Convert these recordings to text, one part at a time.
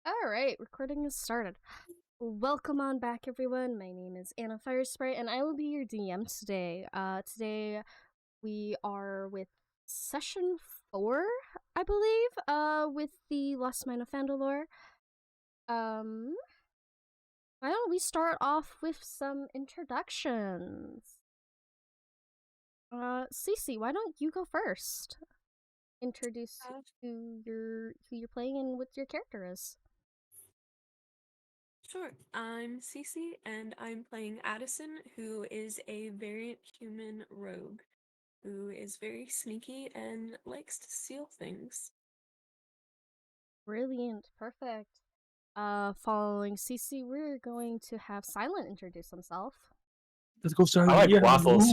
Alright, recording is started. Welcome on back, everyone. My name is Anna Firesprite, and I will be your DM today. Today we are with session 4, I believe, with the Lost Mine of Phandalore. Why don't we start off with some introductions? Cece, why don't you go first? Introduce who you're playing and what your character is. Sure. I'm Cece, and I'm playing Addison, who is a variant human rogue, who is very sneaky and likes to steal things. Brilliant, perfect. Following Cece, we're going to have Silent introduce himself. Let's go start. I like waffles.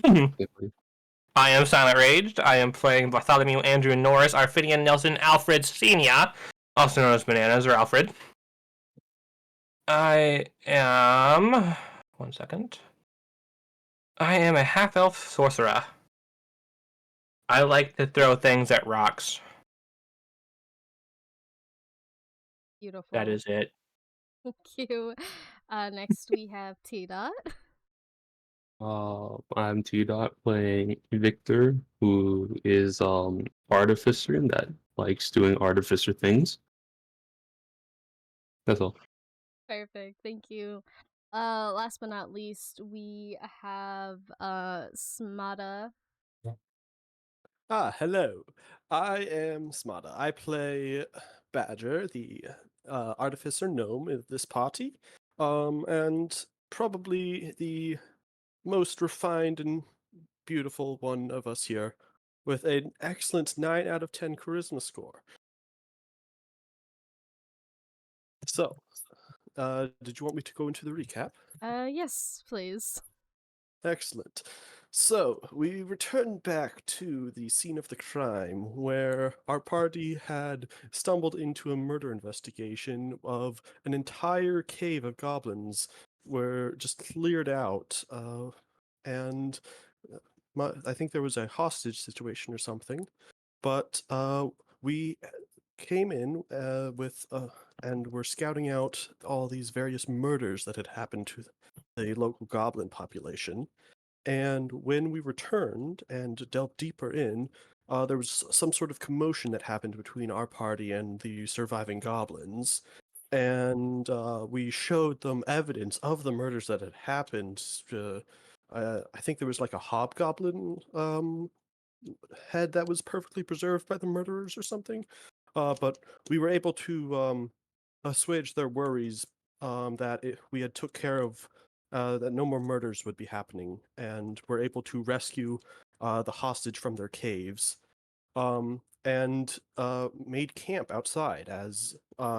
I am SilentRaged. I am playing Bartholomew Andrew Norris, Arfidian Nelson Alfred Sr., also known as Bananas or Alfred. I am... One second. I am a half-elf sorcerer. I like to throw things at rocks. Beautiful. That is it. Thank you. Next we have T-Dot. I'm TdotJr playing Viktor, who is artificer and that likes doing artificer things. That's all. Perfect, thank you. Last but not least, we have Smada. Hello. I am Smada. I play Badger, the artificer gnome of this party, and probably the most refined and beautiful one of us here, with an excellent 9 out of 10 charisma score. So, did you want me to go into the recap? Yes, please. Excellent. So, we returned back to the scene of the crime where our party had stumbled into a murder investigation of an entire cave of goblins were just cleared out. And I think there was a hostage situation or something. But we came in and were scouting out all these various murders that had happened to the local goblin population. And when we returned and delved deeper in, there was some sort of commotion that happened between our party and the surviving goblins. And we showed them evidence of the murders that had happened. I think there was like a hobgoblin head that was perfectly preserved by the murderers or something. But we were able to assuage their worries that we had took care of that no more murders would be happening, and were able to rescue the hostage from their caves, and made camp outside as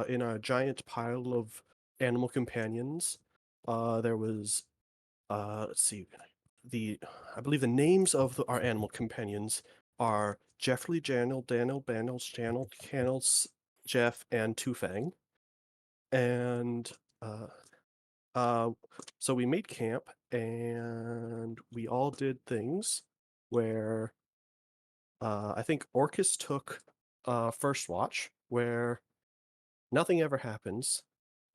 in a giant pile of animal companions. There was, let's see, I believe the names of our animal companions are Jeffrey, Daniel, Banels, Channel, Cannels, Jeff, and Tufang. And so we made camp, and we all did things where I think Orchis took first watch, where nothing ever happens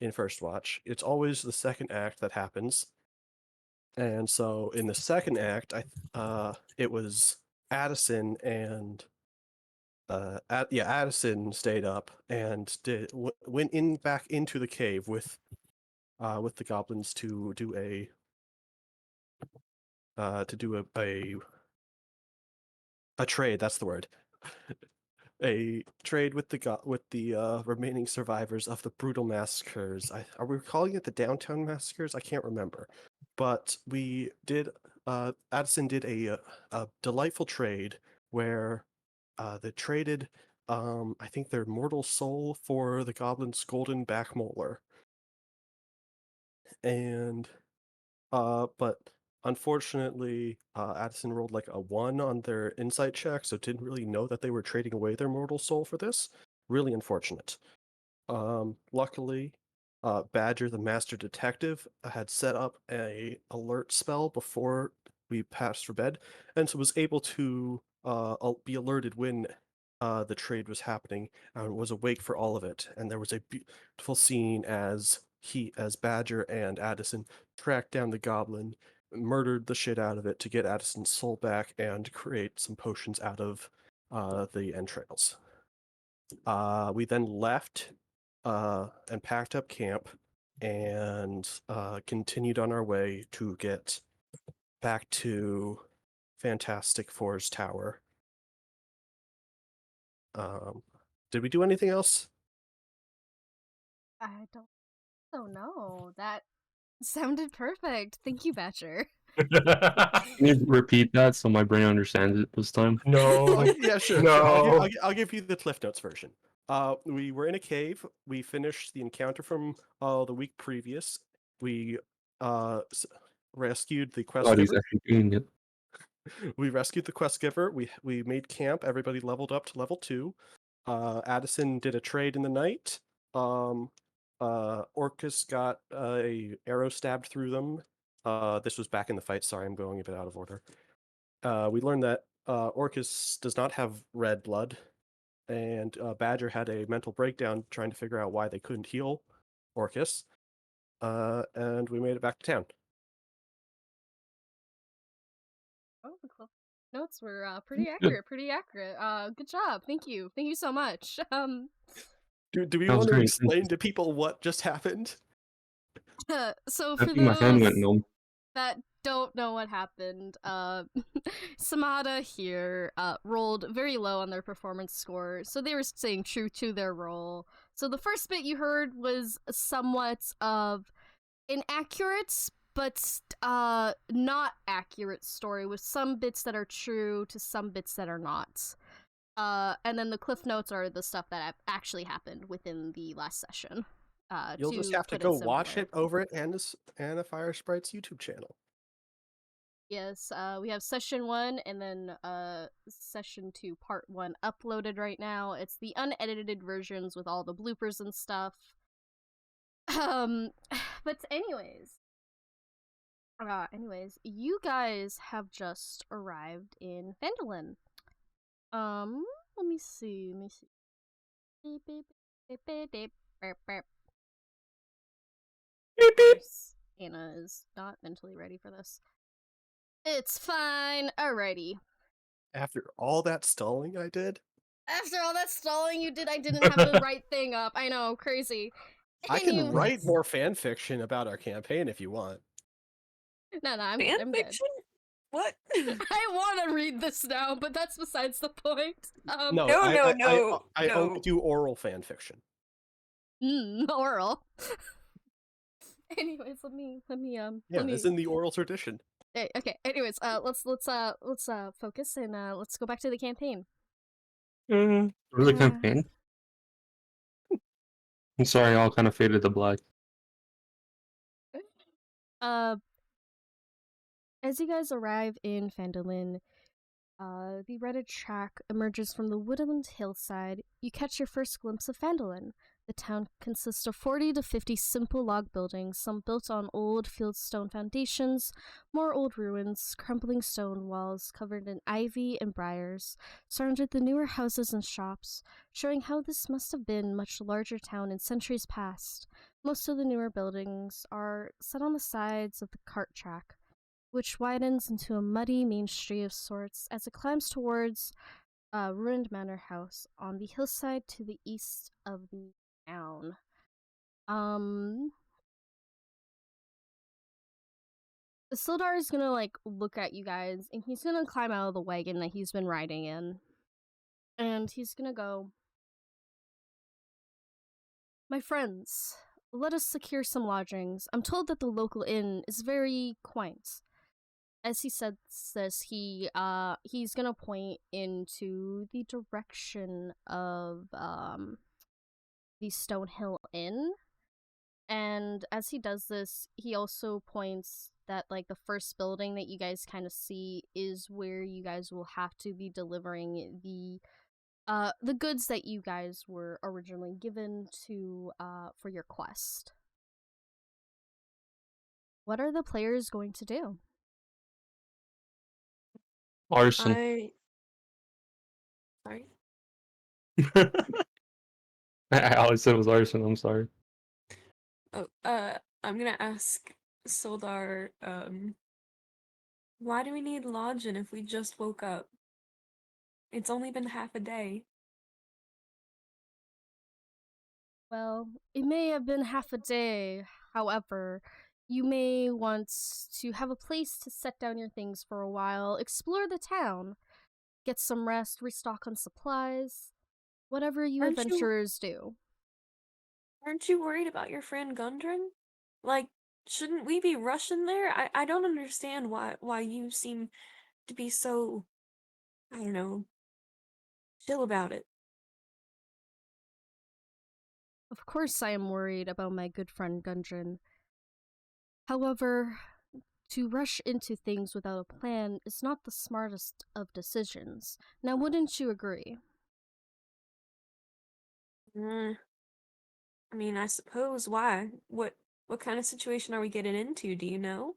in first watch. It's always the second act that happens. And so in the second act, it was Addison and Addison stayed up and went back into the cave with the goblins to do a trade. That's the word. A trade with the remaining survivors of the brutal massacres. Are we calling it the downtown massacres? I can't remember. But we did. Addison did a delightful trade where they traded. I think their mortal soul for the goblin's golden back molar. And but unfortunately, Addison rolled like a 1 on their insight check, so didn't really know that they were trading away their mortal soul for this. Really unfortunate. Luckily, Badger, the master detective, had set up a alert spell before we passed for bed, and so was able to be alerted when the trade was happening and was awake for all of it. And there was a beautiful scene as Badger and Addison tracked down the goblin, murdered the shit out of it to get Addison's soul back and create some potions out of the entrails. We then left and packed up camp and continued on our way to get back to Fantastic Four's tower. Did we do anything else? I don't know. That sounded perfect. Thank you, Batcher. Can you repeat that so my brain understands it this time? No. Yeah, sure. No. I'll give you the Cliff Notes version. We were in a cave. We finished the encounter from the week previous. We rescued the quest God, he's giver. actually doing it. We rescued the quest giver. We made camp. Everybody leveled up to level 2. Addison did a trade in the night. Orchis got a arrow stabbed through them. This was back in the fight. Sorry, I'm going a bit out of order. We learned that Orchis does not have red blood, and Badger had a mental breakdown trying to figure out why they couldn't heal Orchis. And we made it back to town. Oh, the Cliff Notes were pretty accurate. Pretty accurate. Good job. Thank you. Thank you so much. Do we That was want to great. explain to people what just happened? So I for think my hand went those numb. that don't know what happened, Smada here rolled very low on their performance score, so they were staying true to their role. So the first bit you heard was somewhat of inaccurate, but not accurate story, with some bits that are true to some bits that are not. And then the cliff notes are the stuff that actually happened within the last session. You'll just have to put go watch simpler. it over at Anna Fire Sprite's YouTube channel. Yes, we have session 1 and then session 2 part 1 uploaded right now. It's the unedited versions with all the bloopers and stuff. But anyways, you guys have just arrived in Phandalin. Let me see. Beep, beep, beep, beep, beep, beep, beep. Of course, Anna is not mentally ready for this. It's fine. Alrighty. After all that stalling I did, After all that stalling you did, I didn't have the right thing up. I know, crazy. I can Anyways. write more fan fiction about our campaign if you want. No, I'm Fan good. I'm good. fiction? What? I want to read this now, but that's besides the point. No, No, I only no. do oral fan fiction. Oral. Anyways, let me Yeah, let me... it's in the oral tradition. Okay. Anyways, let's focus and let's go back to the campaign. Really campaign? I'm sorry, I all kind of faded to black. As you guys arrive in Phandalin, the Reddit track emerges from the woodland hillside. You catch your first glimpse of Phandalin. The town consists of 40 to 50 simple log buildings, some built on old fieldstone foundations, more old ruins, crumbling stone walls covered in ivy and briars, surrounded the newer houses and shops, showing how this must have been a much larger town in centuries past. Most of the newer buildings are set on the sides of the cart track, which widens into a muddy main street of sorts as it climbs towards a ruined manor house on the hillside to the east of the town. Sildar is gonna look at you guys, and he's gonna climb out of the wagon that he's been riding in, and he's gonna go, "My friends, let us secure some lodgings. I'm told that the local inn is very quaint." As he says this, he's gonna point into the direction of the Stonehill Inn. And as he does this, he also points that the first building that you guys kind of see is where you guys will have to be delivering the goods that you guys were originally given to for your quest. What are the players going to do? Arson. Sorry? I always said it was arson. I'm sorry. Oh, I'm gonna ask Sildar, why do we need lodging if we just woke up? It's only been half a day. Well, it may have been half a day. However, you may want to have a place to set down your things for a while, explore the town, get some rest, restock on supplies, whatever you Aren't you adventurers do. aren't you worried about your friend Gundren? Like, shouldn't we be rushing there? I don't understand why you seem to be so, I don't know, chill about it. Of course, I am worried about my good friend Gundren. However, to rush into things without a plan is not the smartest of decisions. Now, wouldn't you agree? I mean, I suppose. Why? What kind of situation are we getting into, do you know?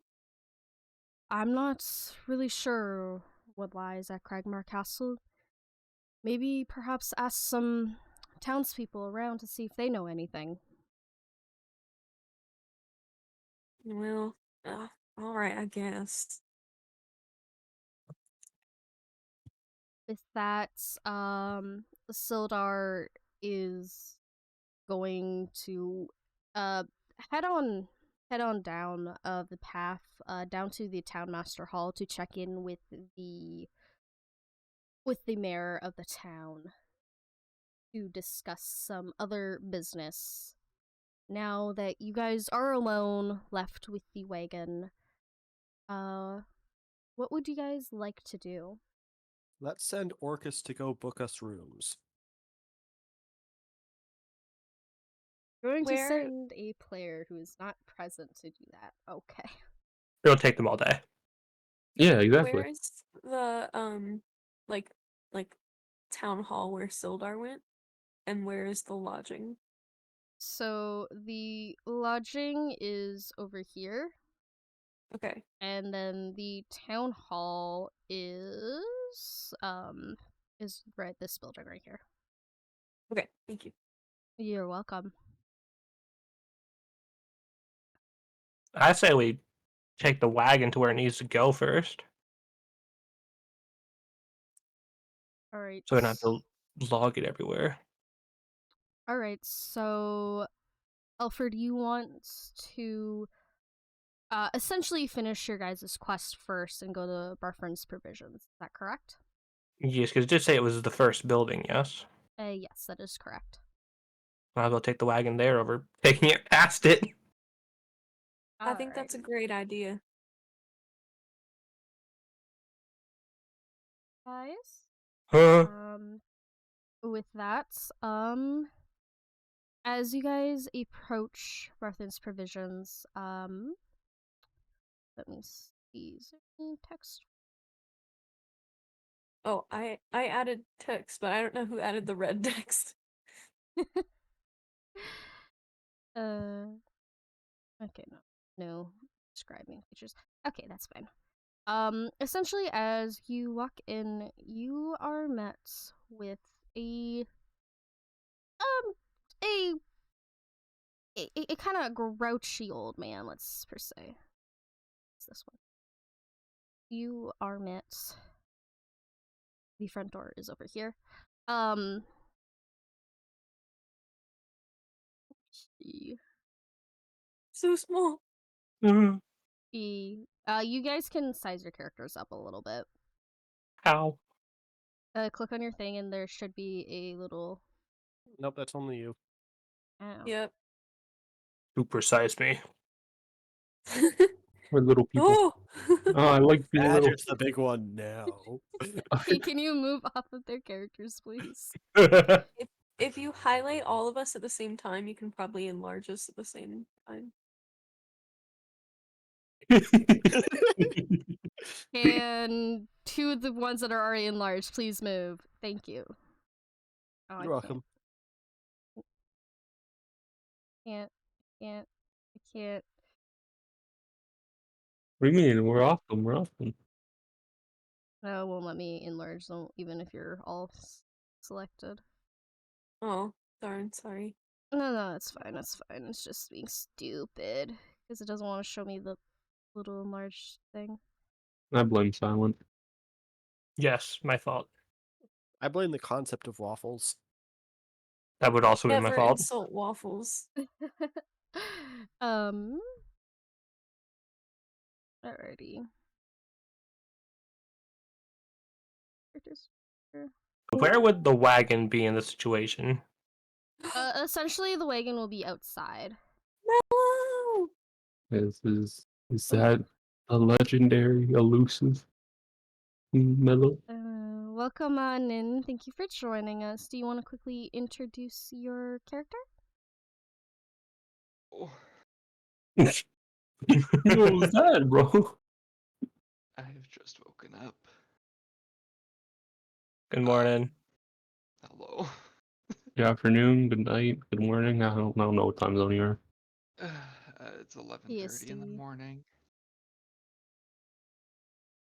I'm not really sure what lies at Cragmar Castle. Maybe perhaps ask some townspeople around to see if they know anything. Well, alright, I guess. With that, Sildar is going to uh head on head on down the path down to the townmaster hall to check in with the mayor of the town to discuss some other business. Now that you guys are alone, left with the wagon, uh what would you guys like to do? Let's send Orchis to go book us rooms. Going to Where send a player who is not present to do that. Okay. It'll take them all day. Yeah, exactly. where is the like like town hall where Sildar went? And where is the lodging? So the lodging is over here, Okay. and then the town hall is right this building right here. Okay, thank you. You're welcome. I say we take the wagon to where it needs to go first, All right. so we don't have to log it everywhere. All right. So, Alferd, you want to essentially finish your guys' quest first and go to Barfern's Provisions. Is that correct? Yes, because it did say it was the first building, yes? Yes, that is correct. I'll go take the wagon there over taking it past it. I think that's a great idea. Guys. Huh? With that, as you guys approach Barthen's Provisions, let me see, is there any text? Oh, I added text, but I don't know who added the red text. Okay, no describing features. Okay, that's fine. Essentially, as you walk in, you are met with a a a kind of grouchy old man. Let's per se. It's this one. You are met. The front door is over here. So small. You guys can size your characters up a little bit. How? Click on your thing, and there should be a little. Nope, that's only you. Ow. Yep. Super size me. We're little people. Oh! Oh, I like being little. Badger's the big one now. Hey, can you move off of their characters, please? If you highlight all of us at the same time, you can probably enlarge us at the same time. And two of the ones that are already enlarged, please move. Thank you. Oh, You're welcome. I can't. What do you mean? We're off them. We're off them. No, it won't let me enlarge them, even if you're all selected. Oh, darn, sorry. No, it's fine. It's fine. It's just being stupid because it doesn't want to show me the little enlarged thing. I blame Silent. Yes, my fault. I blame the concept of waffles. That would also be my Never fault. insult waffles. um. Alrighty. Where would the wagon be in this situation? Essentially, the wagon will be outside. Mellow! Is that a legendary elusive Mellow? Welcome on in. Thank you for joining us. Do you want to quickly introduce your character? Oh, What was that, bro? I have just woken up. Good morning. Hello. Good afternoon, good night, good morning. I don't know what time zone you are. It's 11:30 in the EST. morning.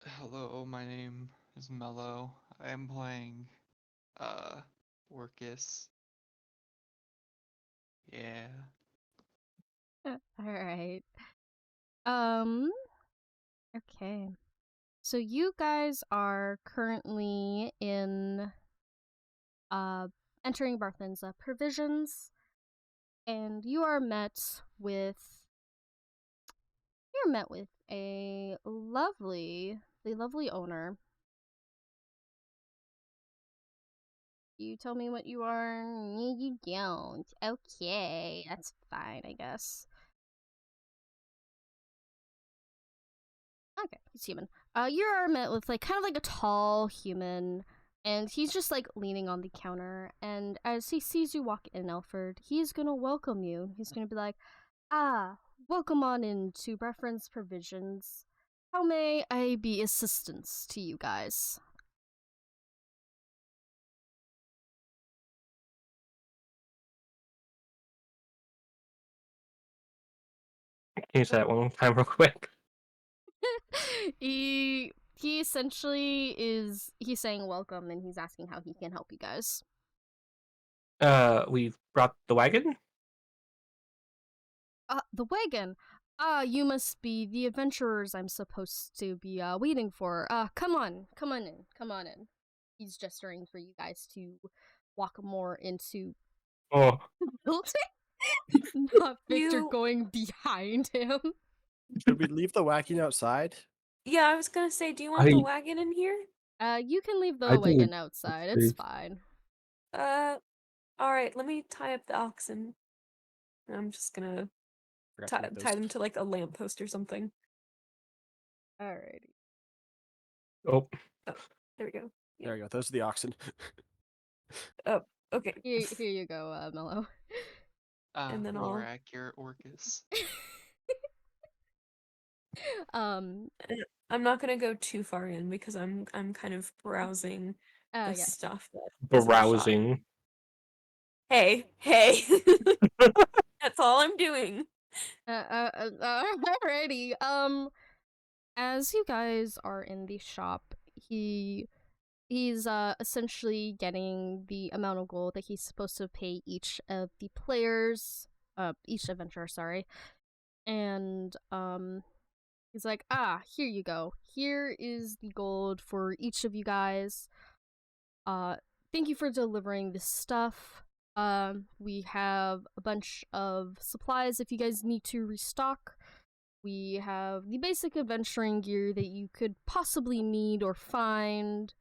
Hello, my name is Mellow. I am playing Orchis. Yeah. Alright. Okay. So you guys are currently in entering Barthen's provisions, and you're met with a lovely owner. You tell me what you are. You don't. Okay, that's fine, I guess. Okay, he's human. You're met with like kind of like a tall human, and he's just like leaning on the counter. And as he sees you walk in, Alferd, he's gonna welcome you. He's gonna be like, "Ah, welcome on into Reference Provisions. How may I be assistance to you guys?" Can you say that one more time real quick? He essentially he's saying welcome, and he's asking how he can help you guys. We've brought the wagon? The wagon. You must be the adventurers I'm supposed to be waiting for. Come on in. He's gesturing for you guys to walk more into Oh, the building. Not Victor You- going behind him. Should we leave the wagon outside? Yeah, I was gonna say, do you want the I wagon in here? You can leave I the think wagon outside. It's safe. fine. Alright, let me tie up the oxen. I'm just gonna Forgot to make tie those. them to like a lamppost or something. Alrighty. oh. There we go. There we go. Those are the oxen. Okay. Here you go, Mellow. And then More I'll- accurate Orchis. um. I'm not gonna go too far in because I'm kind of browsing the Yeah. stuff that isn't shot. Browsing. Hey. That's all I'm doing. Alrighty. As you guys are in the shop, he's essentially getting the amount of gold that he's supposed to pay each of the players, each adventurer, sorry. And he's like, here you go. Here is the gold for each of you guys. Thank you for delivering this stuff. We have a bunch of supplies if you guys need to restock. We have the basic adventuring gear that you could possibly need or find.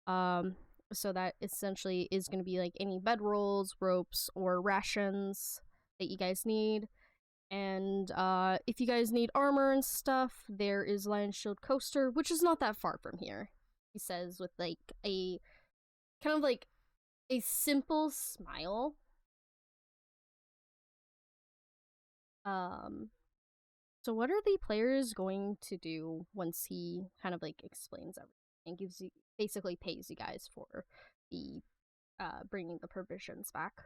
So that essentially is going to be like any bedrolls, ropes, or rations that you guys need. And if you guys need armor and stuff, there is Lion Shield Coaster, which is not that far from here. He says with like a kind of like a simple smile. So what are the players going to do once he kind of like explains everything and gives you basically pays you guys for the bringing the provisions back?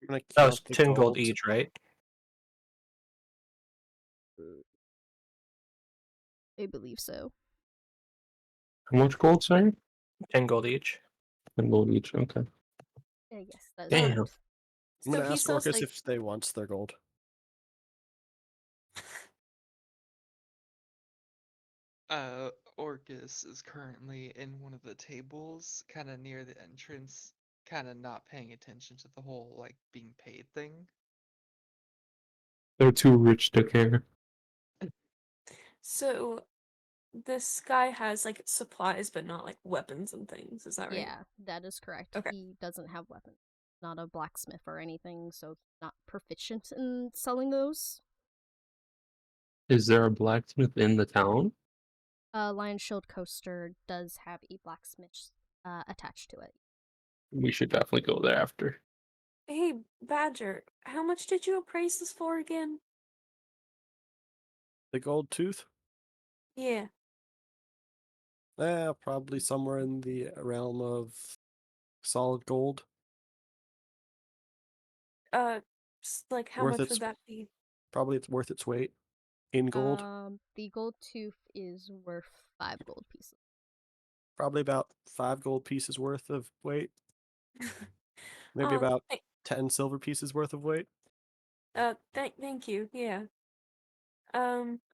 I'm gonna That was count the 10 gold each, right? I believe so. How much gold, sorry? 10 gold each. 10 gold each, okay. Yes, that is Damn. correct. I'm So gonna he ask sells Orchis like if they want their gold. Orchis is currently in one of the tables, kind of near the entrance, kind of not paying attention to the whole, like, being paid thing. They're too rich to care. so this guy has like supplies but not like weapons and things, is that right? Yeah, that is correct. Okay. He doesn't have weapons. Not a blacksmith or anything, so he's not proficient in selling those. Is there a blacksmith in the town? Lion Shield Coaster does have a blacksmith attached to it. We should definitely go there after. Hey, Badger, how much did you appraise this for again? The gold tooth? Yeah. Probably somewhere in the realm of solid gold. Like how Worth much its would that be? Probably it's worth its weight in gold. The gold tooth is worth 5 gold pieces. Probably about 5 gold pieces worth of weight. Maybe about 10 silver pieces worth of weight. Thank you. Yeah.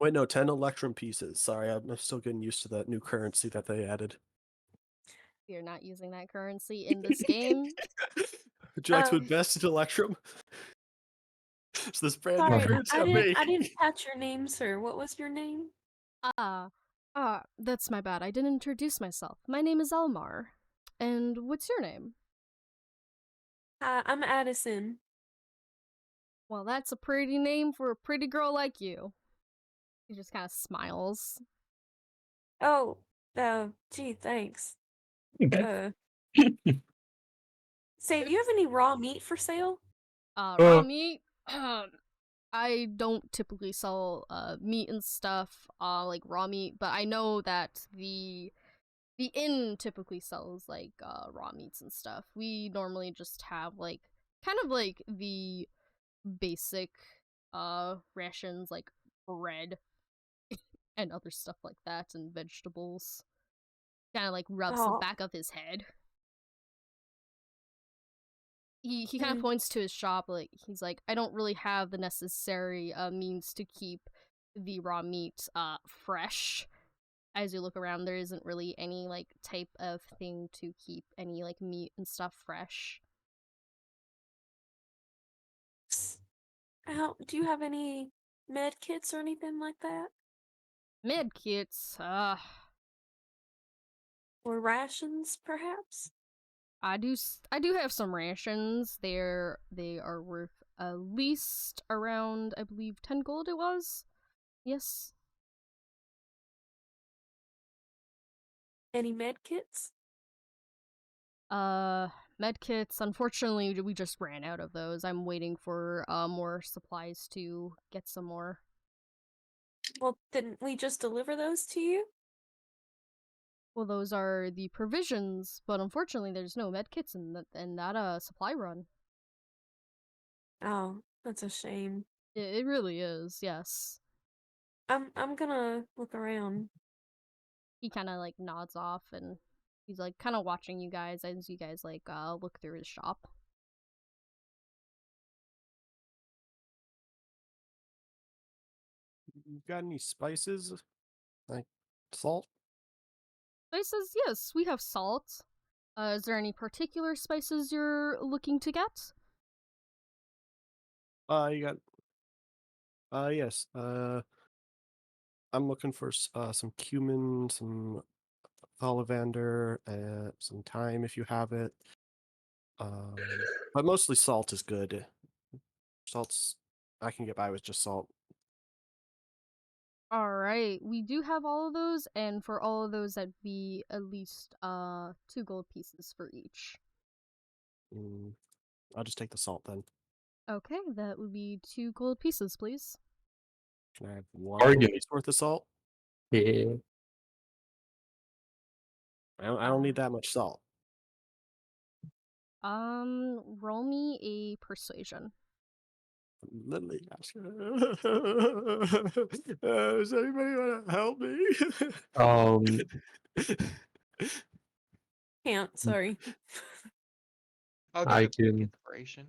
Wait, no, 10 electrum pieces. Sorry, I'm still getting used to that new currency that they added. We are not using that currency in this game. Would you like to invest in electrum? It's this brand new Sorry, currency I I'm didn't making. catch your name, sir. What was your name? That's my bad. I didn't introduce myself. My name is Elmar. And what's your name? I'm Addison. Well, that's a pretty name for a pretty girl like you. He just kind of smiles. Oh, gee, thanks. Say, do you have any raw meat for sale? Raw meat? I don't typically sell meat and stuff, like raw meat, but I know that the inn typically sells like raw meats and stuff. We normally just have like kind of like the basic rations, like bread and other stuff like that, and vegetables. Kind of like rubs the Oh, back of his head. He kind of mm, points to his shop, like he's like, I don't really have the necessary means to keep the raw meat fresh. As you look around, there isn't really any like type of thing to keep any like meat and stuff fresh. do you have any med kits or anything like that? Med kits, Or rations, perhaps? I do have some rations. They are worth at least around, I believe, 10 gold. It was, yes. Any med kits? Med kits. Unfortunately, we just ran out of those. I'm waiting for more supplies to get some more. Well, didn't we just deliver those to you? Well, those are the provisions, but unfortunately, there's no med kits in that supply run. Oh, that's a shame. It really is, yes. I'm gonna look around. He kind of like nods off, and he's like kind of watching you guys as you guys like look through his shop. You got any spices? Like salt? Spices, yes, we have salt. Is there any particular spices you're looking to get? You got yes. I'm looking for some cumin, some ollivander, some thyme if you have it. But mostly salt is good. Salt's I can get by with just salt. Alright, we do have all of those, and for all of those, that'd be at least 2 gold pieces for each. I'll just take the salt then. Okay, that would be 2 gold pieces, please. Can I have 1 gold Bargain. piece worth of salt? Yeah. I don't need that much salt. Roll me a persuasion. Literally ask does anybody want to help me? Can't, sorry. I'll I give it can. inspiration.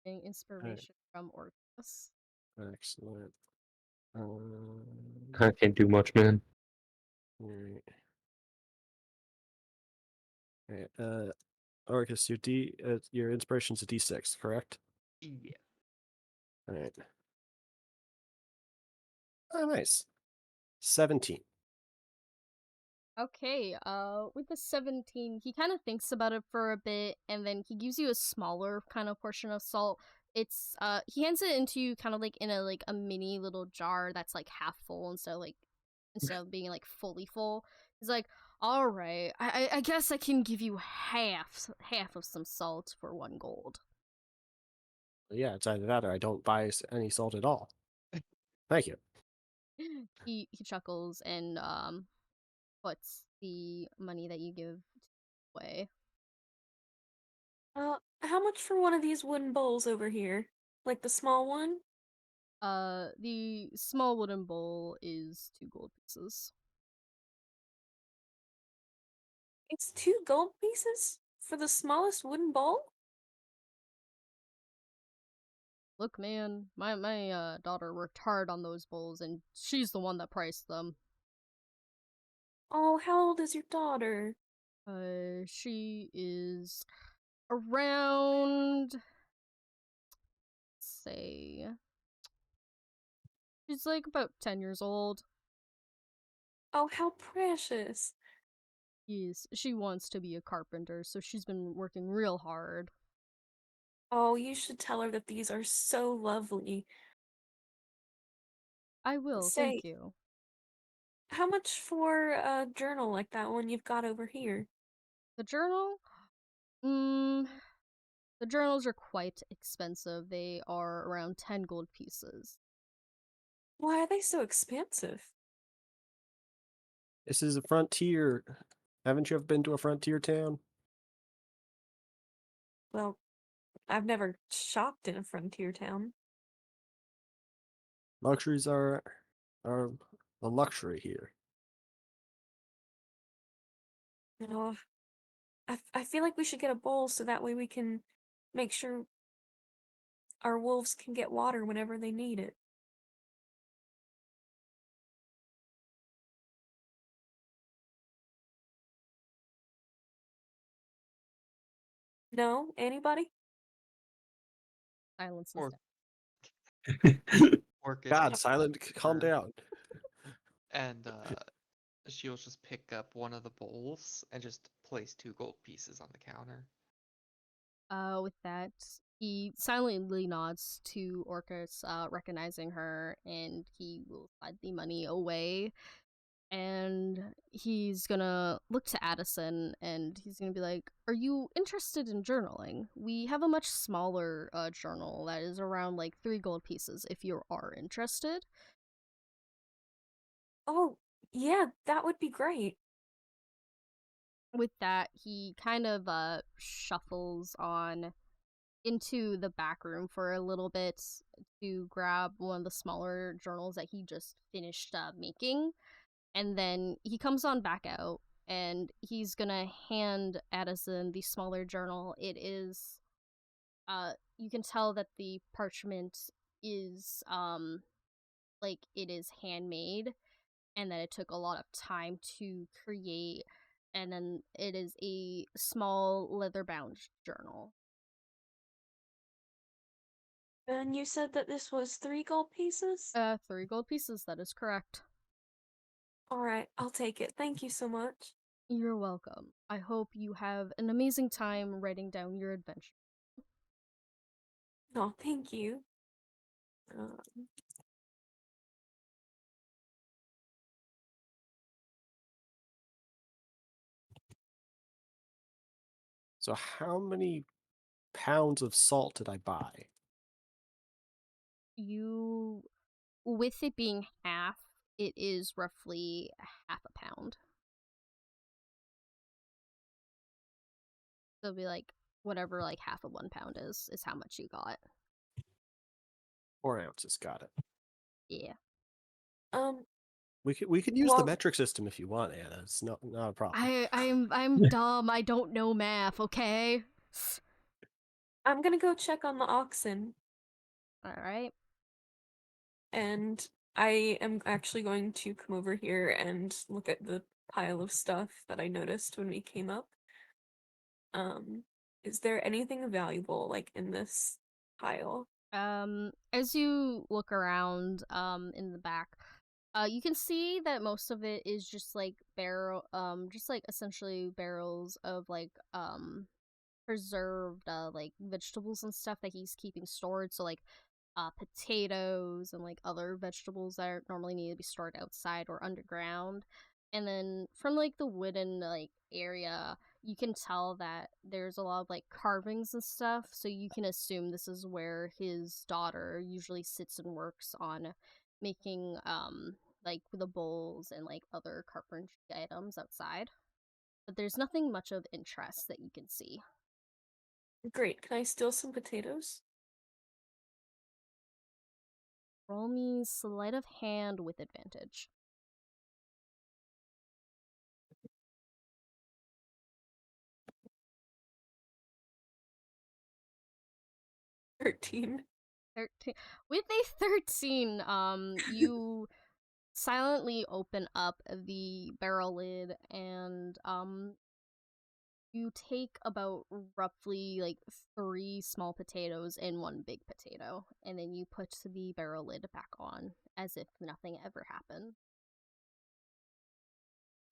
Getting inspiration from Orchis. Excellent. I can't do much, man. Alright. Alright, Orchis, your inspiration's a D6, correct? Yeah. Alright. Oh, nice. 17. Okay, with the 17, he kind of thinks about it for a bit, and then he gives you a smaller kind of portion of salt. It's, he hands it into you kind of like in a mini little jar that's like half full instead of being like fully full. He's like, alright, I guess I can give you half of some salt for 1 gold. Yeah, it's either that or I don't buy any salt at all. Thank you. He chuckles and, puts the money that you give away. How much for one of these wooden bowls over here? Like the small one? The small wooden bowl is 2 gold pieces. It's 2 gold pieces for the smallest wooden bowl? Look, man, my daughter worked hard on those bowls, and she's the one that priced them. Oh, how old is your daughter? She is around, say, she's like about 10 years old. Oh, how precious. Yes, she wants to be a carpenter, so she's been working real hard. Oh, you should tell her that these are so lovely. I will, Say, thank you. how much for a journal like that one you've got over here? The journal? Mm, the journals are quite expensive. They are around 10 gold pieces. Why are they so expensive? This is a frontier. Haven't you ever been to a frontier town? Well, I've never shopped in a frontier town. Luxuries are a luxury here. You know, I feel like we should get a bowl so that way we can make sure our wolves can get water whenever they need it. No? Anybody? Silence Or instead. Orchis God, picks Silent, calm her, down. and she'll just pick up one of the bowls and just place 2 gold pieces on the counter. With that, he silently nods to Orcus, recognizing her, and he will slide the money away. And he's gonna look to Addison, and he's gonna be like, "Are you interested in journaling? We have a much smaller journal that is around like 3 gold pieces. If you are interested." Oh, yeah, that would be great. With that, he kind of shuffles on into the back room for a little bit to grab one of the smaller journals that he just finished making, and then he comes on back out, and he's gonna hand Addison the smaller journal. It is, you can tell that the parchment is like it is handmade, and that it took a lot of time to create, and then it is a small leather bound journal. And you said that this was 3 gold pieces? 3 gold pieces, that is correct. Alright, I'll take it. Thank you so much. You're welcome. I hope you have an amazing time writing down your adventure. Oh, thank you. Um, So how many pounds of salt did I buy? You, with it being half, it is roughly half a pound. So it'll be like whatever like half of 1 pound is how much you got. 4 ounces, got it. Yeah. um, We can use the Well- metric system if you want, Anna. It's not a problem. I'm dumb. I don't know math. Okay. I'm gonna go check on the oxen, All right. and I am actually going to come over here and look at the pile of stuff that I noticed when we came up. Is there anything valuable like in this pile? As you look around, in the back, you can see that most of it is just like just like essentially barrels of like preserved like vegetables and stuff that he's keeping stored. So like potatoes and like other vegetables that are normally need to be stored outside or underground. And then from like the wooden like area, you can tell that there's a lot of like carvings and stuff. So you can assume this is where his daughter usually sits and works on making like the bowls and like other carpentry items outside. But there's nothing much of interest that you can see. Great. Can I steal some potatoes? Roll me sleight of hand with advantage. 13. 13. With a 13, you silently open up the barrel lid and you take about roughly like 3 small potatoes and 1 big potato, and then you put the barrel lid back on as if nothing ever happened.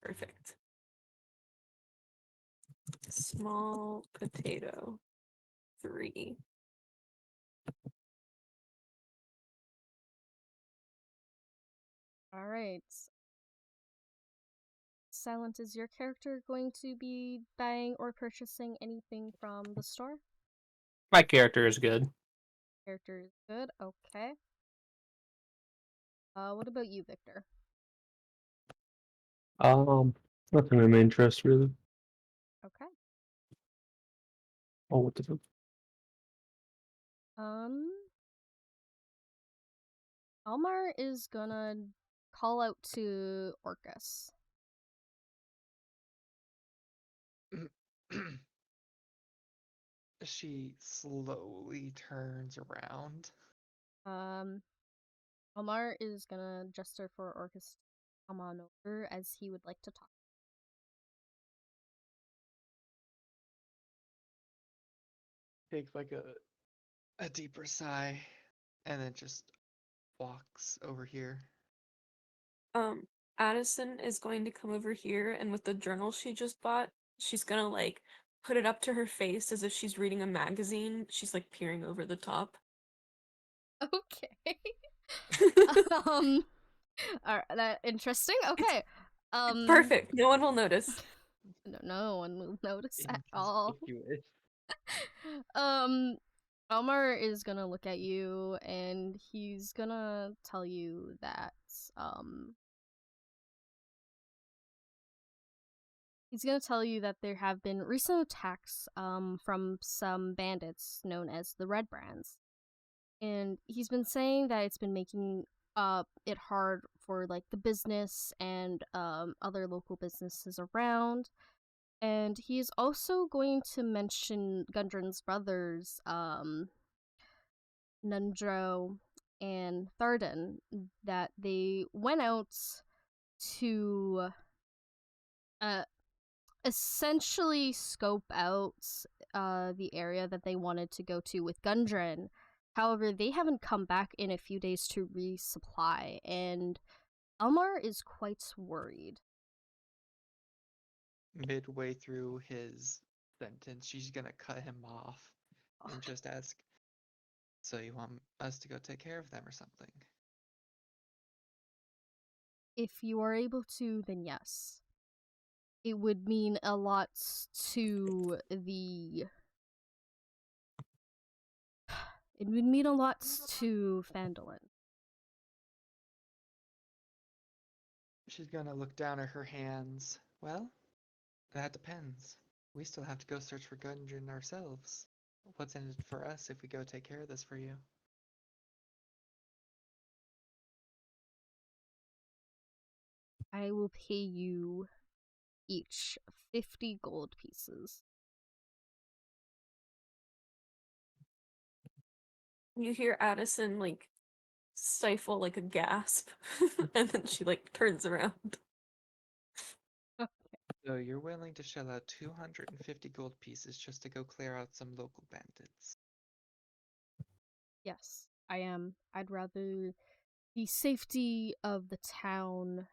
Perfect. Small potato. 3. All right. Silent, is your character going to be buying or purchasing anything from the store? My character is good. Character is good. Okay. What about you, Victor? Nothing of my interest really. Okay. Oh, what the fuck? Almar is gonna call out to Orchis. She slowly turns around. Almar is gonna gesture for Orchis to come on over as he would like to talk. Takes like a deeper sigh, and then just walks over here. Addison is going to come over here, and with the journal she just bought, she's gonna like put it up to her face as if she's reading a magazine. She's like peering over the top. Okay. That interesting. Okay. Perfect. No one will notice. No one will notice at all. Inconspicuous. Almar is gonna look at you and he's gonna tell you that there have been recent attacks from some bandits known as the Red Brands. And he's been saying that it's been making it hard for like the business and other local businesses around. And he is also going to mention Gundren's brothers, Nundro and Tharden, that they went out to essentially scope out the area that they wanted to go to with Gundren. However, they haven't come back in a few days to resupply, and Almar is quite worried. Midway through his sentence, she's gonna cut him off and just ask, "So you want us to go take care of them or something?" If you are able to, then yes. It would mean a lot to the... It would mean a lot to Phandalin. She's gonna look down at her hands. Well, that depends. We still have to go search for Gundren ourselves. What's in it for us if we go take care of this for you? I will pay you each 50 gold pieces. You hear Addison like stifle like a gasp, and then she like turns around. So you're willing to shell out 250 gold pieces just to go clear out some local bandits. Yes, I am. I'd rather the safety of the town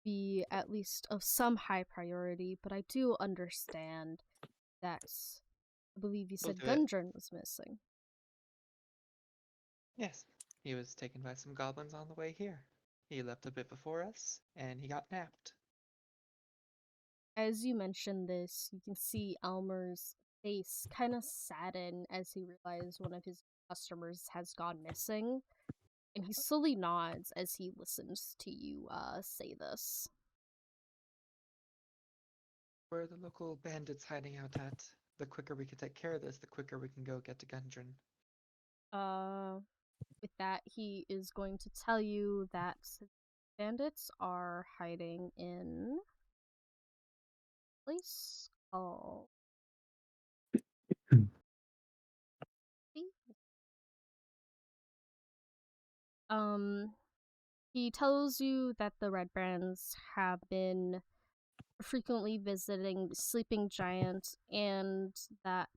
be at least of some high priority, but I do understand that I believe you We'll said do it. Gundren was missing. Yes, he was taken by some goblins on the way here. He left a bit before us, and he got napped. As you mentioned this, you can see Elmer's face kind of sadden as he realizes one of his customers has gone missing, and he slowly nods as he listens to you say this. Where are the local bandits hiding out at? The quicker we can take care of this, the quicker we can go get to Gundren. With that, he is going to tell you that bandits are hiding in a place called he tells you that the Red Brands have been frequently visiting the Sleeping Giant and that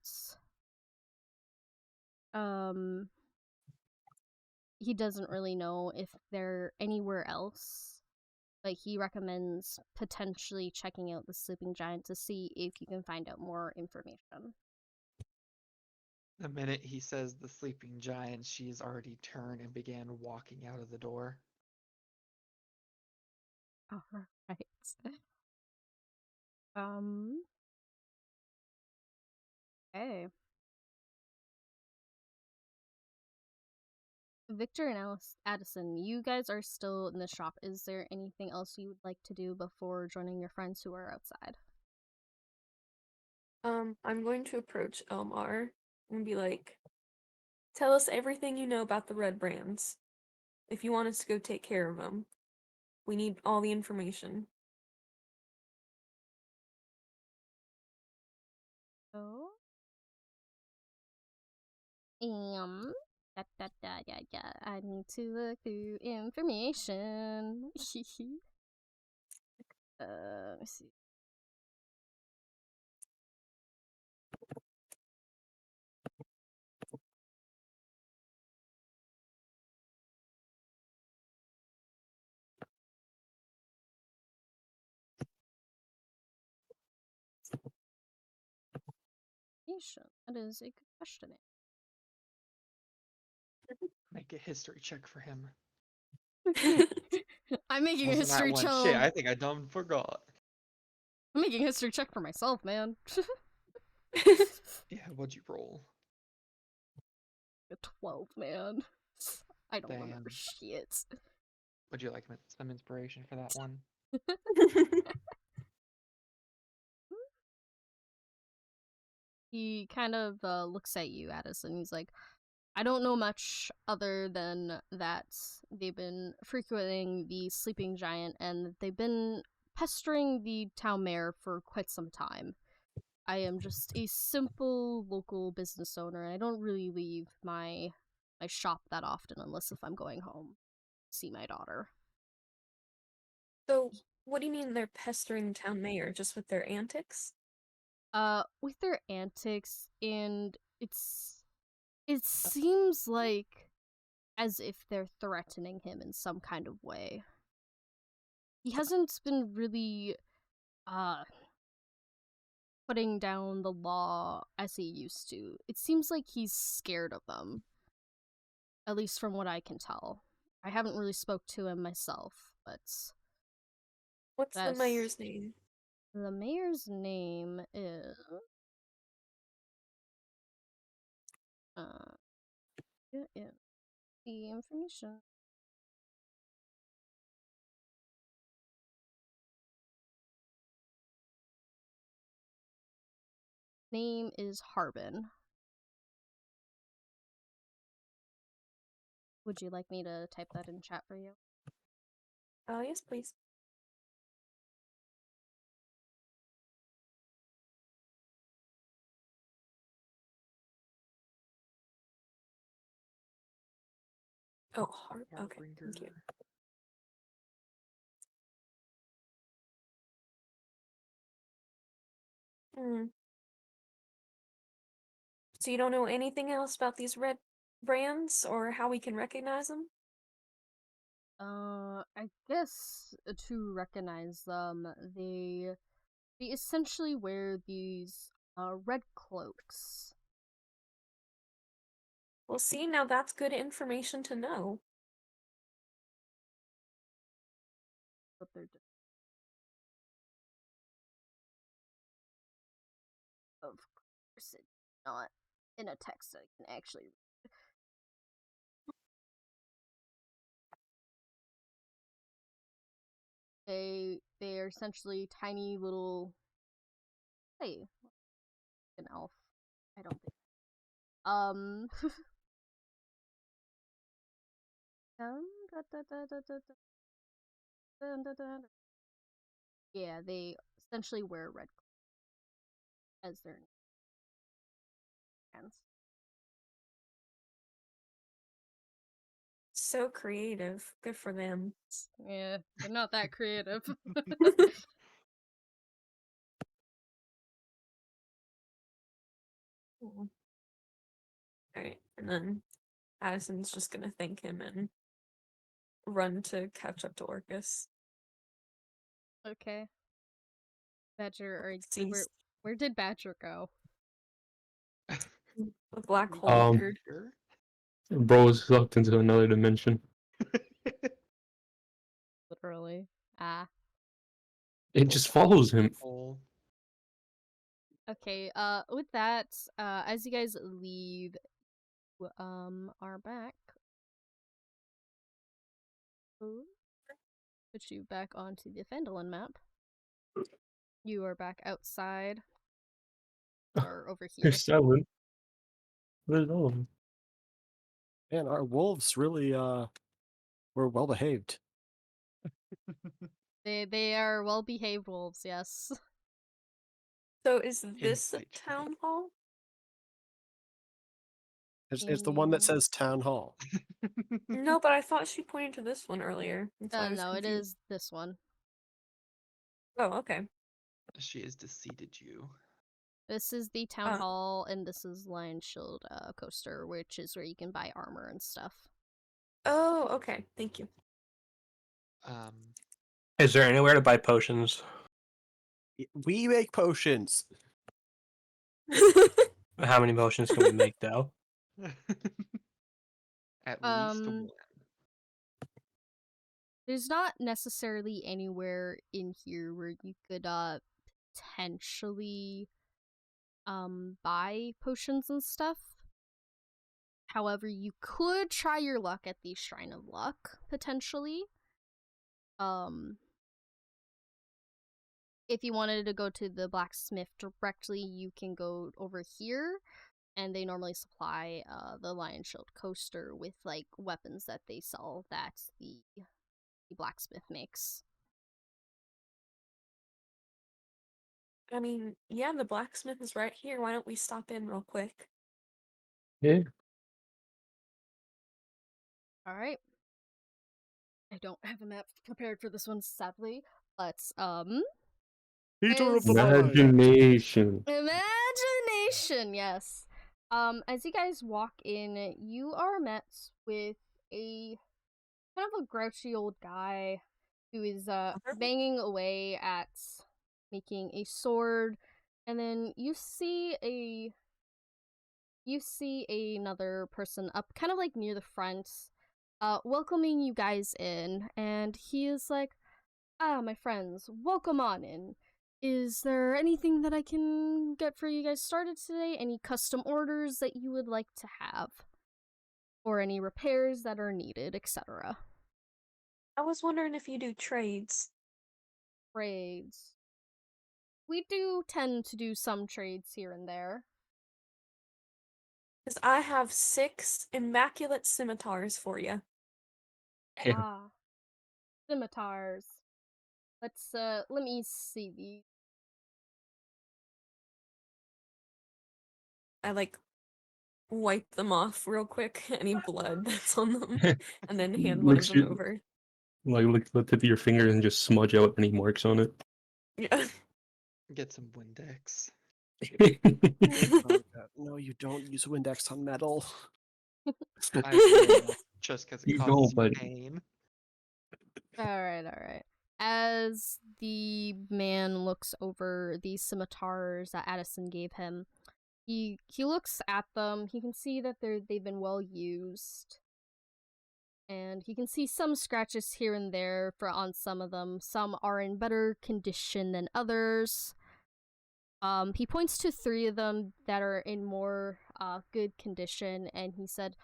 he doesn't really know if they're anywhere else, but he recommends potentially checking out the Sleeping Giant to see if you can find out more information. The minute he says the sleeping giant, she's already turned and began walking out of the door. Alright. Okay. Viktor and Addison, you guys are still in the shop. Is there anything else you would like to do before joining your friends who are outside? I'm going to approach Elmar and be like, tell us everything you know about the Red Brands. If you want us to go take care of them, we need all the information. Oh. I need to look through information. Let's see. That is a good question. Make a history check for him. I'm making a Wasn't that history one? check. Shit, I think I done forgot. I'm making a history check for myself, man. Yeah, what'd you roll? A 12, man. I don't Damn. remember shit. Would you like some inspiration for that one? He kind of looks at you, Addison. He's like, I don't know much other than that they've been frequenting the Sleeping Giant and they've been pestering the town mayor for quite some time. I am just a simple local business owner and I don't really leave my shop that often unless if I'm going home to see my daughter. So, what do you mean they're pestering town mayor just with their antics? With their antics, and it seems like as if they're threatening him in some kind of way. He hasn't been really putting down the law as he used to. It seems like he's scared of them, at least from what I can tell. I haven't really spoke to him myself, but What's the mayor's name? the mayor's name is yeah, the information. Name is Harbin. Would you like me to type that in chat for you? Yes, please. Oh, heart. Okay, thank you. Harbinger. Hmm. So you don't know anything else about these red brands or how we can recognize them? I guess to recognize them, they essentially wear these red cloaks. Well, see, now that's good information to know. What they're doing. Of course, it's not in a text I can actually. They are essentially tiny little. Hey, an elf. I don't think. Da, da, da, da, da, da, da, da, da, da. Yeah, they essentially wear red as their hands. So creative. Good for them. Yeah, they're not that creative. Alright, and then Addison's just gonna thank him and run to catch up to Orchis. Okay. Badger, or Sees where did Badger go? the black We hole Um, appeared. here. Bro is sucked into another dimension. Literally. Ah. It just follows him. Hole. Okay, with that, as you guys leave, are back. Ooh. Put you back onto the Phandalin map. You are back outside. Or over You're here. 7. Where's all of them? Man, our wolves really were well behaved. They are well behaved wolves, yes. So is this a Insight check. town hall? It's the one that Mm, says town hall. No, but I thought she pointed to this one earlier. That's why I was no, it confused. is this one. Oh, okay. She has deceived you. This is the town Uh. hall, and this is Lion Shield coaster, which is where you can buy armor and stuff. Oh, okay. Thank you. Is there anywhere to buy potions? We make potions. How many potions can we make, though? At least one. There's not necessarily anywhere in here where you could potentially buy potions and stuff. However, you could try your luck at the Shrine of Luck, potentially. If you wanted to go to the blacksmith directly, you can go over here, and they normally supply the Lion Shield coaster with like weapons that they sell that the blacksmith makes. I mean, yeah, the blacksmith is right here. Why don't we stop in real quick? Yeah. Alright. I don't have a map prepared for this one, sadly, but Eater of the As- mind. Imagination. Imagination, yes. As you guys walk in, you are met with a kind of a grouchy old guy who is banging away at making a sword, and then you see another person up kind of like near the front, welcoming you guys in, and he is like, "Ah, my friends, welcome on in. Is there anything that I can get for you guys started today? Any custom orders that you would like to have? Or any repairs that are needed, etc." I was wondering if you do trades. Trades. We do tend to do some trades here and there. Because I have 6 immaculate scimitars for you. Damn. Ah, scimitars. Let me see these. I like wipe them off real quick, any blood that's on them, and then hand one of Looks them you, over. like look at the tip of your fingers and just smudge out any marks on it. Yeah. Get some Windex. Oh, God. No, you don't use Windex on metal. I will, just because it You causes don't, you but pain. Alright, alright. As the man looks over these scimitars that Addison gave him, he looks at them. He can see that they've been well used. And he can see some scratches here and there on some of them. Some are in better condition than others. He points to 3 of them that are in more good condition, and he said,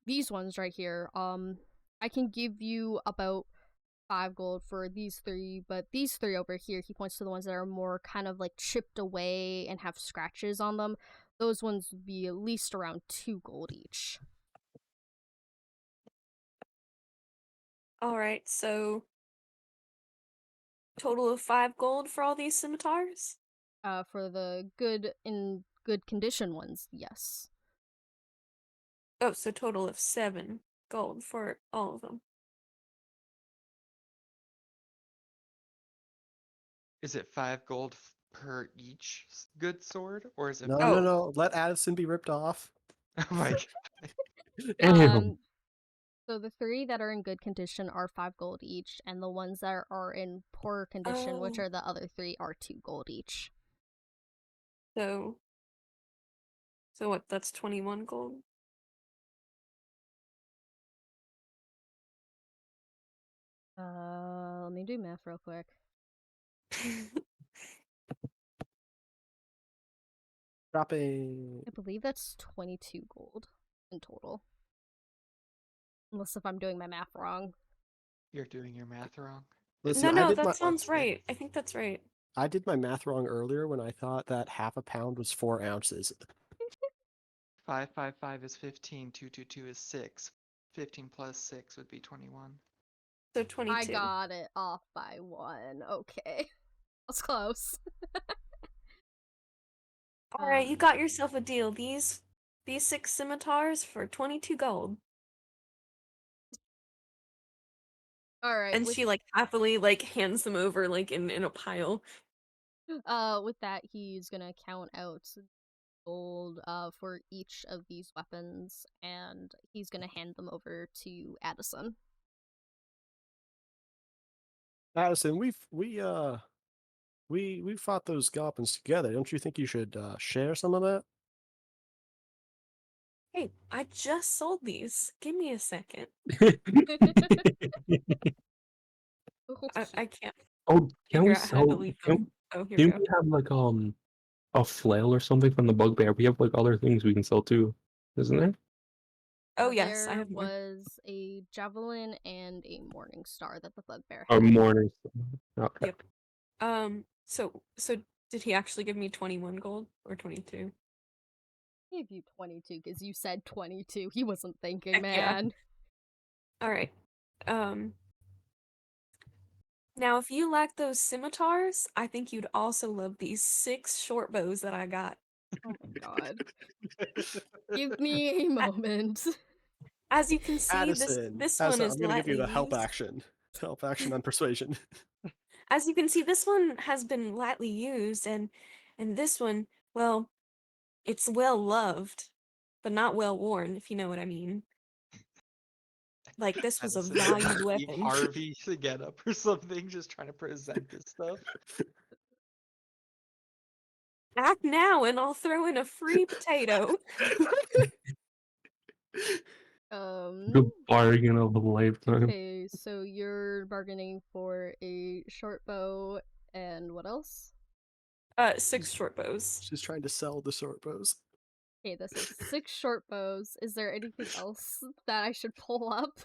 these ones right here, I can give you about 5 gold for these 3, but these 3 over here, he points to the ones that are more kind of like chipped away and have scratches on them. Those ones would be at least around 2 gold each. Alright, so total of 5 gold for all these scimitars? For the in good condition ones, yes. Oh, so total of 7 gold for all of them. Is it 5 gold per each good sword, or is it? No, Oh. no, no. Let Addison be ripped off. Oh my god. Damn. So the 3 that are in good condition are 5 gold each, and the ones that are in poor condition, which Oh. are the other 3, are 2 gold each. So what, that's 21 gold? Let me do math real quick. Dropping. I believe that's 22 gold in total. Unless if I'm doing my math wrong. You're doing your math wrong. Listen, No, I did that sounds right. I think that's right. I did my math wrong earlier when I thought that half a pound was 4 ounces. 555 is 15. 222 is 6. 15 plus 6 would be 21. So 22. I got it off by 1. Okay. That's close. Alright, you got yourself a deal. These 6 scimitars for 22 gold. Alright. And she like happily like hands them over like in a pile. With that, he's gonna count out gold for each of these weapons, and he's gonna hand them over to Addison. Addison, we fought those goblins together. Don't you think you should share some of that? Hey, I just sold these. Give me a second. I can't Oh, can we figure out how to sell? delete them. Oh, here we Can go. we have like a flail or something from the bugbear? We have like other things we can sell too, isn't there? Oh yes, I There have more. was a javelin and a morning star that the bugbear Or had. morning. Okay. Yep. So did he actually give me 21 gold or 22? He gave you 22 because you said 22. He wasn't thinking, Heck yeah. man. Alright. Now if you lack those scimitars, I think you'd also love these 6 short bows that I got. Oh my god. Give me a moment. As you can see, Addison, this Addison, one is I'm gonna give you lightly the help used. action. Help action on persuasion. As you can see, this one has been lightly used, and this one, well, it's well loved, but not well worn, if you know what I mean. Like, this was a Addison, valued Steve weapon. Harvey to get up or something, just trying to present this stuff. Act now, and I'll throw in a free potato. The bargain of a lifetime. Okay, so you're bargaining for a short bow and what else? 6 short bows. She's trying to sell the short bows. Okay, this is 6 short bows. Is there anything else that I should pull up?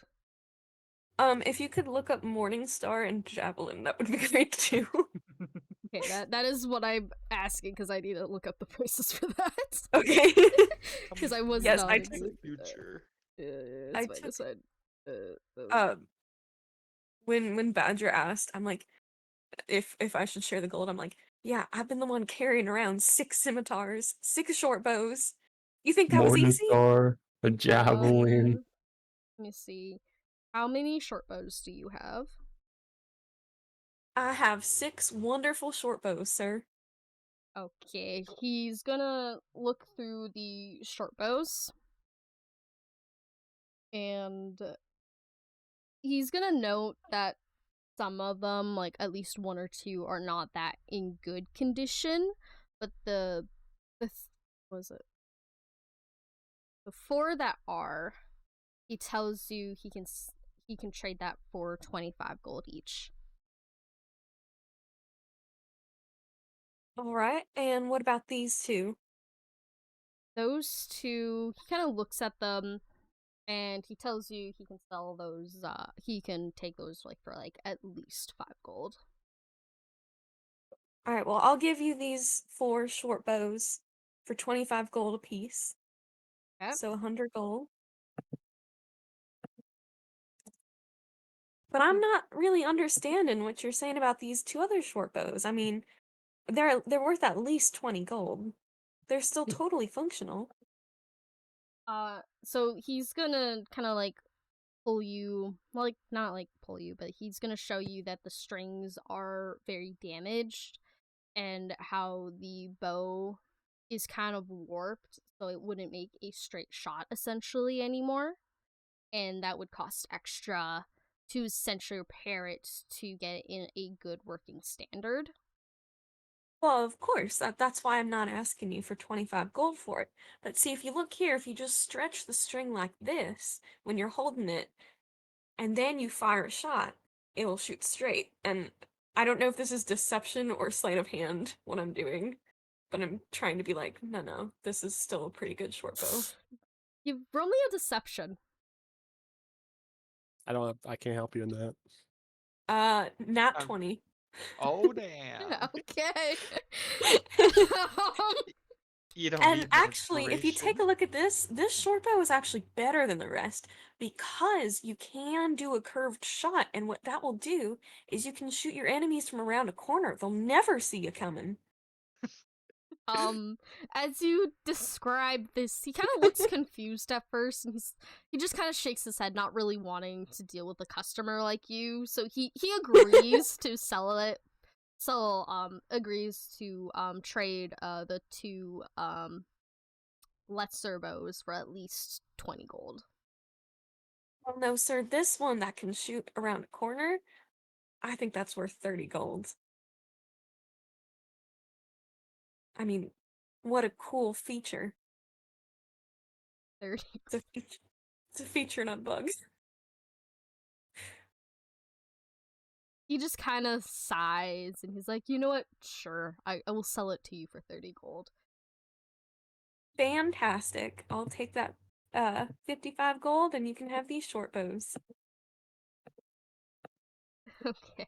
If you could look up Morningstar and Javelin, that would be great too. Okay, that is what I'm asking because I need to look up the prices for that. Okay. Because I was Yes, not I expecting took- that. Future. I It's fine, it's took- fine. When Badger asked, I'm like, if I should share the gold, I'm like, yeah, I've been the one carrying around 6 scimitars, 6 short bows, You think that was easy? Morningstar, a javelin. Let me see. How many short bows do you have? I have 6 wonderful short bows, sir. Okay, he's gonna look through the short bows. And he's gonna note that some of them, like at least 1 or 2, are not that in good condition. But what was it? The 4 that are, he tells you he can trade that for 25 gold each. All right. And what about these 2? Those 2, he kind of looks at them and he tells you he can sell those. He can take those like for like at least 5 gold. All right. Well, I'll give you these 4 short bows for 25 gold apiece. Yep. So 100 gold. But I'm not really understanding what you're saying about these 2 other short bows. I mean, they're worth at least 20 gold. They're still totally functional. So he's gonna kind of like pull you, like not like pull you, but he's gonna show you that the strings are very damaged and how the bow is kind of warped, so it wouldn't make a straight shot essentially anymore, and that would cost extra to essentially repair it to get it in a good working standard. Well, of course, that's why I'm not asking you for 25 gold for it. But see, if you look here, if you just stretch the string like this when you're holding it, and then you fire a shot, it'll shoot straight. And I don't know if this is deception or sleight of hand, what I'm doing, but I'm trying to be like, no, this is still a pretty good short bow. You roll me a deception. I can't help you in that. Nat 20. Oh, damn. Okay. You don't And need the actually, if you take a inspiration. look at this short bow is actually better than the rest because you can do a curved shot, and what that will do is you can shoot your enemies from around a corner. They'll never see you coming. As you describe this, he kind of looks confused at first, and he just kind of shakes his head, not really wanting to deal with a customer like you. So he agrees to sell it. So agrees to trade the 2 lesser bows for at least 20 gold. Well, no, sir, this one that can shoot around a corner, I think that's worth 30 gold. I mean, what a cool feature. 30. It's a feature, not bugs. He just kind of sighs and he's like, you know what? Sure, I will sell it to you for 30 gold. Fantastic. I'll take that 55 gold and you can have these short bows. Okay.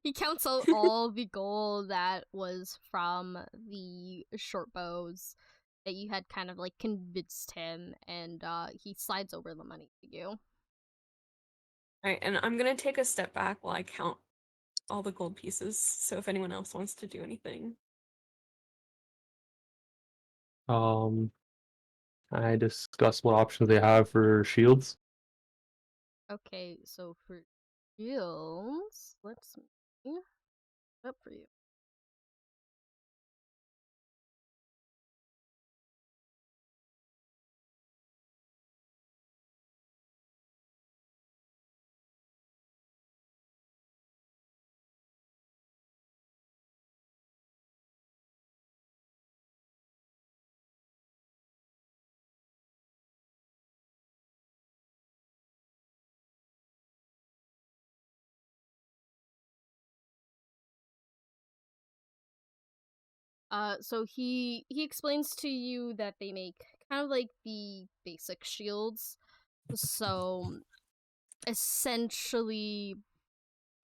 He counts out all the gold that was from the short bows that you had kind of like convinced him, and he slides over the money to you. Alright, and I'm gonna take a step back while I count all the gold pieces, so if anyone else wants to do anything. I discuss what options they have for shields. Okay, so for shields, let's see. Up for you. So he explains to you that they make kind of like the basic shields. So essentially,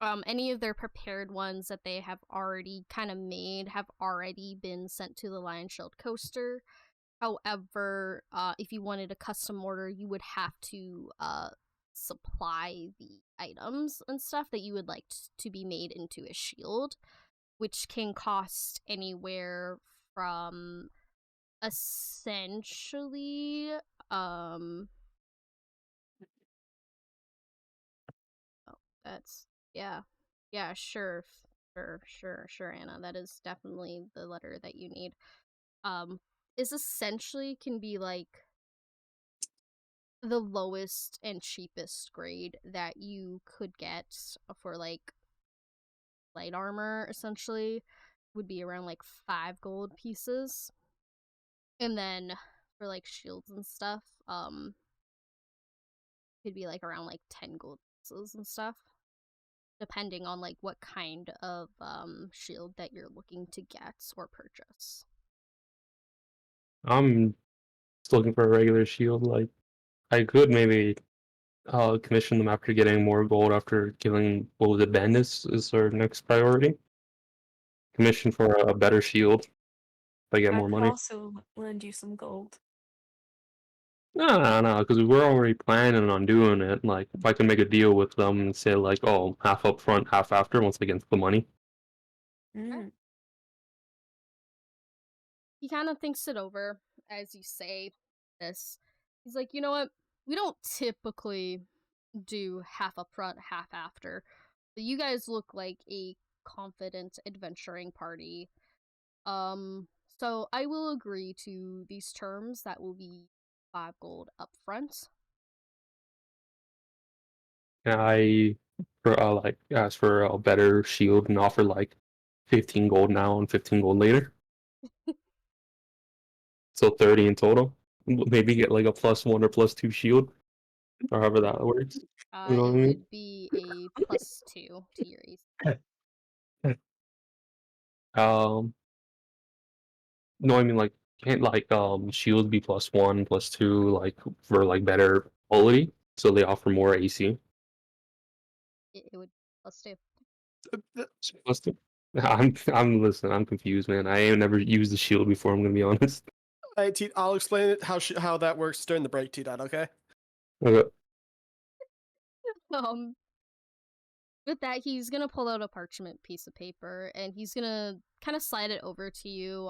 any of their prepared ones that they have already kind of made have already been sent to the Lion Shield coaster. However, if you wanted a custom order, you would have to supply the items and stuff that you would like to be made into a shield, which can cost anywhere from essentially, oh, that's yeah, sure, sure, Anna. That is definitely the letter that you need. Is essentially can be like the lowest and cheapest grade that you could get for like light armor. Essentially, would be around like 5 gold pieces, and then for like shields and stuff, it'd be like around like 10 gold pieces and stuff, depending on like what kind of shield that you're looking to get or purchase. I'm just looking for a regular shield. Like, I could maybe commission them after getting more gold after killing, what was it, bandits is our next priority. Commission for a better shield if I get I more could money. also lend you some gold. No, because we're already planning on doing it. Like, if I can make a deal with them and say, like, oh, half up front, half after, once I get the money. Mm. He kind of thinks it over as you say this. He's like, you know what? We don't typically do half up front, half after. But you guys look like a confident adventuring party. So I will agree to these terms. That will be 5 gold up front. And I, for like, ask for a better shield and offer like 15 gold now and 15 gold later. So 30 in total. Maybe get like a +1 or +2 shield, or however that works. You know what I It mean? would be a +2 to your AC. No, I mean like can't like shield be +1, +2, like for like better quality, so they offer more AC. It would +2. +2. I'm listening. I'm confused, man. I ain't never used the shield before. I'm gonna be honest. Hey, T, I'll explain it how that works during the break, T-Dot, okay? Okay. Um, with that, he's gonna pull out a parchment piece of paper and he's gonna kind of slide it over to you.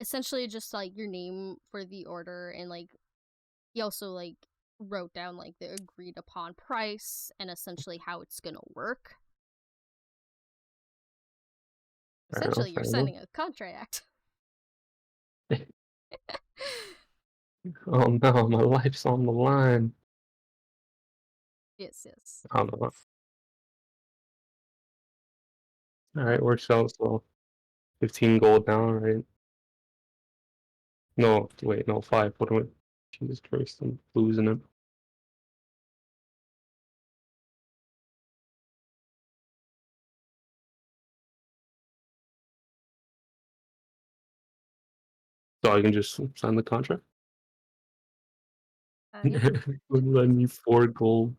Essentially just like your name for the order, and like he also like wrote down like the agreed upon price and essentially how it's gonna work. Fair Essentially, enough. you're Fair enough. signing a contract. Oh no, my life's on the line. Yes, yes. I don't know. All right, works out. So 15 gold now, right? No, wait, no, 5. What am I? Jesus Christ, I'm losing it. So I can just sign the contract. Yeah. I need 4 gold.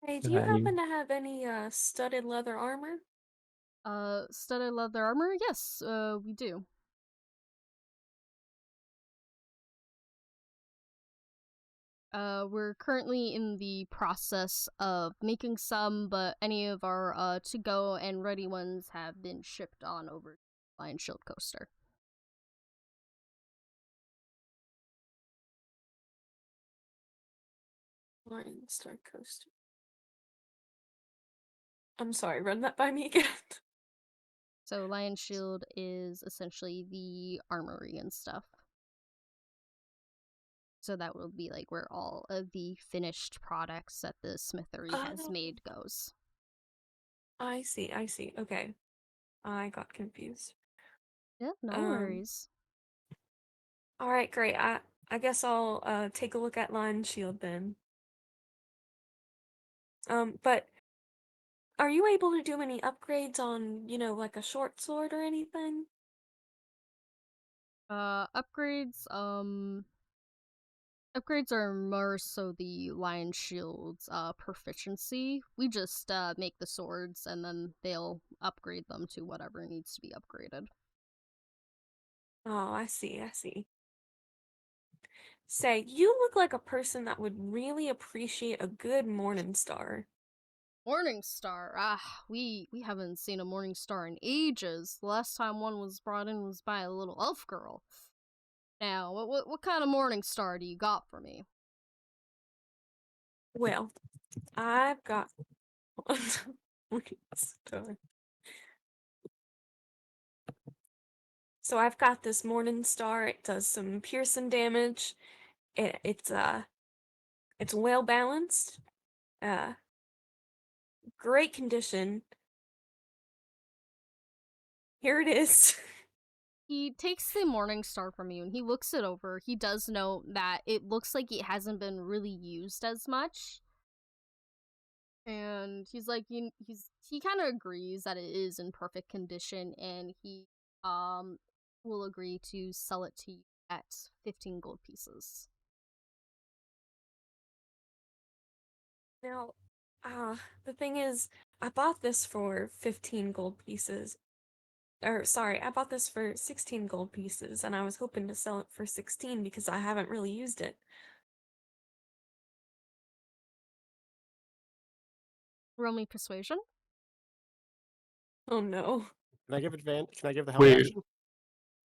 Hey, do you happen to have any studded leather armor? Studded leather armor? Yes, we do. We're currently in the process of making some, but any of our to-go and ready ones have been shipped on over to Lion Shield Coaster. Lion Star Coaster. I'm sorry, run that by me again. So Lion Shield is essentially the armory and stuff. So that will be like where all of the finished products that the smithery has Oh. made goes. I see, okay. I got confused. Yeah, no worries. Alright, great. I guess I'll take a look at Lion Shield then. But are you able to do any upgrades on, like a short sword or anything? Upgrades, upgrades are more so the Lion Shield's proficiency. We just make the swords and then they'll upgrade them to whatever needs to be upgraded. Oh, I see. Say, you look like a person that would really appreciate a good Morning Star. Morning Star. We haven't seen a Morning Star in ages. The last time one was brought in was by a little elf girl. Now, what kind of Morning Star do you got for me? Well, I've got one star. So I've got this Morning Star. It does some piercing damage. It's well balanced. Great condition. Here it is. He takes the Morning Star from you and he looks it over. He does note that it looks like it hasn't been really used as much. And he's like, he kind of agrees that it is in perfect condition, and he will agree to sell it to you at 15 gold pieces. Now, the thing is, I bought this for 15 gold pieces. Or, sorry, I bought this for 16 gold pieces, and I was hoping to sell it for 16 because I haven't really used it. Roll me persuasion. Oh no. Can I give Can I give the help Wait, action?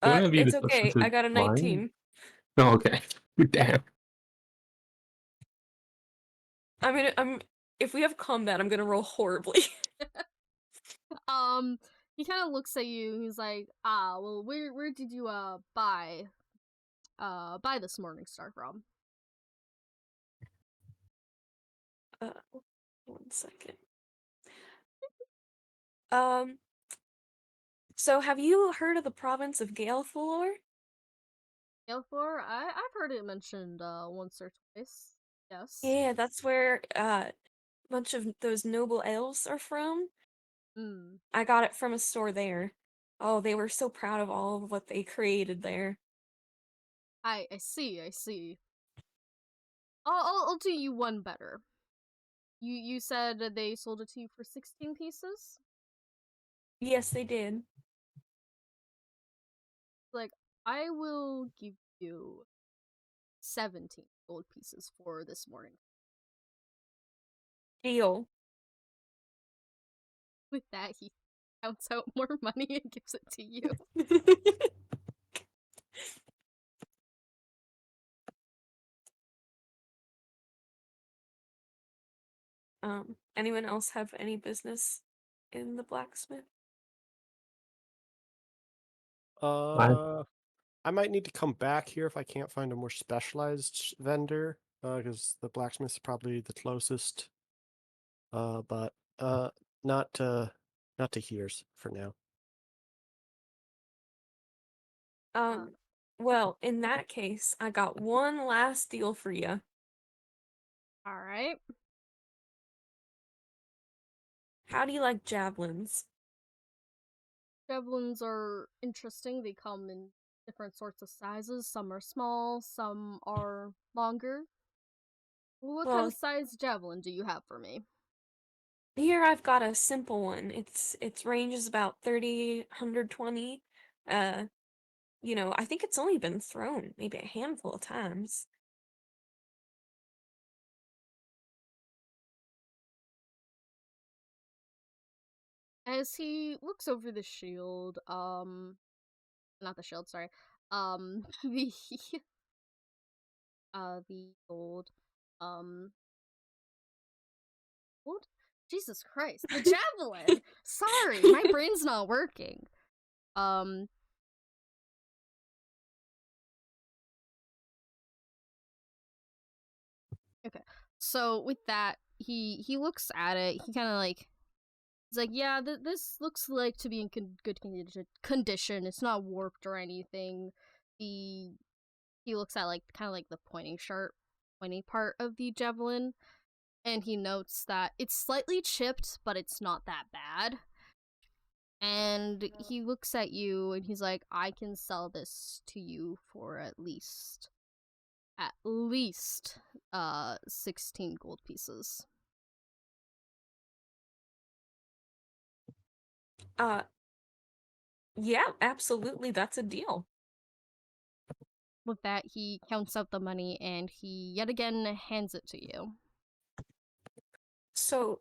don't have you It's discussed okay. with I got a mine? 19. Oh, okay. Damn. If we have combat, I'm gonna roll horribly. He kind of looks at you. He's like, well, where did you buy this Morning Star from? One second. So have you heard of the province of Galethor? Alferd? I've heard it mentioned once or twice. Yes. Yeah, that's where a bunch of those noble elves are from. Hmm. I got it from a store there. Oh, they were so proud of all of what they created there. I see. I'll do you one better. You said that they sold it to you for 16 pieces? Yes, they did. Like, I will give you 17 gold pieces for this morning. Deal. With that, he counts out more money and gives it to you. Anyone else have any business in the blacksmith? I might need to come back here if I can't find a more specialized vendor, because the blacksmith's probably the closest. But not to here's for now. Well, in that case, I got one last deal for you. Alright. How do you like javelins? Javelins are interesting. They come in different sorts of sizes. Some are small, some are longer. What kind Well, of size javelin do you have for me? here I've got a simple one. Its range is about 30, 120. I think it's only been thrown maybe a handful of times. As he looks over the shield, not the shield, sorry, the, the gold, what? Jesus Christ, the javelin! Sorry, my brain's not working. Okay, so with that, he looks at it, he kind of like, he's like, yeah, this looks like to be in good condition. It's not warped or anything. He looks at like kind of like the pointy part of the javelin, and he notes that it's slightly chipped, but it's not that bad. And he looks at you and he's like, I can sell this to you for at least 16 gold pieces. Yeah, absolutely, that's a deal. With that, he counts out the money and he yet again hands it to you. So,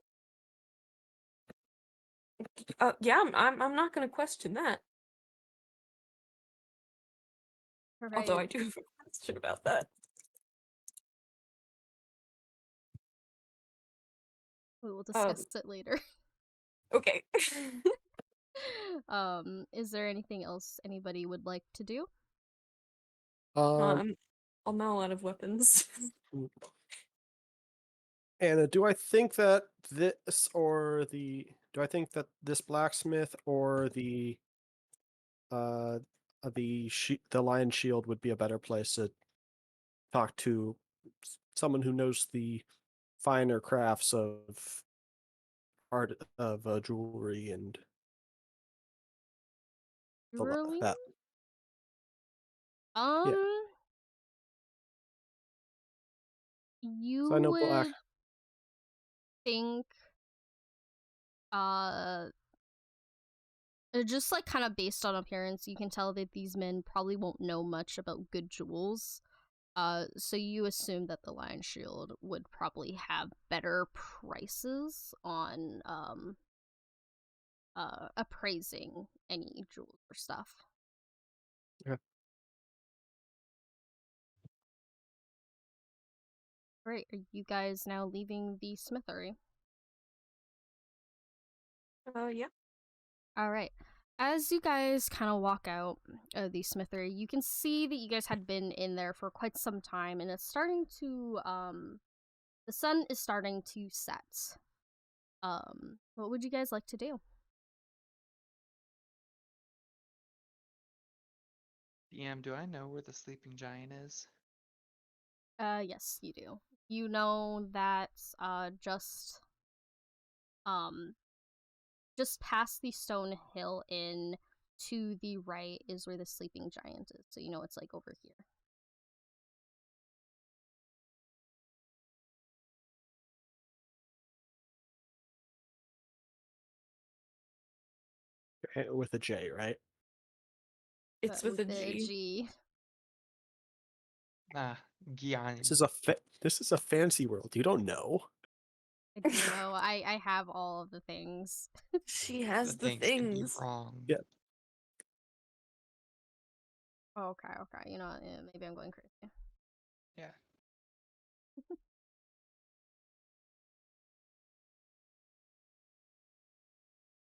Yeah, I'm not gonna question that. Although I Alright, do have a question about that. we will discuss it later. Okay. Is there anything else anybody would like to do? I'm now out of weapons. Anna, do I think that this blacksmith or uh the lion shield would be a better place to talk to someone who knows the finer crafts of art of jewelry and Really? that? Um, Yeah. you So I know black. would think, uh, just like kind of based on appearance, you can tell that these men probably won't know much about good jewels. So you assume that the Lion Shield would probably have better prices on, appraising any jewels or stuff. Yeah. Great. Are you guys now leaving the smithery? Yeah. All right. As you guys kind of walk out of the smithery, you can see that you guys had been in there for quite some time, and it's starting to the sun is starting to set. What would you guys like to do? DM, do I know where the sleeping giant is? Yes, you do. You know that um just past the stone hill in to the right is where the sleeping giant is. So you know it's like over here. With a J, right? It's with a the G. G. Ah, giant. This is a fancy world. You don't know. I do know. I have all of the things. She has the things can be things. wrong. Yeah. Okay, okay. You know, yeah, maybe I'm going crazy. Yeah.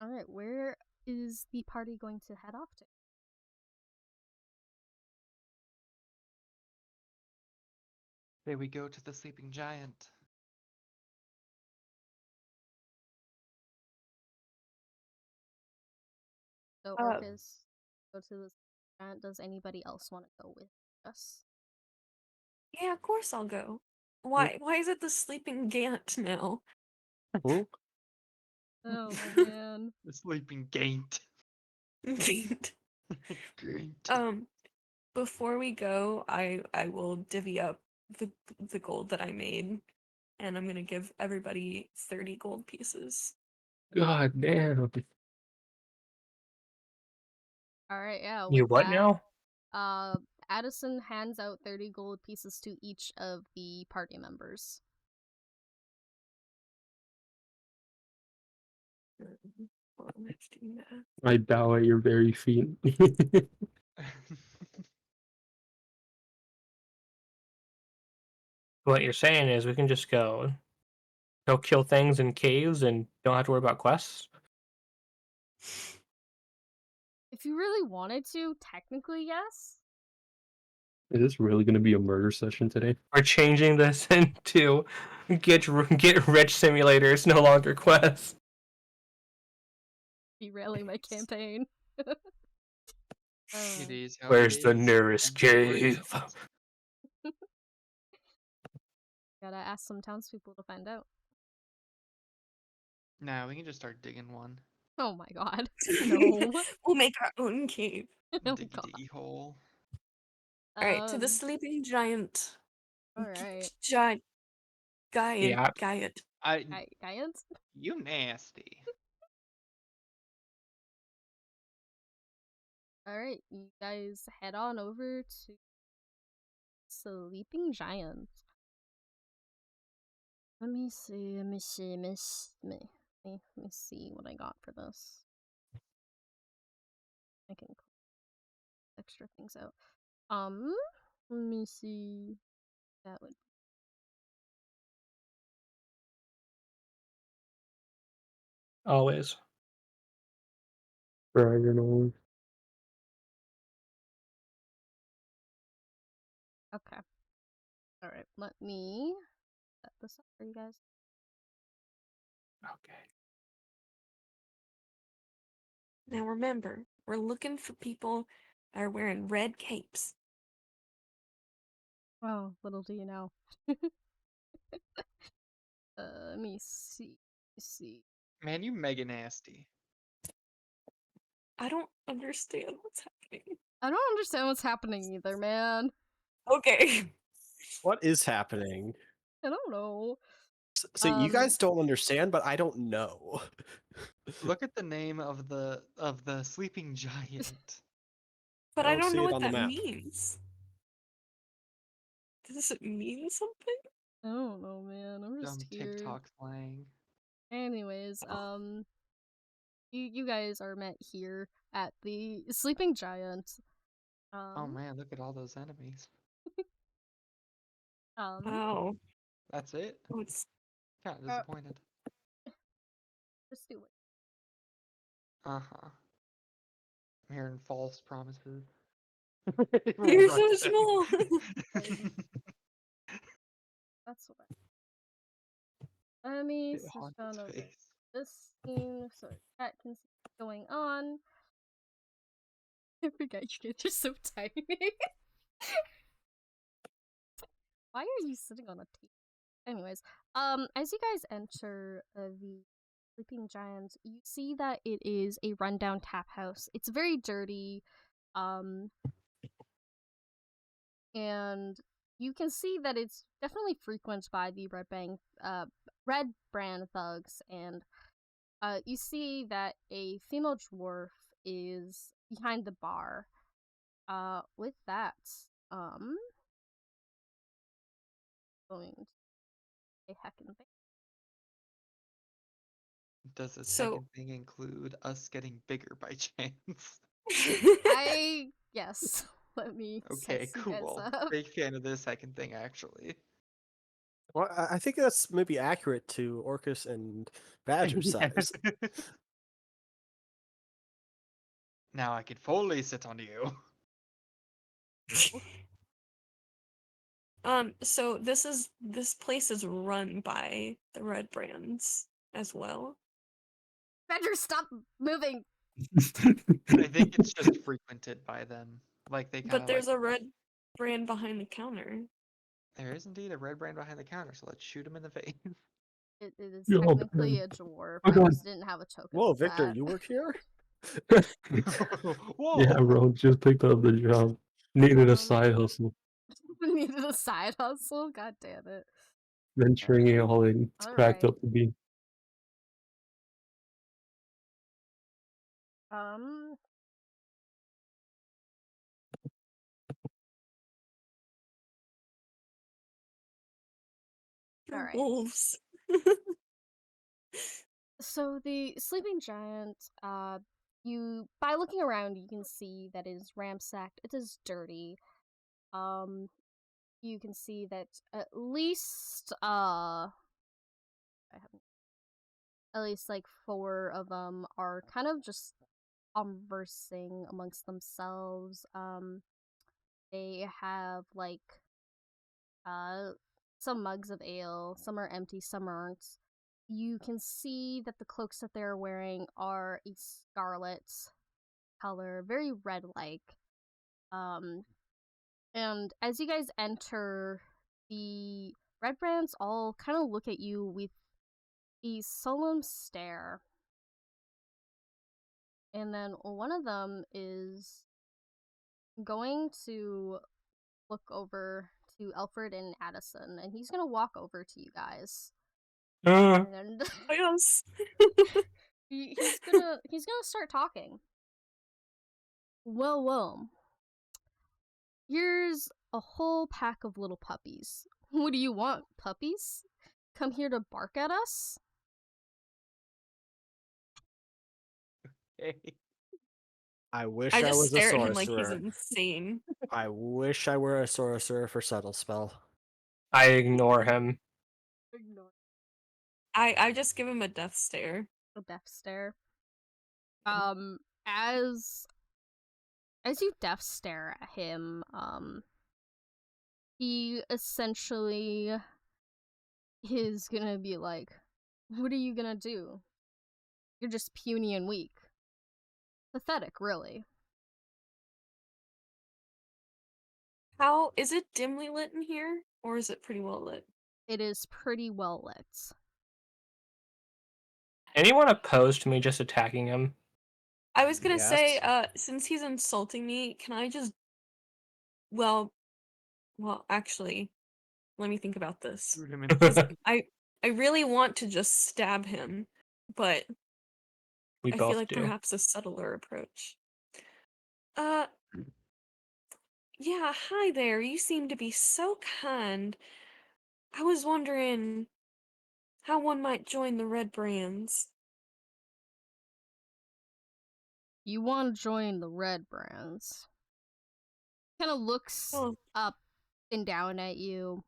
All right, where is the party going to head off to? Say we go to the sleeping giant. So Orchis, go to the event. Does anybody else want to go with us? Yeah, of course I'll go. Why is it the sleeping Gant now? Hmm? Oh man. The sleeping gate. Gant. Gate. Before we go, I will divvy up the gold that I made, and I'm gonna give everybody 30 gold pieces. God damn. All right, yeah. You With what that, now? Addison hands out 30 gold pieces to each of the party members. Well, let's do that. I bow at your very feet. What you're saying is we can just go kill things in caves and don't have to worry about quests? If you really wanted to, technically, yes. Is this really going to be a murder session today? We're changing this into get rich simulators, no longer quests. Derailing my campaign. It is how Where's it the is. nearest cave? Gotta ask some townspeople to find out. Nah, we can just start digging one. Oh my god. No. We'll make our own cave. Oh Diggy god. diggy hole. Alright, to the sleeping giant. Alright. Giant. Yeah. Giant. Giant? You nasty. Alright, you guys head on over to Sleeping Giant. Let me see. Let me see what I got for this. I can extra things out. Let me see. That would. Always. Dragon. Okay. All right. Let me set this up for you guys. Okay. Now remember, we're looking for people that are wearing red capes. Oh, little do you know. Let me see. Man, you mega nasty. I don't understand what's happening. I don't understand what's happening either, man. Okay. What is happening? I don't know. So you guys don't understand, but I don't know. Look at the name of the sleeping giant. But I I don't don't see know it what on the that map. means. Does it mean something? I don't know, man. I'm just Dumb here. TikTok slang. Anyways, you guys are met here at the Sleeping Giant. Oh man, look at all those enemies. Oh. That's it? Oh, it's Kind of disappointed. Just do it. Uh-huh. I'm hearing false promises. You're so small. That's what Let me It switch haunts on its over face. this scene so chat can see what's going on. I forgot you guys are so tiny. Why are you sitting on a table? Anyways, as you guys enter the Sleeping Giant, you see that it is a rundown tap house. It's very dirty, and you can see that it's definitely frequented by the Red Brand thugs, and you see that a female dwarf is behind the bar. With that, going to a heckin' thing. Does the So- second thing include us getting bigger by chance? Yes. Let me Okay, set you guys cool. up. Big fan of the second thing, actually. Well, I think that's maybe accurate to Orchis and Badger size. Now I can fully sit on you. So this place is run by the Red Brands as well. Badger, stop moving! I think it's just frequented by them. Like they kind But of there's like. a Red Brand behind the counter. There is indeed a red brand behind the counter, so let's shoot him in the face. It is Yo, technically man. a dwarf. Oh, I God. just didn't have a token. Whoa, of Victor, that. you work here? Whoa! Yeah, bro, just picked up the job. Needed a side hustle. Needed a side hustle? God damn it. Venturing it all in. It's cracked Alright. up to be. Alright. Wolves. So the Sleeping Giant, by looking around, you can see that it is ransacked. It is dirty. You can see that at least like 4 of them are kind of just conversing amongst themselves. They have like some mugs of ale. Some are empty, some aren't. You can see that the cloaks that they're wearing are a scarlet color, very red-like. And as you guys enter, the Red Brands all kind of look at you with a solemn stare. And then one of them is going to look over to Alferd and Addison, and he's gonna walk over to you guys. And Oh, yes. he's gonna start talking. Well, here's a whole pack of little puppies. What do you want, puppies? Come here to bark at us? Okay. I wish I I just was a stare at him like he's sorcerer. insane. I wish I were a sorcerer for subtle spell. I ignore him. Ignore I just give him a death stare. the death stare. As you death stare at him, he essentially is gonna be like, "What are you gonna do? You're just puny and weak. Pathetic, really." How is it dimly lit in here, or is it pretty well lit? It is pretty well lit. Anyone opposed to me just attacking him? I was gonna say, Yes. since he's insulting me, can I just well actually, let me think about this. Shoot him in Because the I really want to just stab him, but We I feel both like do. perhaps a subtler approach. Uh, yeah, hi there. You seem to be so kind. I was wondering how one might join the Red Brands. You want to join the Red Brands. Kind of looks Oh, up and down at you,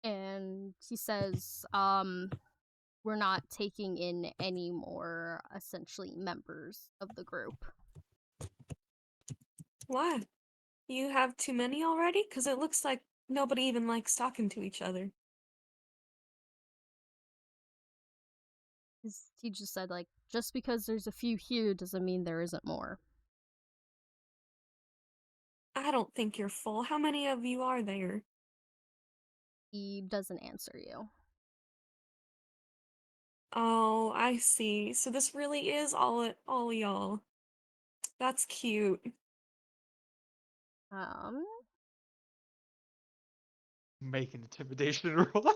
and he says, we're not taking in any more, essentially, members of the group." why? You have too many already? Because it looks like nobody even likes talking to each other. He just said, like, just because there's a few here doesn't mean there isn't more. I don't think you're full. How many of you are there? He doesn't answer you. Oh, I see. So this really is all y'all. That's cute. make an intimidation roll.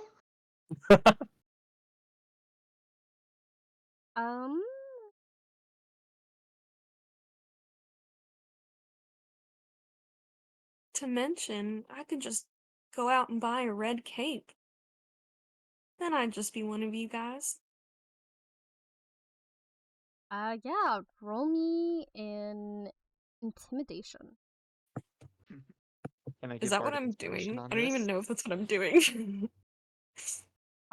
Um, To mention, I could just go out and buy a red cape. Then I'd just be one of you guys. yeah, roll me an intimidation. Can I Is give that what bardic I'm inspiration doing? on I don't even this? know if that's what I'm doing.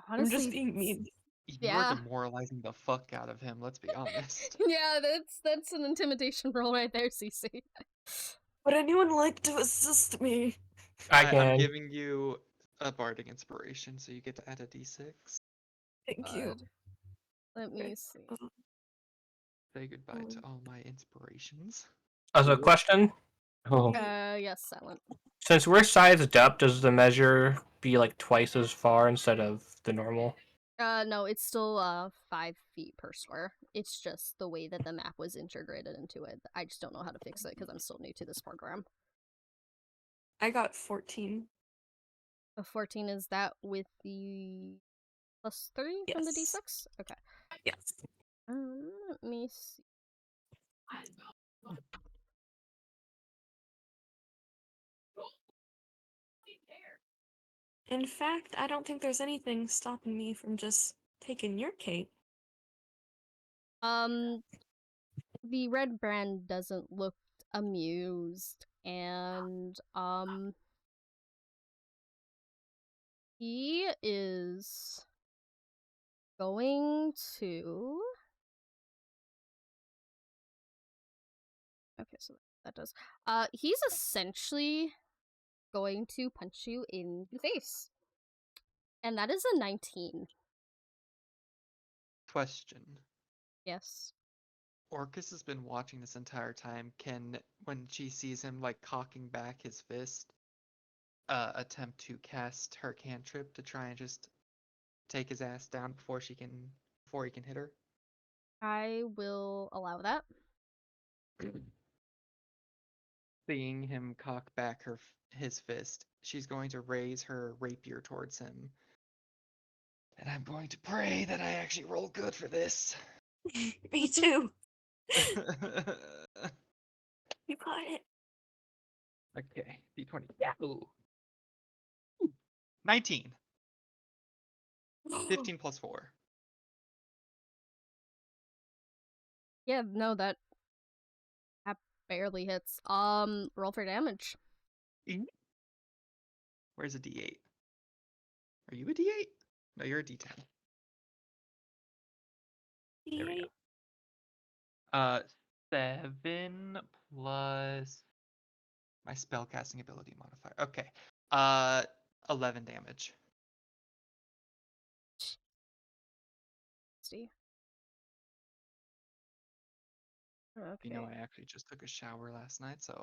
I'm just Honestly, being mean. You are yeah. demoralizing the fuck out of him, let's be honest. Yeah, that's an intimidation roll right there, CC. Would anyone like to assist me? I I'm can. giving you a bardic inspiration, so you get to add a d6. Thank you. Let me Okay. see. Say goodbye to all my inspirations. As a question, oh, Yes, Silent. since we're sized up, does the measure be like twice as far instead of the normal? No, it's still 5 feet per square. It's just the way that the map was integrated into it. I just don't know how to fix it because I'm still new to this program. I got 14. A 14, is that with the +3 from the Yes. d6? Okay. Yes. Let me see. In fact, I don't think there's anything stopping me from just taking your cape. The red brand doesn't look amused, and he is going to. Okay, so that does. He's essentially going to punch you in the face, and that is a 19. Question. Yes. Orchis has been watching this entire time. Can, when she sees him like cocking back his fist, attempt to cast her cantrip to try and just take his ass down before he can hit her? I will allow that. Seeing him cock back his fist, she's going to raise her rapier towards him. And I'm going to pray that I actually roll good for this. Me too. You got it. Okay, d20. Yeah. Ooh. 19. 15 plus 4. Yeah, no, that barely hits. Roll for damage. Where's a D8? Are you a D8? No, you're a D10. There we go. 7 plus my spellcasting ability modifier. Okay. 11 damage. See. You know, Okay. I actually just took a shower last night, so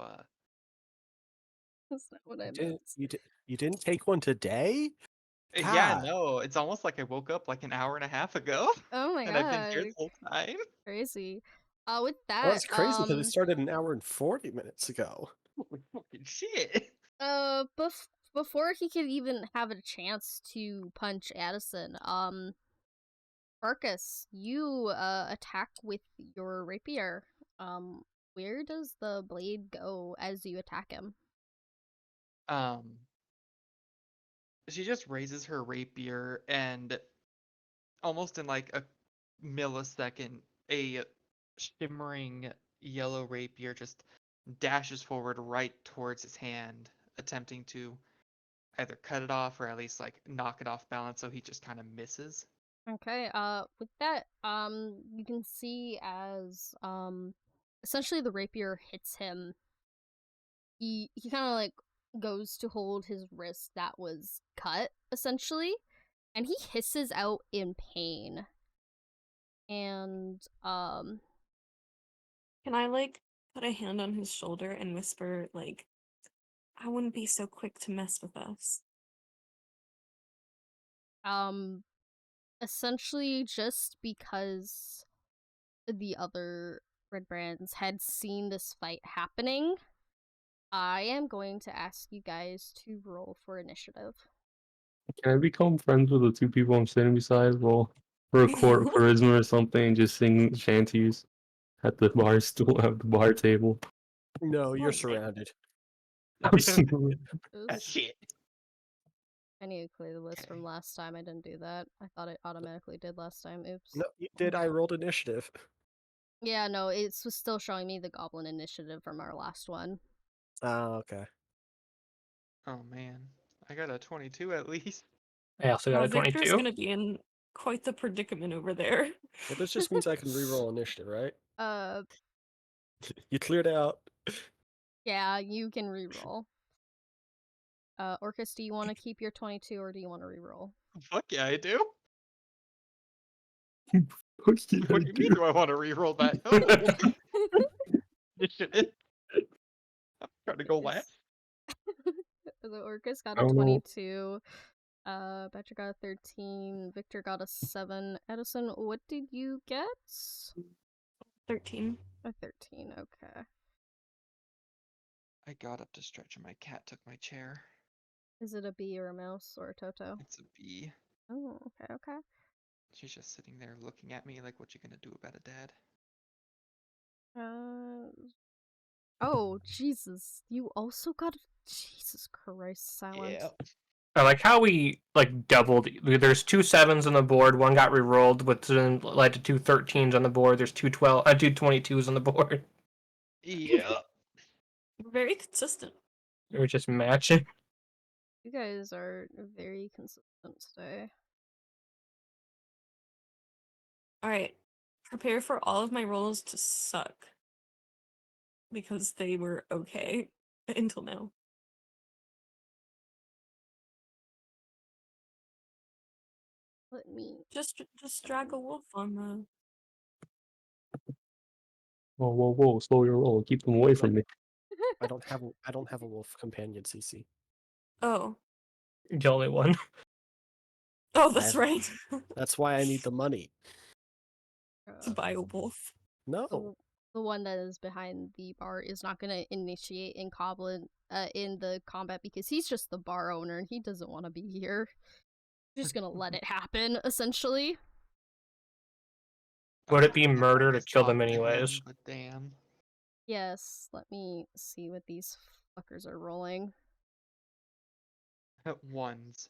That's not what I You meant. you didn't take one today? yeah, God. no, it's almost like I woke up like an hour and a half ago, Oh my and I've been here god. the whole time. Crazy. With Well, that, that's crazy because it started an hour and 40 minutes ago. Holy fucking shit! before he could even have a chance to punch Addison, Orchis, you attack with your rapier. Where does the blade go as you attack him? Um, she just raises her rapier, and almost in like a millisecond, a shimmering yellow rapier just dashes forward right towards his hand, attempting to either cut it off or at least like knock it off balance so he just kind of misses. Okay, with that, you can see as, essentially the rapier hits him, he kind of like goes to hold his wrist that was cut, essentially, and he hisses out in pain. And, Can I like put a hand on his shoulder and whisper like, I wouldn't be so quick to mess with us. um, essentially just because the other red brands had seen this fight happening, I am going to ask you guys to roll for initiative. Can I become friends with the two people I'm sitting beside? Well, for a charisma or something, just sing shanties at the bar stool at the bar table. No, you're Oh, surrounded. Shit. I need to clear the list from Okay. last time. I didn't do that. I thought it automatically did last time. Oops. No, you did. I rolled initiative. Yeah, no, it was still showing me the goblin initiative from our last one. Ah, okay. Oh man, I got a 22 at least. I also got a Victor's 22. gonna be in quite the predicament over there. Well, this just means I can reroll initiative, right? Uh, You cleared out. yeah, you can reroll. Orchis, do you want to keep your 22 or do you want to reroll? Fuck yeah, I do. Yeah, What do you mean? Do I want to reroll that? No. Initiative. I'm trying to go last. The Orchis got I a don't know. 22. Petra got a 13. Victor got a 7. Addison, what did you get? 13. A 13, okay. I got up to stretch and my cat took my chair. Is it a bee or a mouse or a Toto? It's a bee. Oh, okay. She's just sitting there looking at me like, what you gonna do about it, Dad? Oh, Jesus. You also got a... Jesus Christ, silent. Yeah. I like how we like doubled. There's 2 7s on the board. One got rerolled, which then led to 2 13s on the board. There's 2 22s on the board. Yeah. We're very consistent. We're just matching. You guys are very consistent today. Alright. Prepare for all of my rolls to suck. Because they were okay until now. Let me... Just drag a wolf on the. Whoa, slow your roll. Keep them away from me. I don't have a wolf companion, CC. Oh. The only one. Oh, that's right. That's why I need the money. To buy a wolf. No. The one that is behind the bar is not gonna initiate in in the combat because he's just the bar owner and he doesn't want to be here. He's just gonna let it happen, essentially. Would it be I murder to almost kill them talked to him, anyways? but damn. Yes, let me see what these fuckers are rolling. Ones.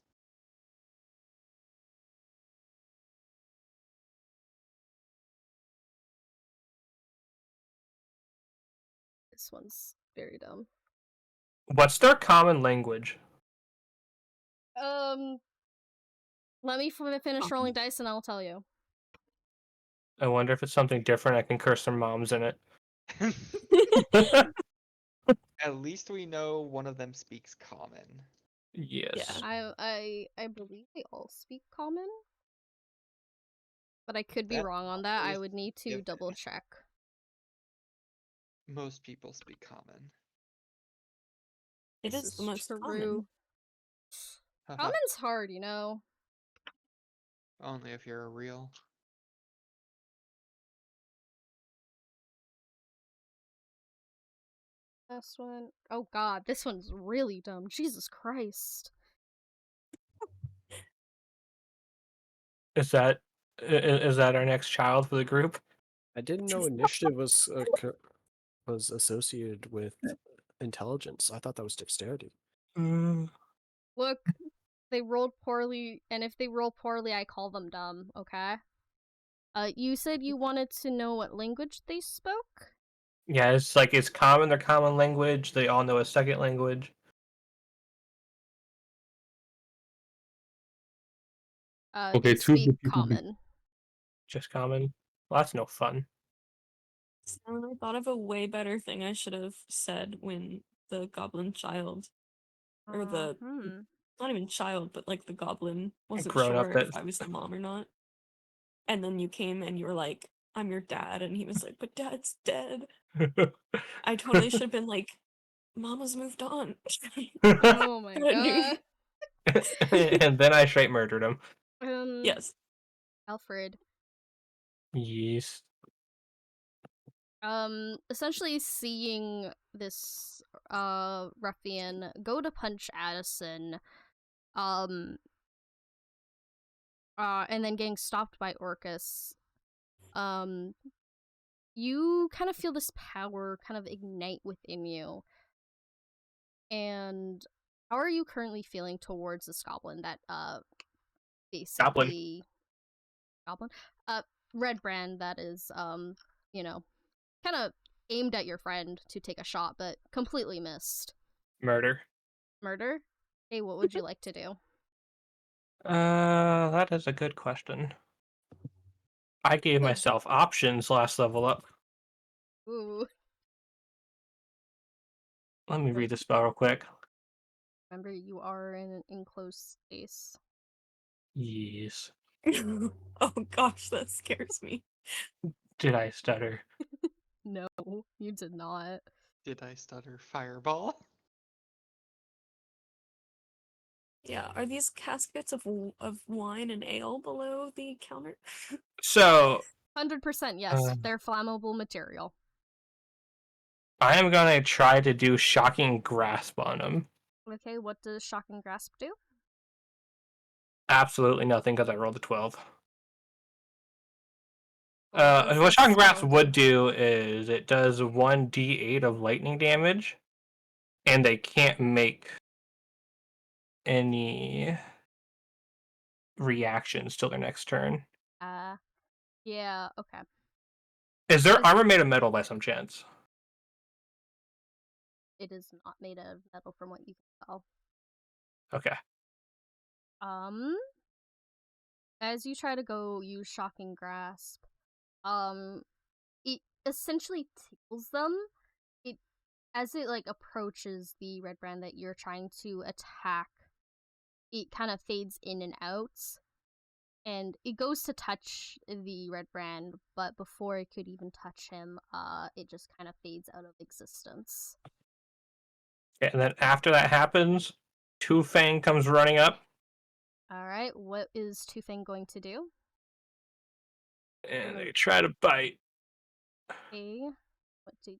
This one's very dumb. What's their common language? Let me finish rolling dice and I'll tell you. I wonder if it's something different. I can curse their moms in it. At least we know one of them speaks common. Yes. I believe they all speak common, but I could be That wrong on that. I is would need to given. double check. Most people speak common. It This is the is most true. common. Common's hard, you know. Only if you're a real. Last one. Oh god, this one's really dumb. Jesus Christ. Is that our next child for the group? I didn't know initiative was associated with intelligence. I thought that was dexterity. Look, they rolled poorly, and if they roll poorly, I call them dumb, okay? You said you wanted to know what language they spoke? Yeah, it's like it's common. Their common language. They all know a second language. They Okay, two of speak the people. common. Just common. Well, that's no fun. I thought of a way better thing I should have said when the goblin child, or the not even child, but like the goblin wasn't grown up sure that- if I was the mom or not. And then you came and you were like, "I'm your dad," and he was like, "But dad's dead." I totally should have been like, "Mama's moved on." Oh my I knew- god. And then I straight murdered him. Yes. Alferd. Yes. Essentially seeing this ruffian go to punch Addison, and then getting stopped by Orchis, you kind of feel this power kind of ignite within you. And how are you currently feeling towards this goblin that basically goblin? Red brand that is you know, kind of aimed at your friend to take a shot, but completely missed. Murder. Murder? Hey, what would you like to do? That is a good question. I gave myself options last level up. Ooh. Let me read the spell real quick. Remember, you are in an enclosed space. Yes. Oh gosh, that scares me. Did I stutter? No, you did not. Did I stutter fireball? Yeah, are these caskets of wine and ale below the counter? So 100% yes, they're flammable material. I am gonna try to do shocking grasp on him. Okay, what does Shocking Grasp do? Absolutely nothing because I rolled a 12. does What this shocking grasp spell would do? do is it does 1d8 of lightning damage, and they can't make any reactions till their next turn. Yeah, okay. Is their armor made of metal by some chance? It is not made of metal from what you can tell. Okay. As you try to go use Shocking Grasp, it essentially tickles them. As it like approaches the red brand that you're trying to attack, it kind of fades in and out, and it goes to touch the red brand, but before it could even touch him, it just kind of fades out of existence. And then after that happens, Two Fang comes running up. Alright, what is Two Fang going to do? And they try to bite. Okay, what did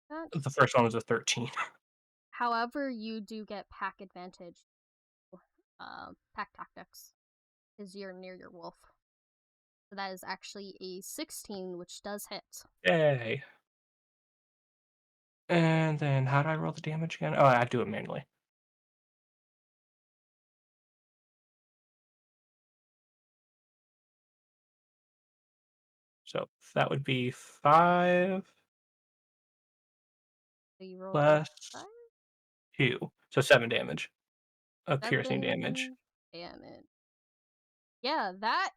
that? The first one was a 13. However, you do get pack advantage, pack tactics, because you're near your wolf. So that is actually a 16, which does hit. Yay. And then how do I roll the damage again? Oh, I do it manually. So that would be 5. So you rolled a Plus 5? 2. So 7 damage. Of piercing 7 damage. damage. Yeah, that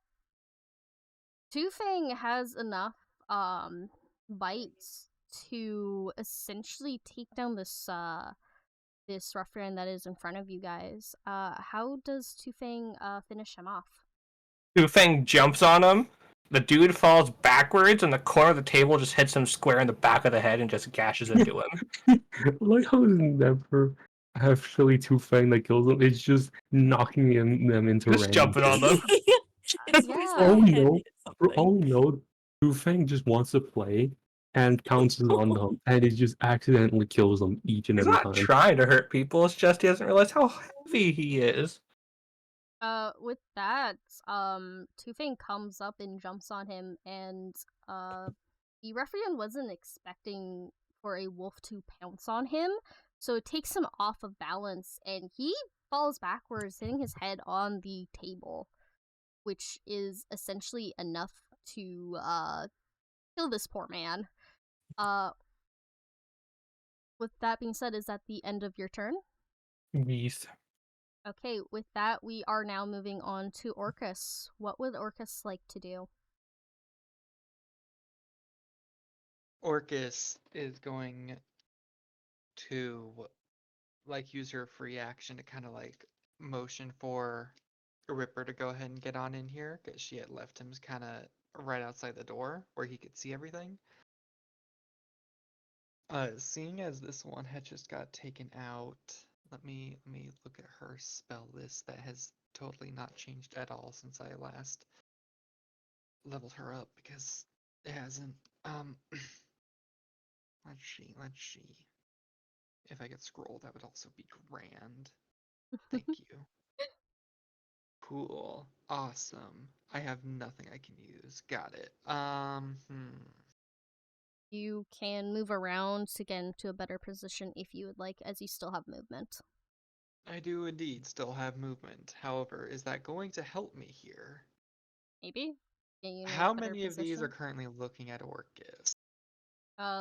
Two-Fang has enough bites to essentially take down this ruffian that is in front of you guys. How does Two-Fang finish him off? Fang jumps on him. The dude falls backwards, and the corner of the table just hits him square in the back of the head and just gashes into him. Like how it's never actually Two Fang that kills them. It's just knocking them into Just random jumping on them. Yeah. Oh no! For all we know, Two Fang just wants to play and pounces on them, and it just accidentally kills them each and He's every not time. trying to hurt people, it's just he doesn't realize how heavy he is. With that, Two-Fang comes up and jumps on him, and the ruffian wasn't expecting for a wolf to pounce on him, so it takes him off of balance, and he falls backwards, hitting his head on the table, which is essentially enough to kill this poor man. With that being said, is that the end of your turn? Yes. Okay, with that, we are now moving on to Orchis. What would Orchis like to do? Orchis is going to like use her free action to kind of like motion for Ripper to go ahead and get on in here because she had left him kind of right outside the door where he could see everything. Seeing as this one had just got taken out, let me look at her spell list that has totally not changed at all since I last leveled her up because it hasn't. Let's see. If I could scroll, that would also be grand. Thank you. Cool. Awesome. I have nothing I can use. Got it. You can move around to get into a better position if you would like, as you still have movement. I do indeed still have movement. However, is that going to help me here? Maybe? Get you in a How better many of these are position? currently looking at Orchis?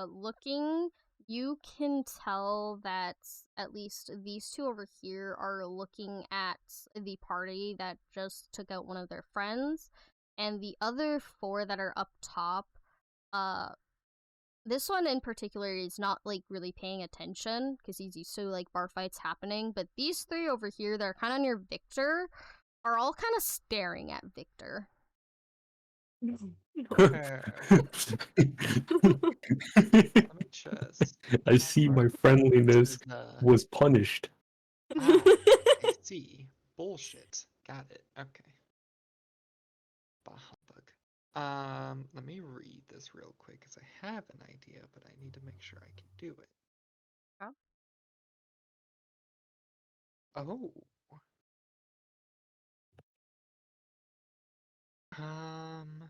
Looking, you can tell that at least these two over here are looking at the party that just took out one of their friends, and the other four that are up top, this one in particular is not like really paying attention because he's used to like bar fights happening, but these three over here that are kind of near Viktor are all kind of staring at Viktor. Okay. Let me just. I see my This friendliness is was punished. I see. Bullshit. Got it. Okay. Bah humbug. Let me read this real quick because I have an idea, but I need to make sure I can do it. Huh? Oh. Um.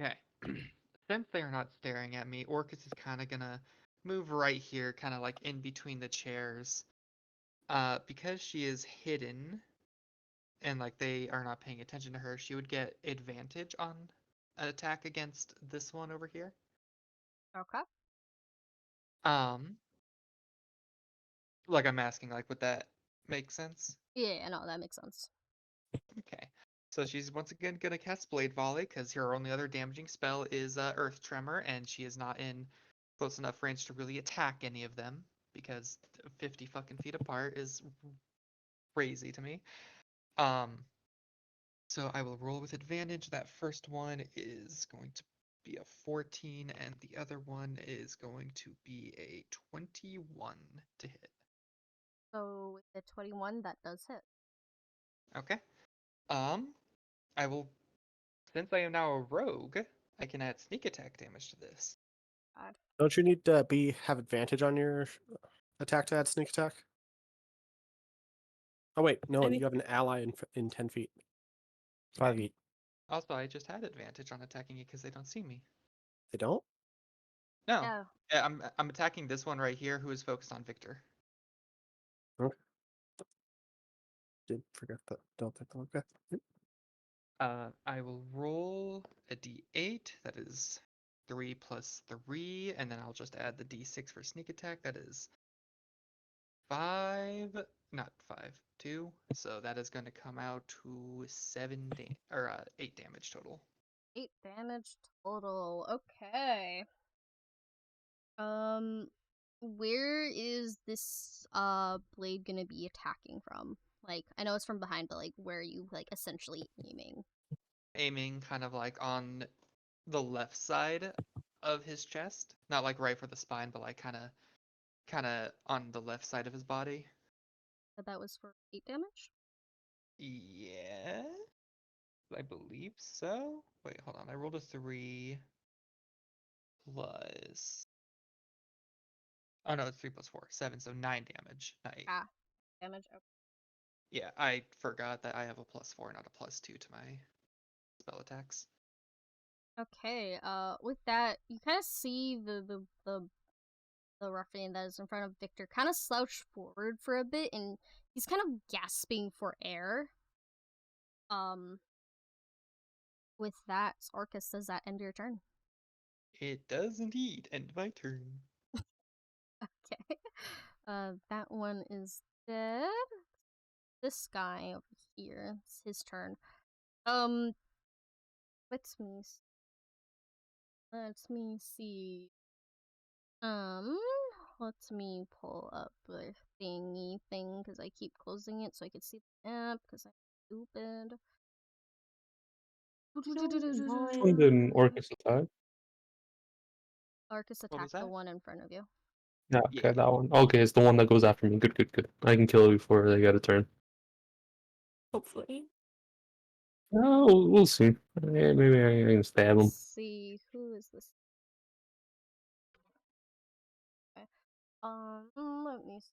Okay. Since they are not staring at me, Orchis is kind of gonna move right here, kind of like in between the chairs. Because she is hidden and like they are not paying attention to her, she would get advantage on an attack against this one over here. Okay. Um, like I'm asking, like, would that make sense? Yeah, no, that makes sense. Okay. So she's once again gonna cast Blade Volley because her only other damaging spell is Earth Tremor, and she is not in close enough range to really attack any of them because 50 fucking feet apart is crazy to me. So I will roll with advantage. That first one is going to be a 14, and the other one is going to be a 21 to hit. So with the 21, that does hit. Okay. I will, since I am now a rogue, I can add sneak attack damage to this. God. Don't you need to have advantage on your attack to add sneak attack? Oh wait, no, you have an ally in 10 feet. 5 feet. Also, I just had advantage on attacking it because they don't see me. They don't? No. Yeah. Yeah, I'm attacking this one right here who is focused on Viktor. Okay. did forget that. Don't think. Okay. I will roll a d8. That is 3 plus 3, and then I'll just add the d6 for sneak attack. That is 5, not 5, 2. So that is going to come out to 8 damage total. 8 damage total. Okay. Where is this blade gonna be attacking from? Like, I know it's from behind, but like, where are you like essentially aiming? Aiming kind of like on the left side of his chest, not like right for the spine, but like kind of on the left side of his body. But that was for 8 damage. Yeah, I believe so. Wait, hold on. I rolled a 3 plus. Oh no, it's 3 plus 4, 7, so 9 damage, not 8. Ah, damage. Okay. Yeah, I forgot that I have a +4, not a +2 to my spell attacks. Okay. With that, you kind of see the ruffian that is in front of Viktor kind of slouch forward for a bit, and he's kind of gasping for air. With that, Orchis, does that end your turn? It does indeed end my turn. Okay. That one is dead. This guy over here, it's his turn. Let me see. Let me pull up the thingy thing because I keep closing it so I can see the map because I'm stupid. Which one did Orchis attack? Arcus What was attacked the that? one in front of you. Yeah, okay, Yeah. that one. Okay, it's the one that goes after me. Good, good, good. I can kill it before they get a turn. Hopefully. Oh, we'll see. Yeah, maybe I can stab him. Let's see, who is this? Okay. Let me see.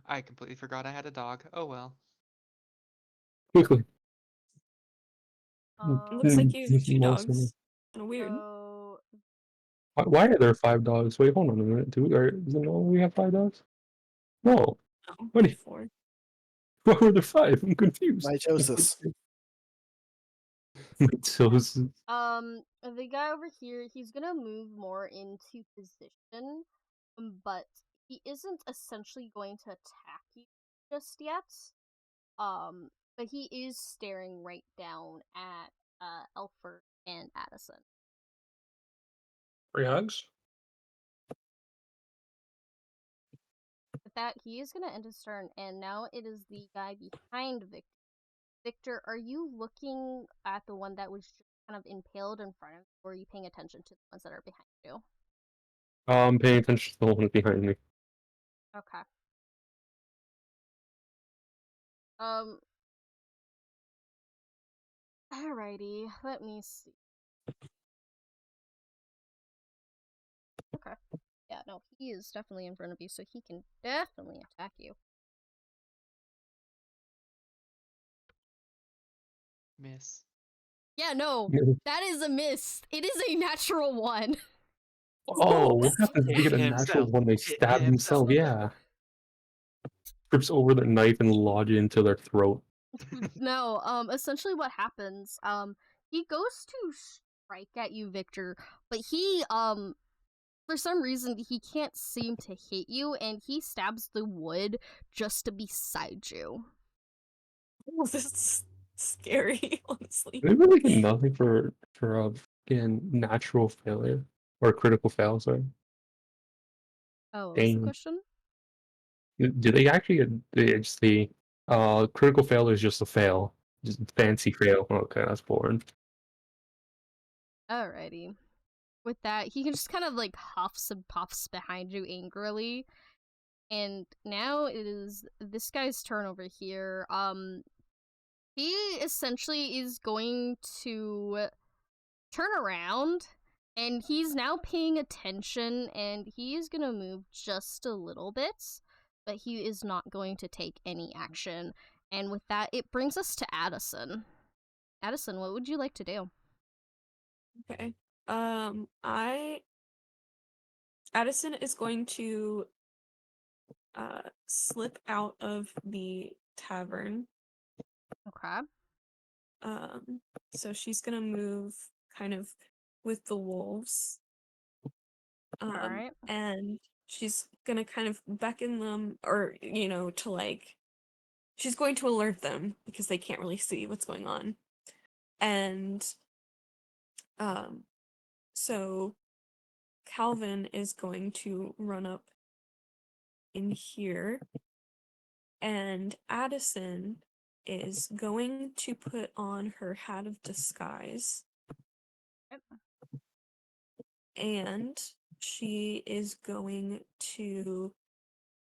I completely forgot I had a dog. Oh well. Quickly. It looks like you have 2 Most of them. dogs. Kinda weird. So Why are there 5 dogs? Wait, hold on a minute. Is it normal we have 5 dogs? No. Oh, What? 4. Why were there 5? I'm confused. Mitosis. Mitosis. the guy over here, he's gonna move more into position, but he isn't essentially going to attack you just yet. But he is staring right down at Alferd and Addison. 3 hugs. With that, he is gonna end his turn, and now it is the guy behind Victor. Victor, are you looking at the one that was just kind of impaled in front of you, or are you paying attention to the ones that are behind you? I'm paying attention to the one behind me. Okay. Alrighty, let me see. Okay. Yeah, no, he is definitely in front of you, so he can definitely attack you. Miss. Yeah, no, that is a miss. It is a natural 1. Oh, what happens if they get a Hit natural himself. one? They Hit stab himself. themselves. Yeah. Trips over the knife and lodge it into their throat. No, essentially what happens, he goes to strike at you, Victor, but he, for some reason, he can't seem to hit you, and he stabs the wood just to beside you. Oh, this is scary, honestly. They really get nothing for again natural failure or critical fail. Sorry. Oh, what was the Dang. question? Do they actually get it's the critical fail is just a fail, just fancy fail? Okay, that's boring. Alrighty. With that, he just kind of like huffs and puffs behind you angrily. And now it is this guy's turn over here. He essentially is going to turn around, and he's now paying attention, and he is gonna move just a little bit, but he is not going to take any action. And with that, it brings us to Addison. Addison, what would you like to do? Okay. I Addison is going to slip out of the tavern. Okay. So she's gonna move kind of with the wolves. Alright. And she's gonna kind of beckon them, or to like, she's going to alert them because they can't really see what's going on. And so Calvin is going to run up in here, and Addison is going to put on her hat of disguise. Yep. And she is going to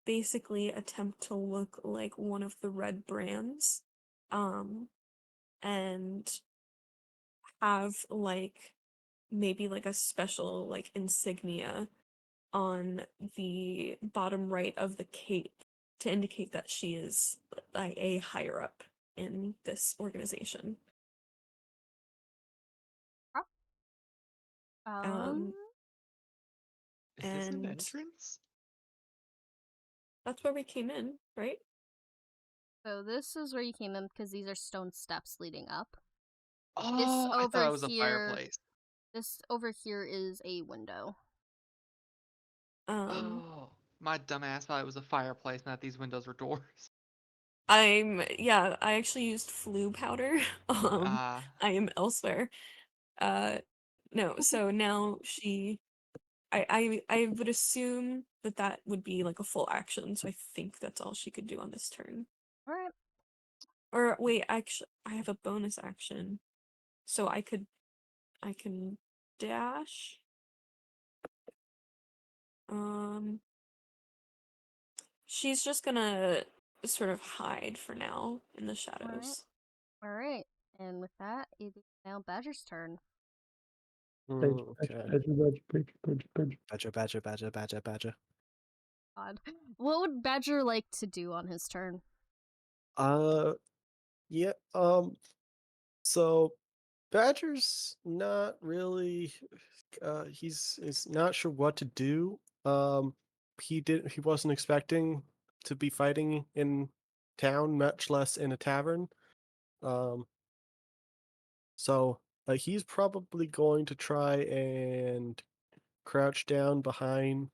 basically attempt to look like one of the red brands, and have like maybe like a special like insignia on the bottom right of the cape to indicate that she is like a higher up in this organization. Is this an And entrance? that's where we came in, right? So this is where you came in because these are stone steps leading up. Oh, I over thought it was a here- fireplace. This over here is a window. Oh, my dumb ass thought it was a fireplace and that these windows were doors. I actually used flu powder. I am elsewhere. No, so now I would assume that would be like a full action, so I think that's all she could do on this turn. Alright. Or wait, actually, I have a bonus action, so I can dash. She's just gonna sort of hide for now in the shadows. Alright. And with that, it is now Badger's turn. Okay. Badger. Badger. God. What would Badger like to do on his turn? Yeah, so Badger's not really he's not sure what to do. He wasn't expecting to be fighting in town, much less in a tavern. So he's probably going to try and crouch down behind.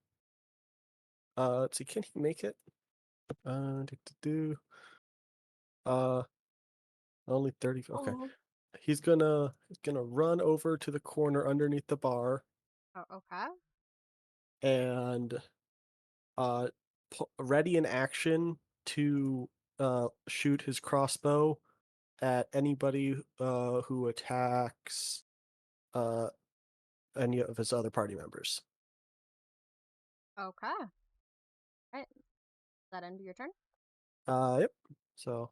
Let's see, can he make it? Only 30. Okay. Aw. He's gonna run over to the corner underneath the bar Oh, okay. and ready in action to shoot his crossbow at anybody who attacks any of his other party members. Okay. Alright. Is that end of your turn? Yep. So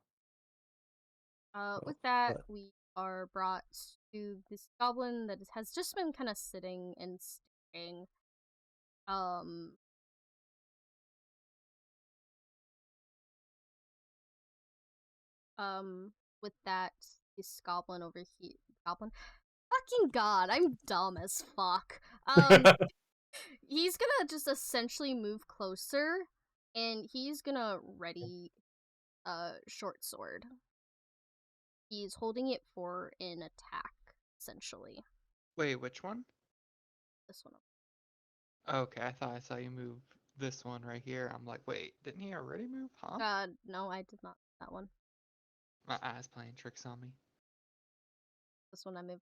With that, we are brought to this goblin that has just been kind of sitting and staring. With that, this goblin over here. Goblin? Fucking god, I'm dumb as fuck. He's gonna just essentially move closer, and he's gonna ready short sword. He's holding it for an attack, essentially. Wait, which one? This one. Okay, I thought I saw you move this one right here. I'm like, wait, didn't he already move? Huh? No, I did not. That one. My eyes playing tricks on me. This one I moved.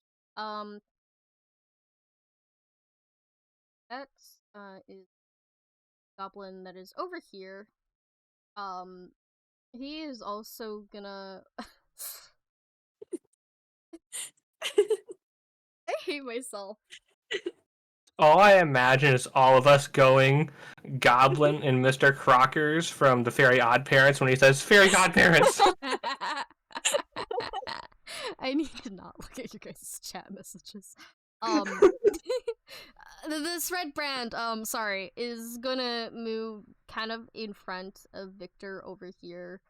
That is goblin that is over here. He is also gonna. I hate myself. All I imagine is all of us going Goblin and Mr. Crockers from the Fairy Odd Parents when he says Fairy Godparents. I need to not look at you guys' chat messages. This red brand, sorry, is gonna move kind of in front of Viktor over here.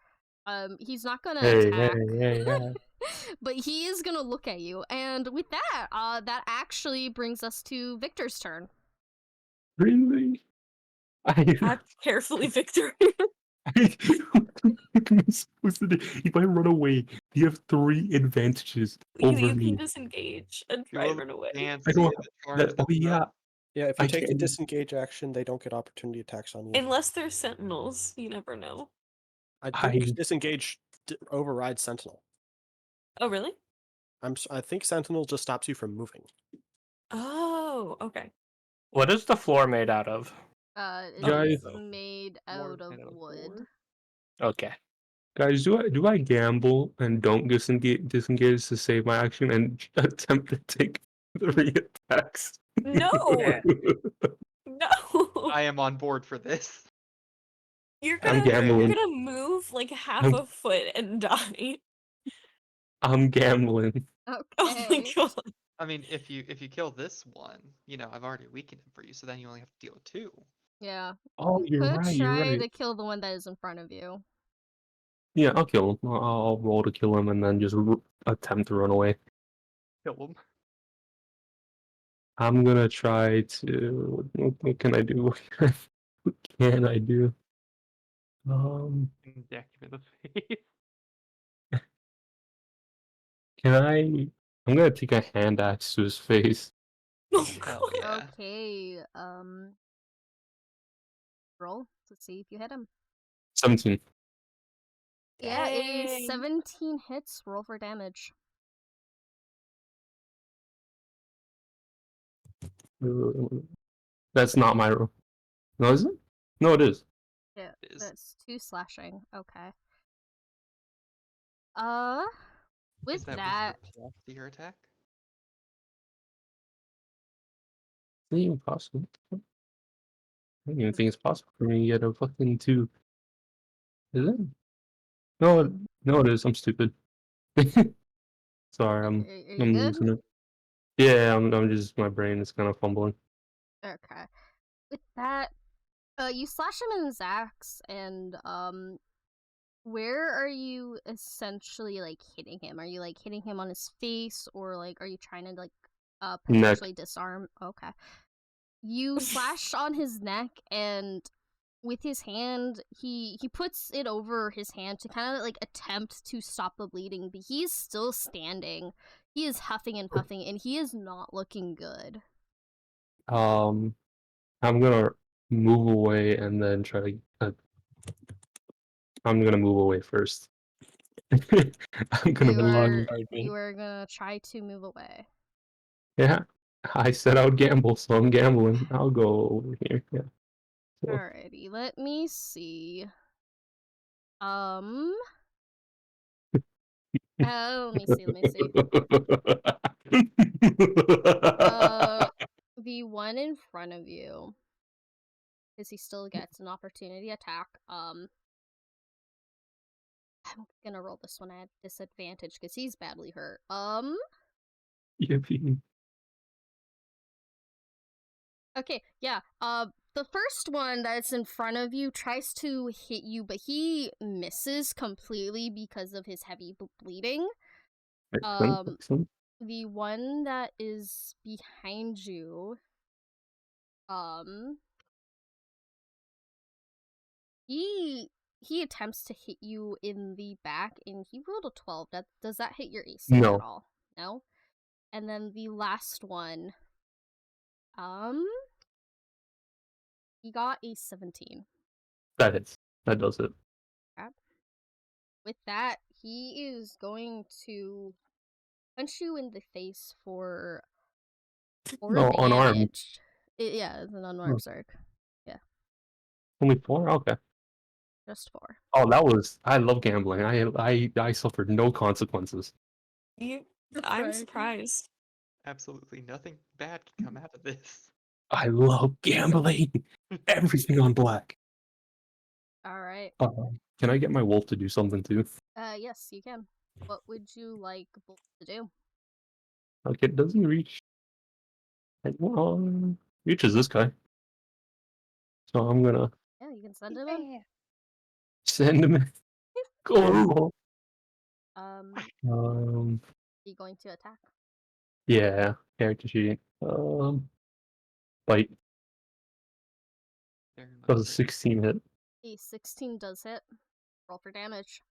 He's not gonna attack. Hey. But he is gonna look at you, and with that, that actually brings us to Viktor's turn. Really? Carefully, Victor. What the fuck am I supposed to do? If I run away, you have 3 advantages over you me. can disengage and You try will and run away. dance I to don't. the charms That, oh that yeah, Yeah, if you I take the can't. disengage action, they don't get opportunity attacks on you. Unless they're sentinels, you never know. I think I disengage overrides Sentinel. Oh, really? I think Sentinel just stops you from moving. Oh, okay. What is the floor made out of? Guys, It's made More out of made out of wood. wood. Okay. guys, do I gamble and don't disengage to save my action and attempt to take 3 attacks? No, Yeah. no. I am on board for this. You're I'm gonna gambling. move like half I'm, a foot and die. I'm gambling. Oh my Okay. god. I mean, if you kill this one, I've already weakened him for you, so then you only have to deal with 2. Yeah. Oh, You you're could right. You're try right. to kill the one that is in front of you. Yeah, I'll kill him. I'll roll to kill him and then just attempt to run away. Kill him. I'm gonna try to. What can I do? What can I do? Deactivate the face. Can I? I'm gonna take a hand axe to his face. Oh Hell god. yeah. Okay. Roll to see if you hit him. 17. Yeah, a Dang. 17 hits. Roll for damage. That's not my roll. No, is it? No, it is. Yeah, It is. that's 2 slashing. Okay. Is With that that, with your plus to your attack? Is it even possible? I don't even think it's possible for me to get a fucking 2. Is it? No, no, it is. I'm stupid. Sorry, are I'm you I'm good? losing it. Yeah, I'm just my brain is kind of fumbling. Okay. With that, you slash him in his axe, and where are you essentially like hitting him? Are you like hitting him on his face, or like are you trying to like Neck. potentially disarm? Okay. You slash on his neck, and with his hand, he puts it over his hand to kind of like attempt to stop the bleeding, but he's still standing. He is huffing and puffing, and he is not looking good. I'm gonna move away and then try to. I'm gonna move away first. I'm gonna You allow are you guard me. you are gonna try to move away. Yeah, I said I would gamble, so I'm gambling. I'll go over here. Yeah. So, Alrighty, let me see. Um. Let me see. Let me see. The one in front of you, because he still gets an opportunity attack. I'm gonna roll this one at disadvantage because he's badly hurt. Yippee. Okay, yeah. The first one that's in front of you tries to hit you, but he misses completely because of his heavy bleeding. Excellent. The one that is behind you, he attempts to hit you in the back, and he rolled a 12. Does that hit your AC at No. all? No. And then the last one, he got a 17. That hits. That does it. Okay. With that, he is going to punch you in the face for 4 No, unarmed. damage. Yeah, it's an unarmed strike. Only 4? Okay. Just 4. Oh, that was. I love gambling. I suffered no consequences. I'm surprised. Absolutely nothing bad can come out of this. I love gambling. Everything on black. Alright. Can I get my wolf to do something too? Yes, you can. What would you like Bolt to do? Like it doesn't reach. Well, reaches this guy. So I'm gonna Yeah, you can send him in. send him in. Go. You going to attack? Yeah. Character sheet. Bite. Very much Does a so. 16 hit? A 16 does hit. Roll for damage.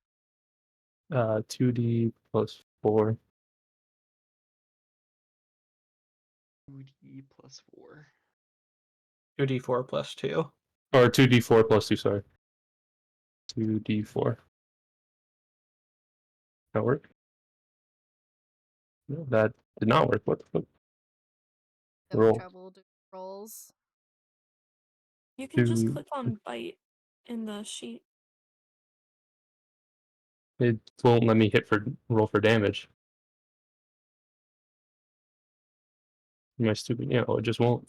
2d plus 4. 2d plus 4. 2d4 plus 2. Or 2d4 plus 2, sorry. 2d4. That work? No, that did not work. What the fuck? No Roll. trouble doing rolls. You can just Two. click on bite in the sheet. It won't let me roll for damage. Am I stupid? Yeah, it just won't.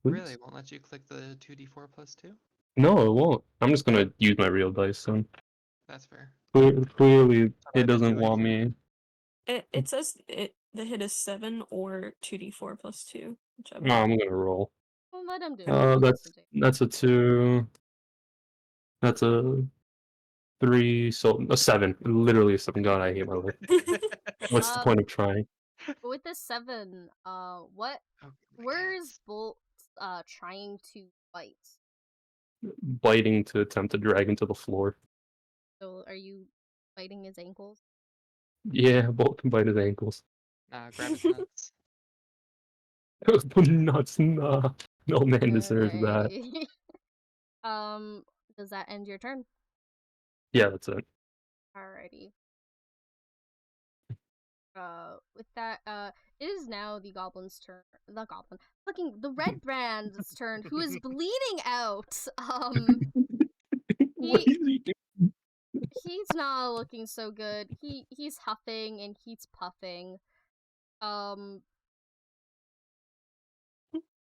Really? It won't let you click the 2d4 plus 2? No, it won't. I'm just gonna use my real dice then. That's fair. Clearly, I it didn't doesn't do want anything. me. It says the hit is 7 or 2d4 plus 2, whichever. No, I'm gonna roll. Well, let him do it. That's a 2. That's a 3. So a 7. Literally a 7. God, I hate my life. What's the point of trying? But with this 7, what? Okay, Where my is cats. Bolt trying to bite? Biting to attempt to drag into the floor. So are you biting his ankles? Yeah, Bolt can bite his ankles. Grab his nuts. Nuts, nah. No man deserves that. Alrighty. Does that end your turn? Yeah, that's it. Alrighty. With that, it is now the goblin's turn. The red brand's turn, who is bleeding out. What He is he doing? he's not looking so good. He's huffing and he's puffing.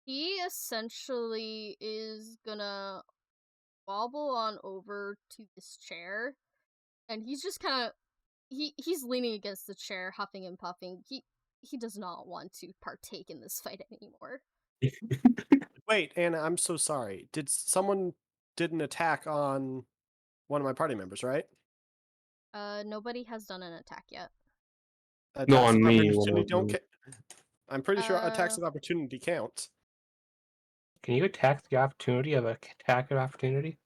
He essentially is gonna wobble on over to this chair, and he's just kind of he's leaning against the chair, huffing and puffing. He does not want to partake in this fight anymore. Wait, Anna, I'm so sorry. Someone did an attack on one of my party members, right? Nobody has done an attack yet. No, Attacks on of me. opportunity don't I'm pretty sure attacks Uh, of opportunity count. Can you attack the opportunity of an attack of opportunity?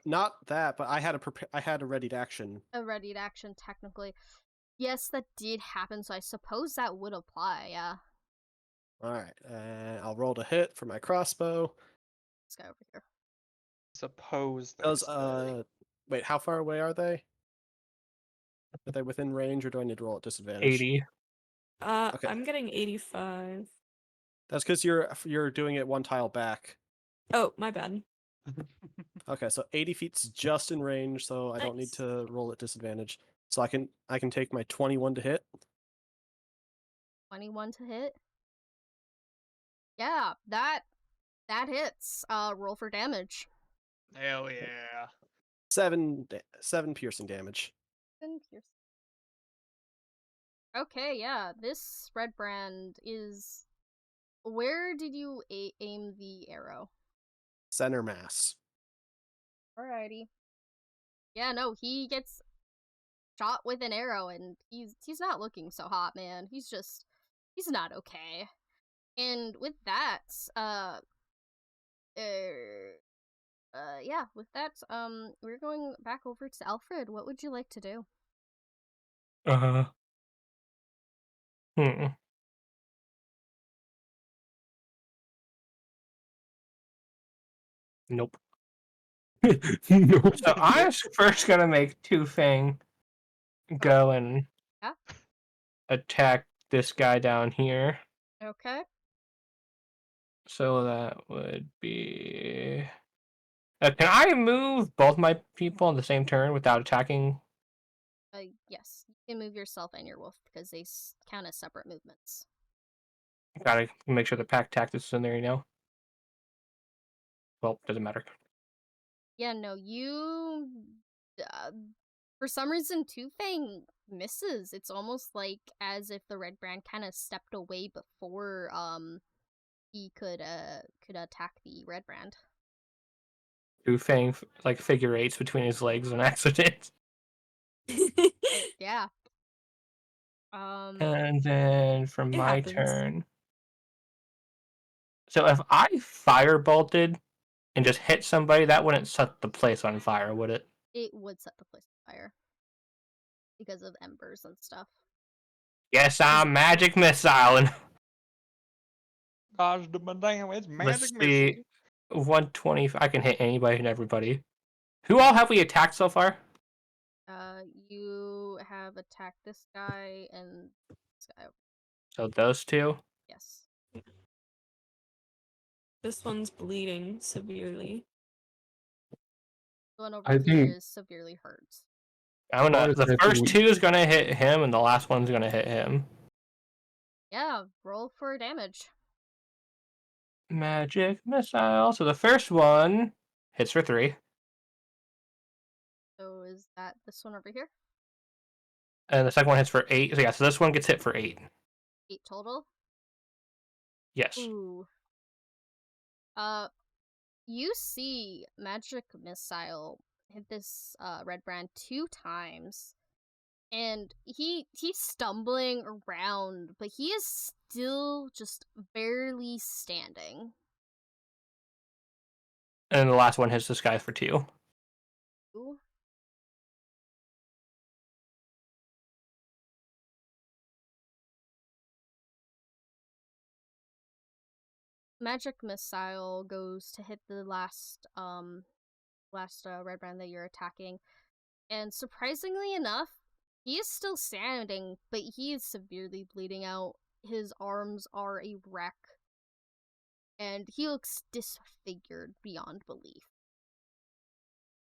Not that, but I had a readied action. A readied action, technically. Yes, that did happen, so I suppose that would apply, yeah. Alright, I'll roll to hit for my crossbow. This guy over here. Suppose Does, there's wait, how far away are they? Are they within range, or do I need to roll at disadvantage? 80. Okay. I'm getting 85. That's because you're doing it one tile back. Oh, my bad. Okay, so 80 feet's just in range, so I don't need Nice. to roll at disadvantage. So I can take my 21 to hit. 21 to hit. Yeah, that hits. Roll for damage. Hell yeah. 7 piercing damage. Okay, yeah, this red brand is... Where did you aim the arrow? Center mass. Alrighty. Yeah, no, he gets shot with an arrow, and he's not looking so hot, man. He's not okay. And with that, yeah, with that, we're going back over to Alfred. What would you like to do? Hmm. Nope. No. So I'm first gonna make Two-Fang go and Yeah. attack this guy down here. Okay. So that would be. Can I move both my people on the same turn without attacking? Yes, you can move yourself and your wolf because they count as separate movements. Gotta make sure the pack tactics is in there, you know? Well, doesn't matter. Yeah, no, you. For some reason, Two-Fang misses. It's almost like as if the red brand kind of stepped away before he could attack the red brand. Two-Fang like figure eights between his legs on accident. Yeah. And then for It my happens. turn. So if I fire bolted and just hit somebody, that wouldn't set the place on fire, would it? It would set the place on fire because of embers and stuff. Yes, I'm magic missile. And Gosh, damn, it's let's magic see, missile. 120. I can hit anybody and everybody. Who all have we attacked so far? You have attacked this guy and this guy. So those two. Yes. This one's bleeding severely. The one over I here think- is severely hurt. I'm gonna. Honestly, I The think first we- two is gonna hit him, and the last one's gonna hit him. Yeah, roll for damage. Magic missile. So the first one hits for 3, So is that this one over here? and the second one hits for 8. So yeah, so this one gets hit for 8. 8 total? Yes. Ooh. You see Magic Missile hit this red brand 2 times. And he's stumbling around, but he is still just barely standing. And the last one hits this guy for 2. Ooh. Magic Missile goes to hit the last red brand that you're attacking, and surprisingly enough, he is still standing, but he is severely bleeding out. His arms are a wreck, and he looks disfigured beyond belief.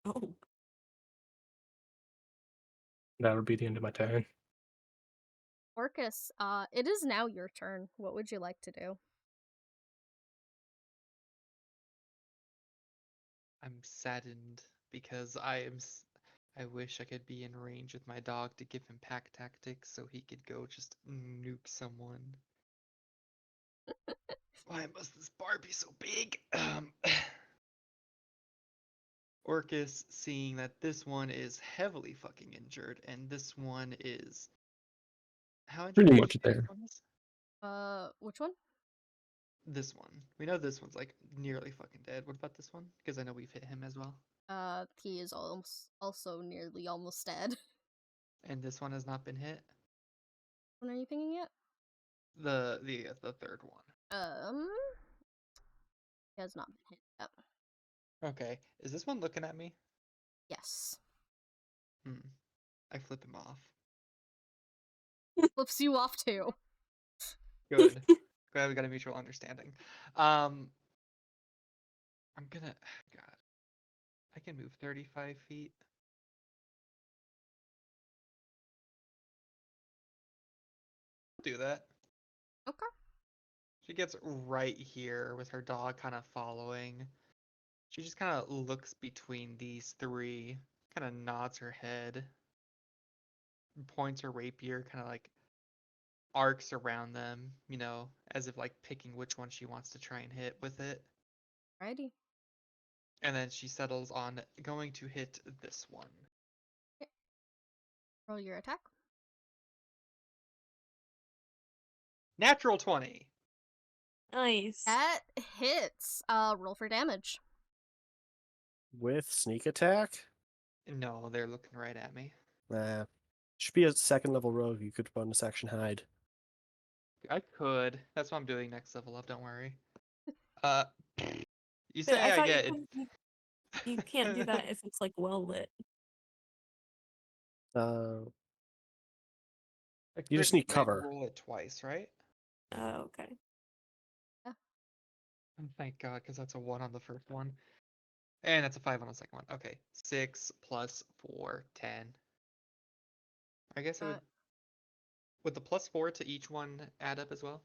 Oh. That would be the end of my turn. Orchis, it is now your turn. What would you like to do? I'm saddened because I wish I could be in range with my dog to give him pack tactics so he could go just nuke someone. Why must this bar be so big? Orchis, seeing that this one is heavily fucking injured and this one is how injured Pretty did you much say there. this one is? Which one? This one. We know this one's like nearly fucking dead. What about this one? Because I know we've hit him as well. He is also nearly almost dead. And this one has not been hit. When are you thinking yet? The third one. He has not been hit yet. Okay. Is this one looking at me? Yes. I flip him off. Flips you off too. Good. Glad we got a mutual understanding. I'm gonna God. I can move 35 feet. Do that. Okay. She gets right here with her dog kind of following. She just kind of looks between these three, kind of nods her head, points her rapier, kind of like arcs around them, you know, as if like picking which one she wants to try and hit with it. Righty. And then she settles on going to hit this one. Roll your attack. Natural 20. Nice. That hits. Roll for damage. With sneak attack? No, they're looking right at me. Nah. Should be a second level rogue. You could bonus action hide. I could. That's what I'm doing next level up, don't worry. You But say I thought get you can't do that if it's like well lit. a You just crit need cover. Roll it twice, right? Oh, okay. Oh, thank God, because that's a 1 on the first one. And that's a 5 on the second one. Okay. 6 plus 4, 10. I guess it would the plus 4 to each one add up as well?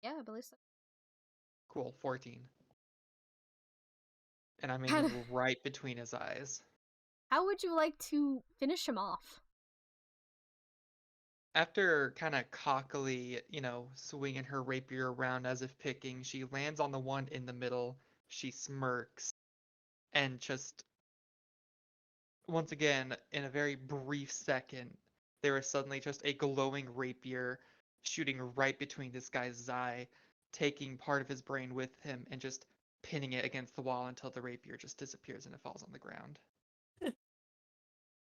Yeah, I believe so. Cool, 14. And I'm aiming right between his eyes. How would you like to finish him off? After kind of cockily, you know, swinging her rapier around as if picking, she lands on the one in the middle. She smirks and just, once again, in a very brief second, there is suddenly just a glowing rapier shooting right between this guy's eye, taking part of his brain with him and just pinning it against the wall until the rapier just disappears and it falls on the ground.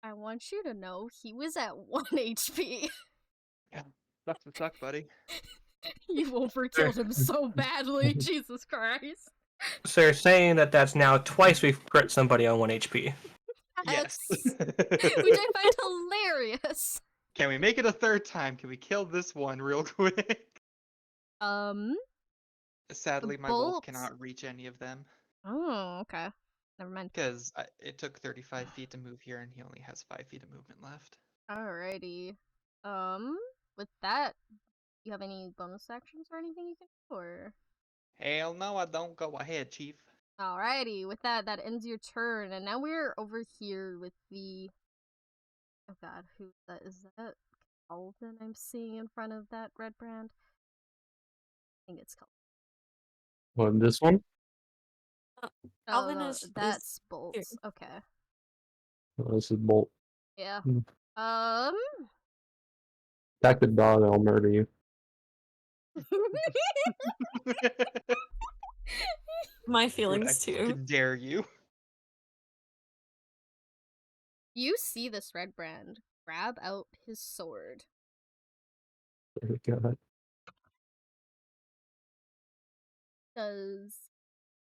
I want you to know he was at 1 HP. Yeah, sucks to suck, buddy. You overkilled him so badly, Jesus Christ. So you're saying that that's now twice we've crit somebody on 1 HP. Yes. Which I find hilarious. Can we make it a third time? Can we kill this one real quick? Sadly, my wolf bolts- cannot reach any of them Oh, okay. Never mind. because it took 35 feet to move here, and he only has 5 feet of movement left. Alrighty. With that, you have any bonus actions or anything you can do, or? Hell no, I don't. Go ahead, Chief. Alrighty, with that, that ends your turn, and now we're over here with the... Oh god, who that is that? Calvin I'm seeing in front of that red brand? I think it's Calvin. What, this one? Oh, Calvin no, is that's Bolts. Okay. Oh, this is Bolt. Yeah. Attack the dog, I'll murder you. My feelings I too. fucking dare you. You see this red brand grab out his sword. Oh, God. Does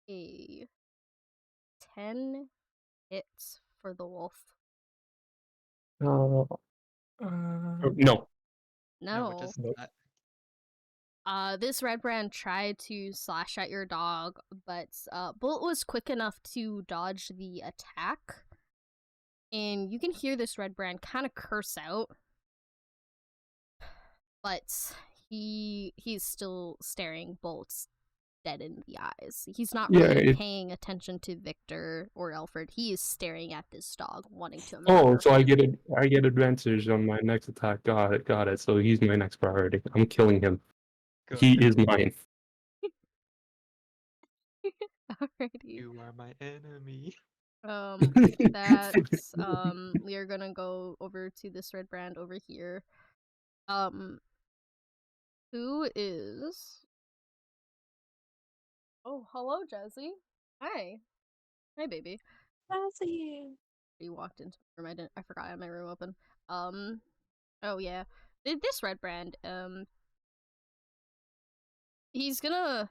a 10 hit for the wolf? No. No, it does Nope. not. This red brand tried to slash at your dog, but Bolt was quick enough to dodge the attack. And you can hear this red brand kind of curse out. But he's still staring Bolt's dead in the eyes. He's not really paying attention to Viktor or Alferd. He is staring at this dog, wanting to murder So I him. get advantage on my next attack. Got it. So he's my next priority. I'm killing him. Good. He is mine. Alrighty. You are my enemy. With that, we are gonna go over to this red brand over here. Who is... Oh, hello, Jazzy. Hi. Hi, baby. Jazzy. You walked into my room. I forgot I had my room open. Oh yeah. This red brand, he's gonna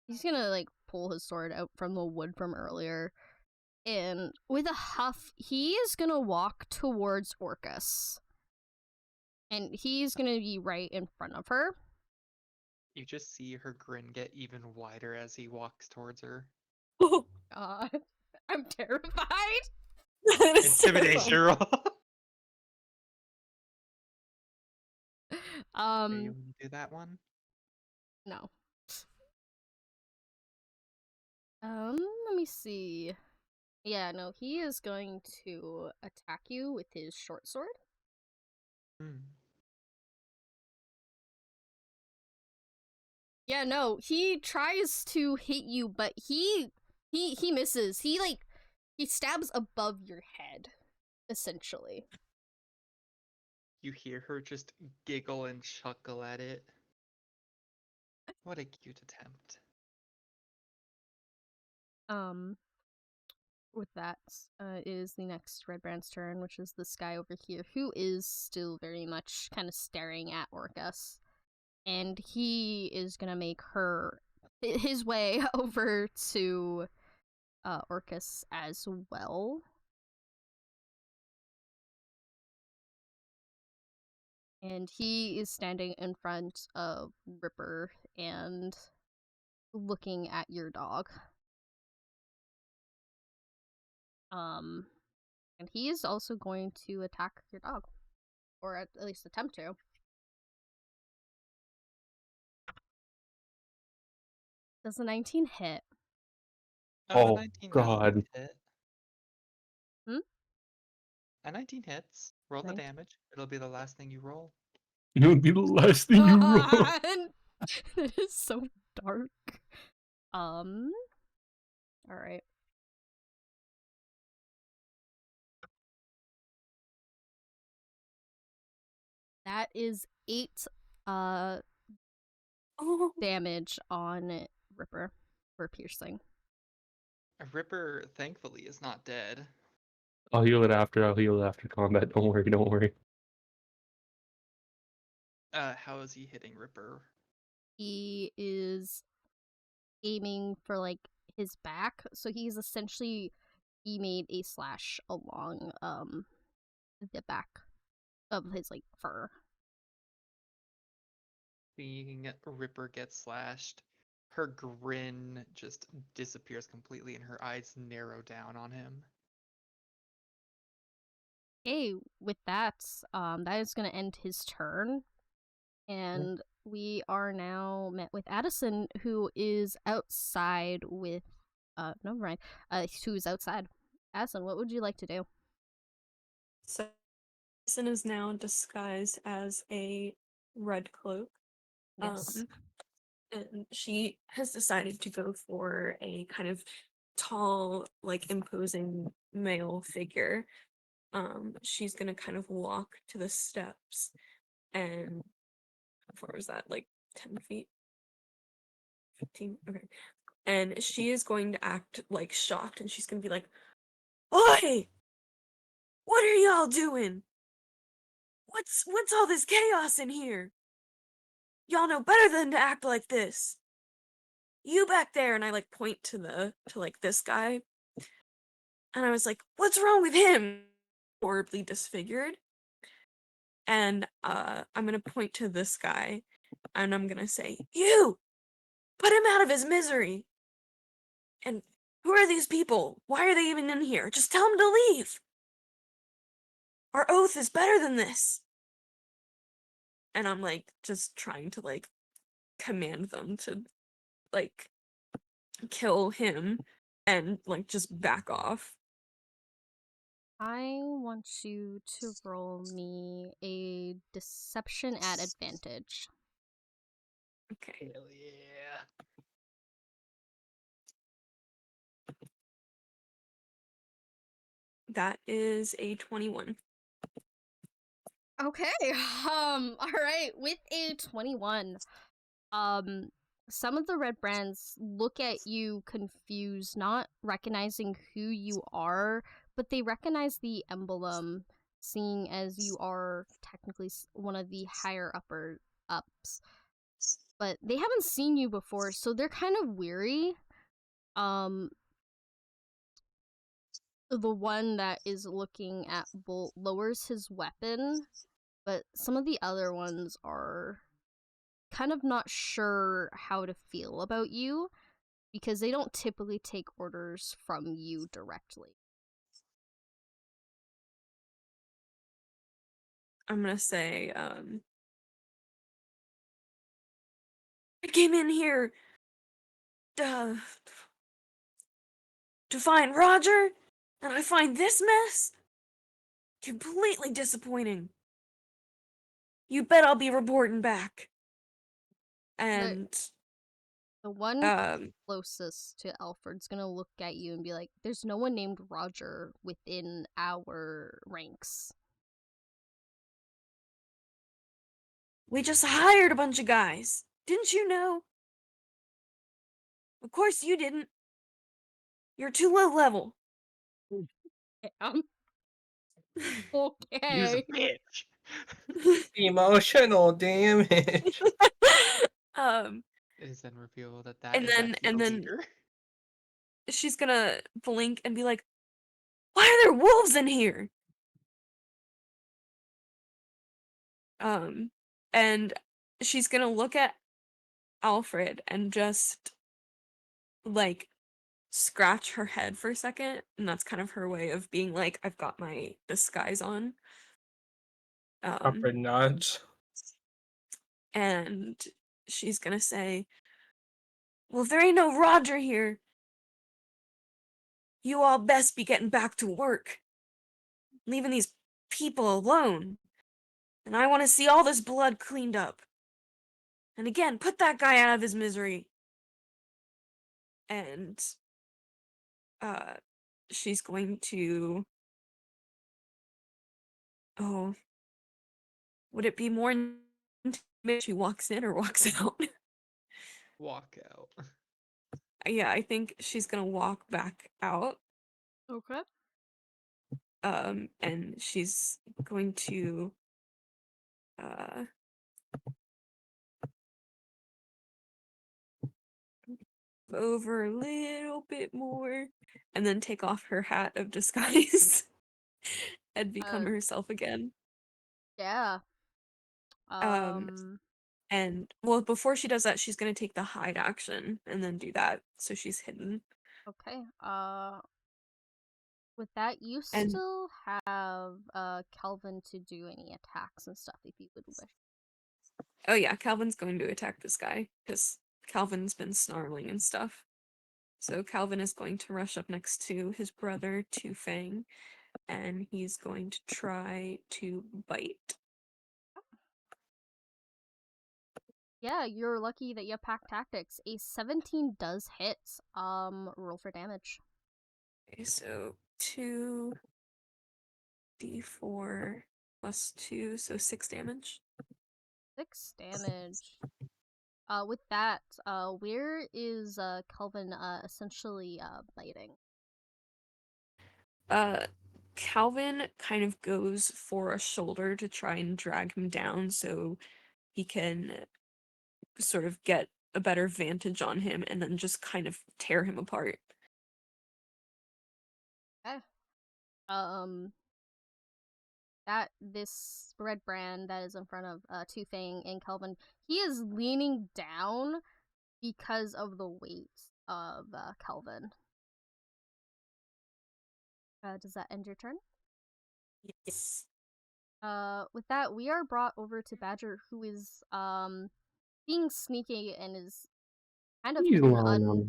like pull his sword out from the wood from earlier, and with a huff, he is gonna walk towards Orchis. And he's gonna be right in front of her. You just see her grin get even wider as he walks towards her. I'm terrified. That is so Intimidation fun. roll. Are you gonna do that one? No. Let me see. Yeah, no, he is going to attack you with his short sword. Yeah, no, he tries to hit you, but he misses. He stabs above your head, essentially. You hear her just giggle and chuckle at it. What a cute attempt. With that, is the next red brand's turn, which is this guy over here, who is still very much kind of staring at Orchis. And he is gonna make his way over to Orchis as well. And he is standing in front of Ripper and looking at your dog. And he is also going to attack your dog. Or at least attempt to. Does a 19 hit? Oh, 19 God. hit. A 19 hits. Roll the damage. It'll be the last thing you roll. It would be the last thing you roll. That is so dark. Alright. That is 8 damage on Ripper. for piercing. Ripper, thankfully, is not dead. I'll heal it after. I'll heal it after combat. Don't worry. Don't worry. How is he hitting Ripper? He is aiming for like his back, so he made a slash along the back of his like fur. Seeing Ripper get slashed, her grin just disappears completely and her eyes narrow down on him. Okay, with that, that is going to end his turn, and we are now met with Addison, who is outside with, no, right, who's outside. Addison, what would you like to do? So Addison is now disguised as a red cloak. Yes. And she has decided to go for a kind of tall, like imposing male figure. She's gonna kind of walk to the steps, and how far was that? Like 10 feet? 15? Okay. And she is going to act like shocked, and she's gonna be like, "Oi! What are y'all doing? What's all this chaos in here? Y'all know better than to act like this. You back there," and I like point to like this guy. And I was like, "What's wrong with him?" Horribly disfigured. And I'm gonna point to this guy and I'm gonna say, "You! Put him out of his misery!" And who are these people? Why are they even in here? Just tell them to leave! Our oath is better than this! And I'm like just trying to like command them to like kill him and like just back off. I want you to roll me a deception at advantage. Okay. Hell yeah. That is a 21. Okay. All right. With a 21, some of the red brands look at you confused, not recognizing who you are, but they recognize the emblem, seeing as you are technically one of the higher ups. But they haven't seen you before, so they're kind of weary. The one that is looking at Bolt lowers his weapon, but some of the other ones are kind of not sure how to feel about you because they don't typically take orders from you directly. I'm gonna say, I came in here to find Roger, and I find this mess completely disappointing. You bet I'll be reporting back. And The one um closest to Alfred's gonna look at you and be like, "There's no one named Roger within our ranks." we just hired a bunch of guys. Didn't you know? Of course you didn't. You're too low level. Use a Okay. bitch! Emotional damage. um It is then revealed that and is then actually and the then leader. she's gonna blink and be like, "Why are there wolves in here?" And she's gonna look at Alfred and just like scratch her head for a second, and that's kind of her way of being like, "I've got my disguise on." Upward nudge. And she's gonna say, "Well, if there ain't no Roger here, you all best be getting back to work, leaving these people alone. And I want to see all this blood cleaned up. And again, put that guy out of his misery." And she's going to, oh, would it be more intimate if she walks in or walks out? Walk out. yeah, I think she's gonna walk back out. Okay. And she's going to over a little bit more and then take off her hat of disguise and become herself again. Yeah. And well, before she does that, she's gonna take the hide action and then do that, so she's hidden. Okay. With that, you And still have Kelvin to do any attacks and stuff if you would wish. oh yeah, Calvin's going to attack this guy because Calvin's been snarling and stuff. So Calvin is going to rush up next to his brother, Two Fang, and he's going to try to bite. Yeah, you're lucky that you have pack tactics. A 17 does hit. Roll for damage. Okay, so 2d4 plus 2, so 6 damage. 6 damage. With that, where is Kelvin essentially biting? Calvin kind of goes for a shoulder to try and drag him down so he can sort of get a better vantage on him and then just kind of tear him apart. Okay. That this red brand that is in front of Two Fang and Kelvin, he is leaning down because of the weight of Kelvin. Does that end your turn? Yes. With that, we are brought over to Badger, who is being sneaky and is kind of He's hidden lying on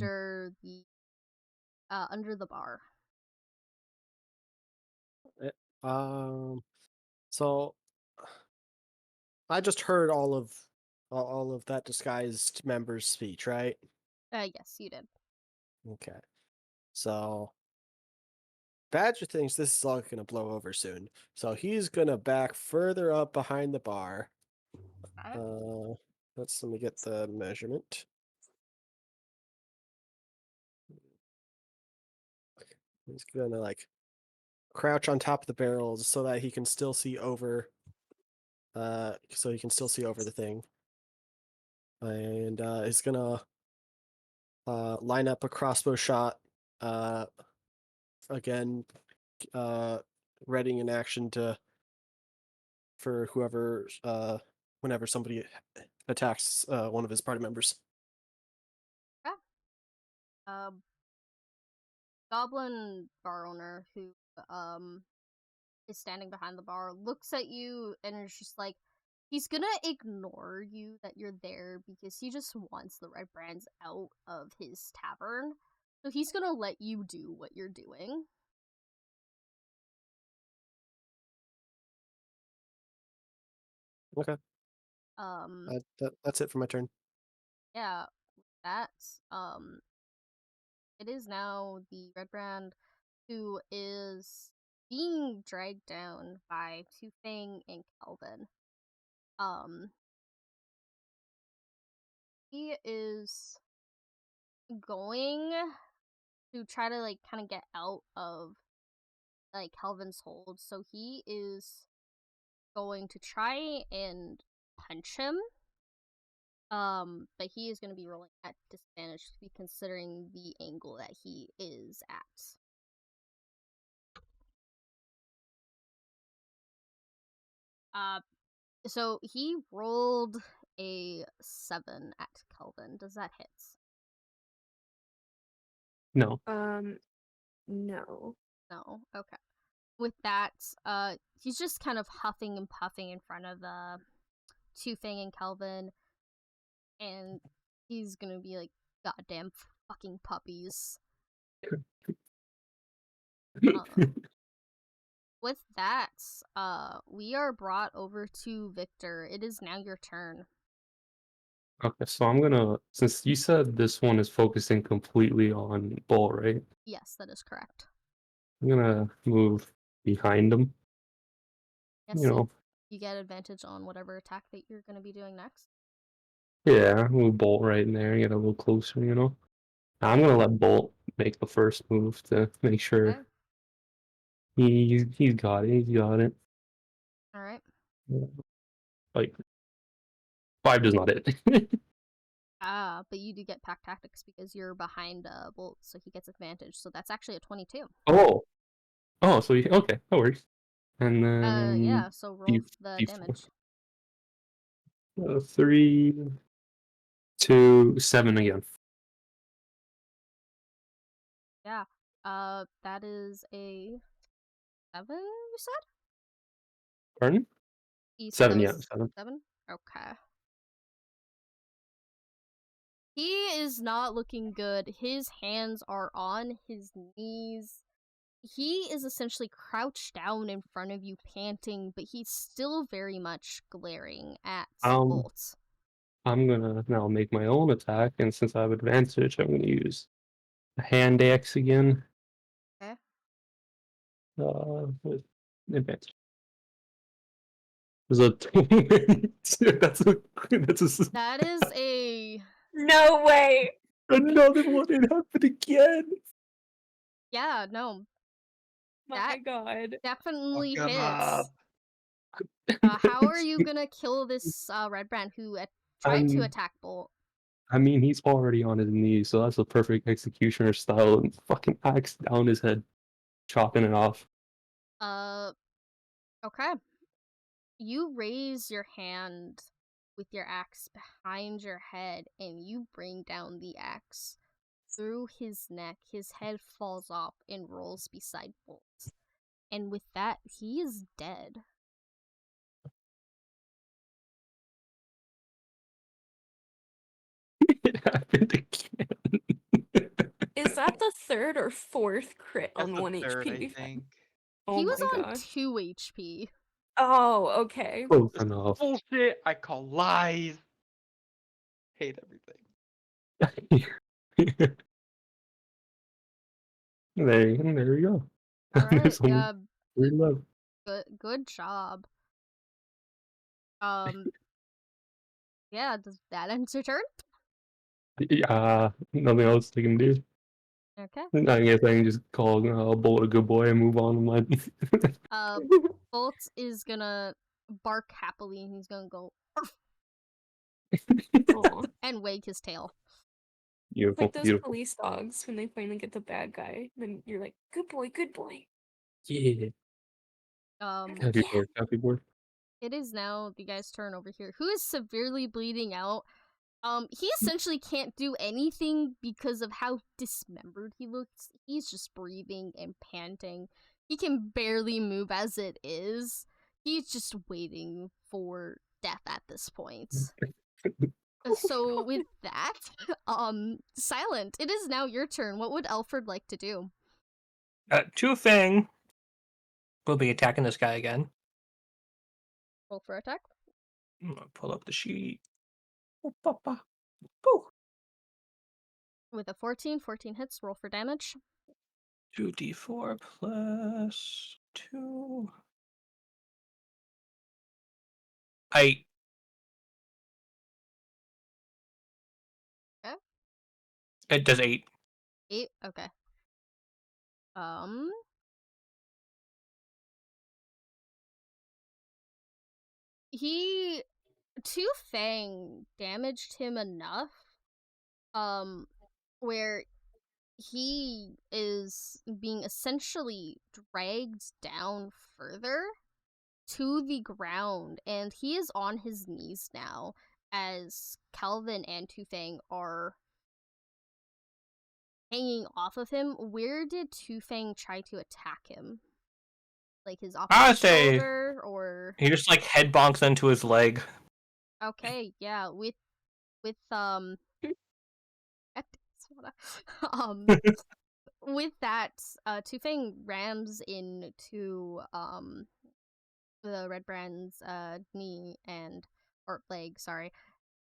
me. under the bar. So I just heard all of that disguised member's speech, right? Yes, you did. Okay. So Badger thinks this is all gonna blow over soon. So he's gonna back further up behind the bar. Let me get the measurement. He's gonna like crouch on top of the barrels so that he can still see over the thing. And he's gonna line up a crossbow shot again, readying an action for whoever whenever somebody attacks one of his party members. Yeah. Goblin bar owner who is standing behind the bar looks at you and is just like, he's gonna ignore you that you're there because he just wants the red brands out of his tavern. So he's gonna let you do what you're doing. Okay. Um That's it for my turn. yeah, that's it is now the red brand who is being dragged down by Two Fang and Kelvin. He is going to try to like kind of get out of like Kelvin's hold, so he is going to try and punch him. But he is going to be rolling at disadvantage to be considering the angle that he is at. So he rolled a 7 at Kelvin. Does that hit? No. No. No. Okay. With that, he's just kind of huffing and puffing in front of Two Fang and Kelvin, and he's gonna be like, "Goddamn fucking puppies." With that, we are brought over to Viktor. It is now your turn. Okay, so I'm gonna, since you said this one is focusing completely on Bull, right? Yes, that is correct. I'm gonna move behind him. Yes, You know, you get advantage on whatever attack that you're gonna be doing next. yeah, move Bolt right in there, get a little closer, you know. I'm gonna let Bolt make the first move to make sure Okay. he's got it. He's got it. All right. Like 5 does not hit. But you do get pack tactics because you're behind Bolt, so he gets advantage. So that's actually a 22. Oh, so okay, that works. And then Yeah. So roll the D4. damage. 3, 2, 7 again. Yeah. That is a 7. You said? Pardon? You said 7, that yeah, was 7. 7. Okay. He is not looking good. His hands are on his knees. He is essentially crouched down in front of you, panting, but he's still very much glaring at Bolt. I'm gonna now make my own attack, and since I have advantage, I'm gonna use a hand axe again. Okay. With advantage. There's a that's a That is a No way. another one. It happened again. yeah, no, My that god. definitely Fuck 'em hits. up. How are you gonna kill this red brand who tried to attack Bolt? I mean, he's already on his knees, so that's a perfect executioner style. And fucking axe down his head, chopping it off. Okay. You raise your hand with your axe behind your head, and you bring down the axe through his neck. His head falls off and rolls beside Bolt. And with that, he is dead. It happened again. Is that the 3rd or 4th crit That's on the 1 third, HP I we've had? think. Oh He my was on gosh. 2 HP. Oh, okay. Close This is enough. bullshit. I call lies. Hate everything. There we go. Alright, There's only 3 left. good job. Yeah, does that end your turn? Nothing else they can do. Okay. I guess I can just call Bullet a good boy and move on with my. Bolt is gonna bark happily and he's gonna go Aw. and wag his tail. Beautiful, Like those beautiful. police dogs when they finally get the bad guy, then you're like, good boy, good boy. Yeah. Happy Yeah. board, happy board. It is now the guy's turn over here, who is severely bleeding out. He essentially can't do anything because of how dismembered he looks. He's just breathing and panting. He can barely move as it is. He's just waiting for death at this point. So with that, Silent, it is now your turn. What would Alferd like to do? Two Fang will be attacking this guy again. Roll for attack. I'm gonna pull up the sheet. Boo. With a 14 hits, roll for damage. 2d4 plus 2. 8. Okay. It does 8. 8, okay. Two Fang damaged him enough, where he is being essentially dragged down further to the ground, and he is on his knees now as Calvin and Two Fang are hanging off of him. Where did Two Fang try to attack him? Like his opposite shoulder, or He just like head bonks into his leg. okay, yeah, with with that, Two Fang rams into the Red Brand's knee or leg, sorry,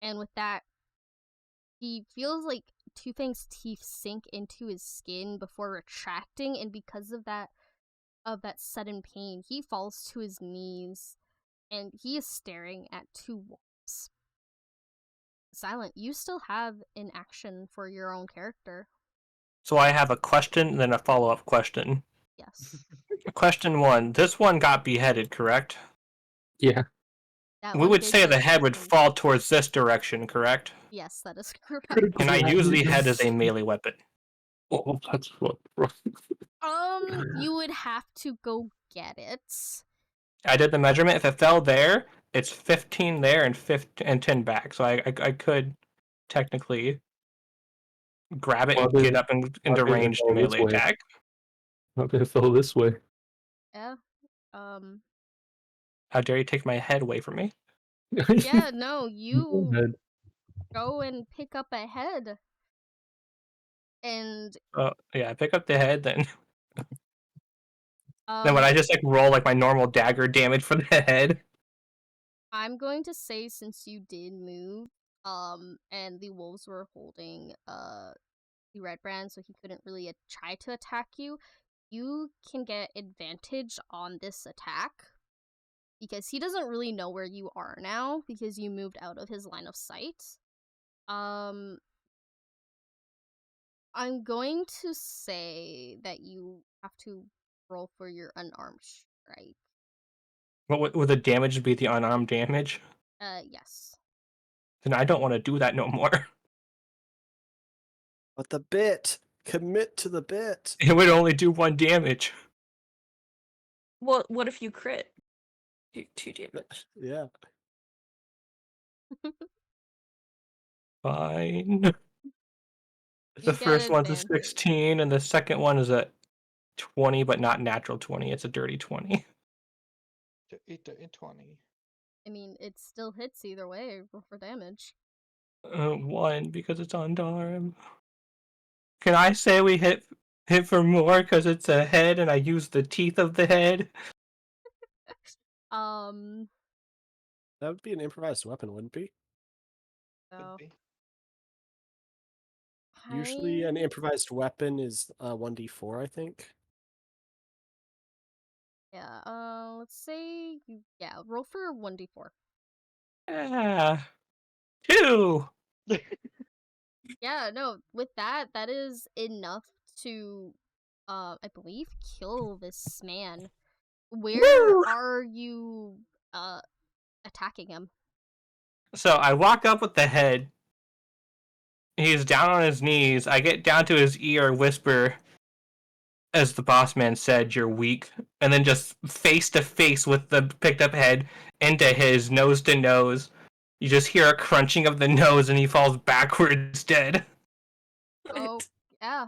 and with that, he feels like Two Fang's teeth sink into his skin before retracting, and because of that sudden pain, he falls to his knees, and he is staring at two walls. Silent, you still have an action for your own character. So I have a question and then a follow-up question. Yes. Question 1. This one got beheaded, correct? Yeah. That We one would did say get the head would beheaded. fall towards this direction, correct? Yes, that is correct. And I use the head as a melee weapon. Oh, that's what. You would have to go get it. I did the measurement. If it fell there, it's 15 there and 10 back. So I could technically grab it and get up into Why did it range fall this melee way? attack. How did it fall this way? Yeah. How dare you take my head away from me? Yeah, no, you Head. go and pick up a head. And Oh yeah, pick up the head then. Then um would I just like roll like my normal dagger damage for the head? I'm going to say, since you did move, and the wolves were holding the red brand, so he couldn't really try to attack you, you can get advantage on this attack because he doesn't really know where you are now because you moved out of his line of sight. I'm going to say that you have to roll for your unarmed strike. What would the damage be? The unarmed damage? Yes. Then I don't want to do that no more. But the bit! Commit to the bit! It would only do 1 damage. What if you crit? Do 2 damage. Yeah. Fine. You The first get one's a advantage. 16, and the second one is a 20, but not natural 20. It's a dirty 20. 20. I mean, it still hits either way. Roll for damage. 1 because it's unarmed. Can I say we hit for more because it's a head and I use the teeth of the head? That would be an improvised weapon, wouldn't it be? Could So be. Usually an improvised weapon is 1d4, I think. yeah, let's say roll for 1d4. Yeah. 2! Yeah, no, with that is enough to I believe kill this man. Where Woo! are you attacking him? So I walk up with the head. He's down on his knees. I get down to his ear, whisper, as the boss man said, "You're weak," and then just face to face with the picked up head into his, nose to nose. You just hear a crunching of the nose, and he falls backwards dead. Oh, yeah.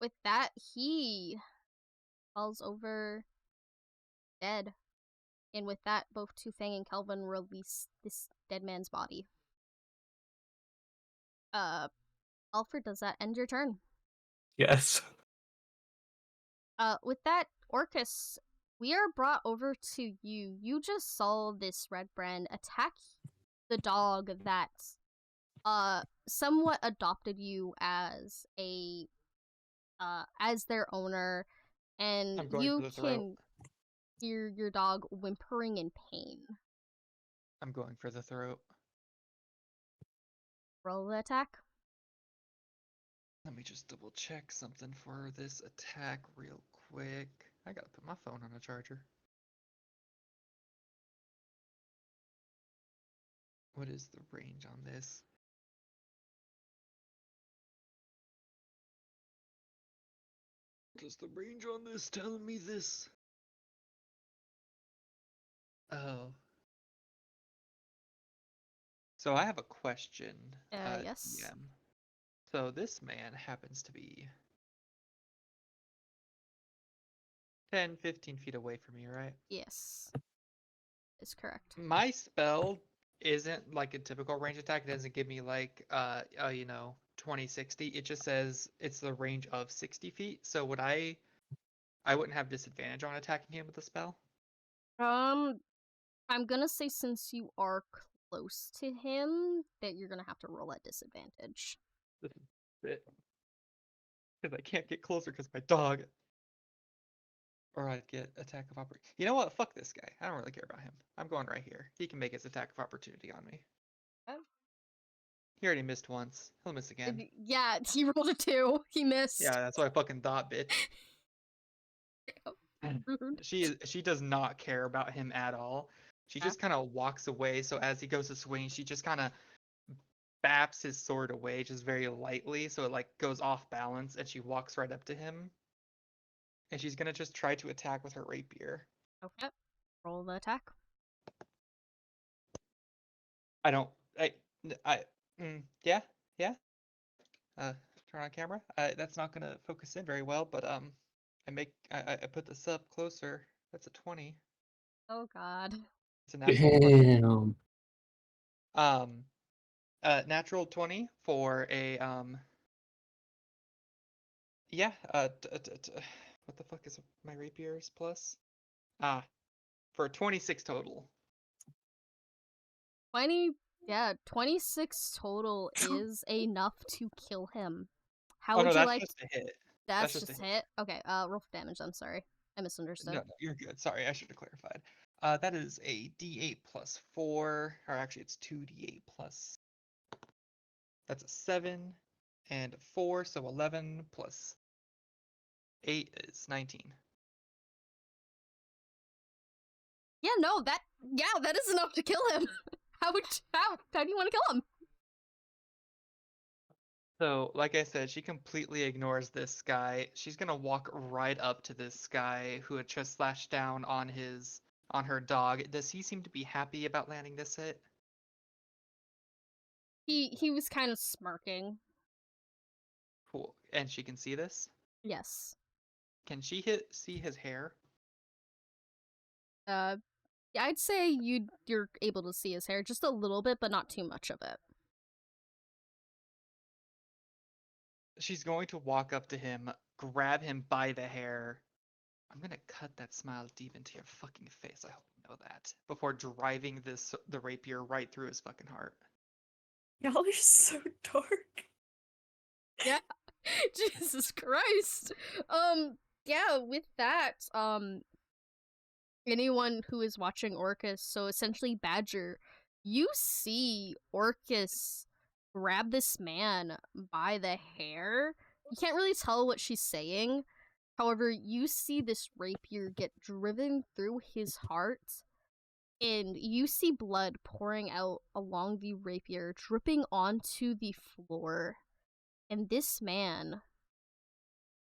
With that, he falls over dead. And with that, both Tufang and Kelvin release this dead man's body. Alferd, does that end your turn? Yes. With that, Orchis, we are brought over to you. You just saw this red brand attack the dog that somewhat adopted you as a as their owner, and I'm going you for the throat. can hear your dog whimpering in pain. I'm going for the throat. Roll the attack. Let me just double check something for this attack real quick. I gotta put my phone on a charger. What is the range on this? What is the range on this telling me this? Oh. So I have a question. Yes. DM. So this man happens to be 10, 15 feet away from me, right? Yes. Is correct. My spell isn't like a typical range attack. It doesn't give me like 20-60. It just says it's the range of 60 feet. So would I wouldn't have disadvantage on attacking him with the spell? I'm gonna say since you are close to him, that you're gonna have to roll at disadvantage. This is it. Because I can't get closer because my dog. Or I'd get attack of opportunity. You know what? Fuck this guy. I don't really care about him. I'm going right here. He can make his attack of opportunity on me. Oh. He already missed once. He'll miss again. Yeah, he rolled a 2. He missed. Yeah, that's what I fucking thought, bitch. Rude. She does not care about him at all. She just kind of walks away. So as he goes to swing, she just kind of baps his sword away, just very lightly, so it like goes off balance, and she walks right up to him. And she's gonna just try to attack with her rapier. Okay. Roll the attack. I don't. Yeah. Turn on camera. That's not gonna focus in very well, but I put this up closer. That's a 20. Oh god. It's a natural 20. Damn. Natural 20 for a yeah. What the fuck is my rapiers plus? For 26 total. 26 total is enough to kill him. How Oh would no, you that's like? just a hit. That's just just a a hit. Okay. Roll for damage. I'm sorry, I misunderstood. No, you're good. Sorry, I should have clarified. That is a D8 plus 4, or actually it's 2D8 plus. That's a 7 and a 4, so 11 plus 8 is 19. Yeah, no, that is enough to kill him. How do you want to kill him? So, like I said, she completely ignores this guy. She's gonna walk right up to this guy who had just slashed down on her dog. Does he seem to be happy about landing this hit? He was kind of smirking. Cool. And she can see this? Yes. Can she see his hair? Yeah, I'd say you're able to see his hair just a little bit, but not too much of it. She's going to walk up to him, grab him by the hair. I'm gonna cut that smile deep into your fucking face. I hope you know that. Before driving the rapier right through his fucking heart. Y'all are so dark. Yeah. Jesus Christ. Yeah, with that, anyone who is watching Orchis, so essentially Badger, you see Orchis grab this man by the hair. You can't really tell what she's saying. However, you see this rapier get driven through his heart, and you see blood pouring out along the rapier, dripping onto the floor. And this man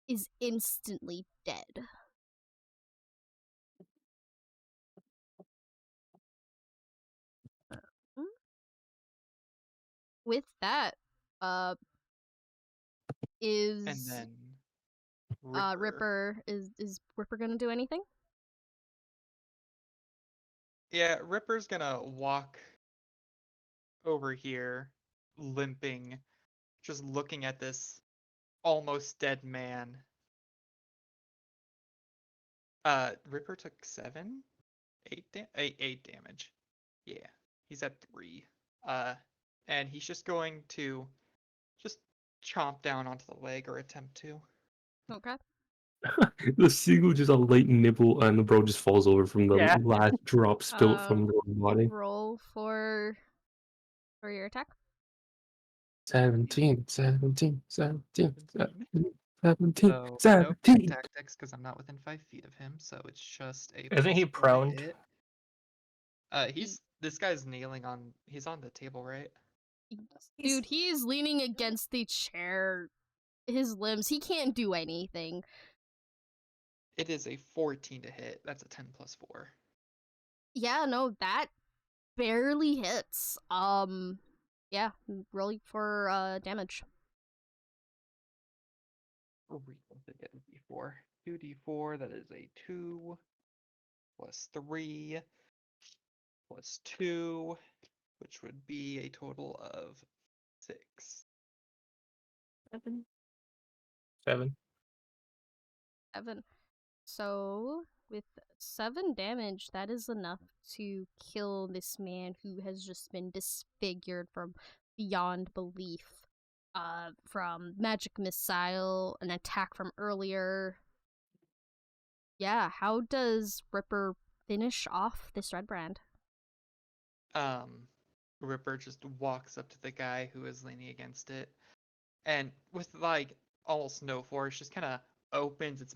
is instantly dead. With that, is And then Ripper is Ripper gonna do anything? Yeah, Ripper's gonna walk over here, limping, just looking at this almost dead man. Ripper took 7? 8 damage. Yeah, he's at 3. And he's just going to just chomp down onto the leg, or attempt to. Okay. The seagull just a light nibble, and the bro just falls over from the Yeah. last drop spilt from the body. Roll for your attack. 17, 17, 17, 17, So 17. no crit tactics because I'm not within 5 feet of him, so it's just a. Isn't he +4 to prone? hit. This guy's kneeling on. He's on the table, right? Dude, he is leaning against the chair. His limbs, he can't do anything. It is a 14 to hit. That's a 10 plus 4. Yeah, no, that barely hits. Yeah, roll for damage. Get a d4. 2d4. That is a 2 plus 3 plus 2, which would be a total of 6. 7. 7. 7. So, with 7 damage, that is enough to kill this man who has just been disfigured from beyond belief. From magic missile, an attack from earlier. Yeah, how does Ripper finish off this red brand? Ripper just walks up to the guy who is leaning against it, and with like almost no force, just kind of opens his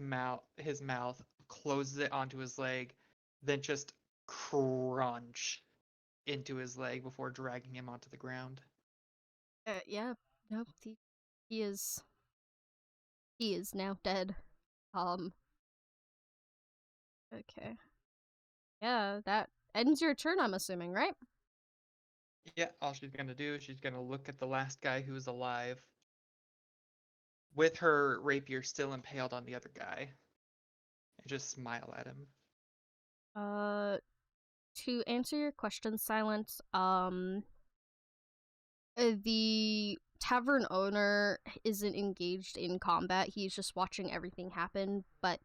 mouth, closes it onto his leg, then just crunch into his leg before dragging him onto the ground. Yeah, no, he is now dead. Okay. Yeah, that ends your turn, I'm assuming, right? Yeah, all she's gonna do is she's gonna look at the last guy who's alive, with her rapier still impaled on the other guy, and just smile at him. To answer your question, Silent, the tavern owner isn't engaged in combat. He's just watching everything happen, but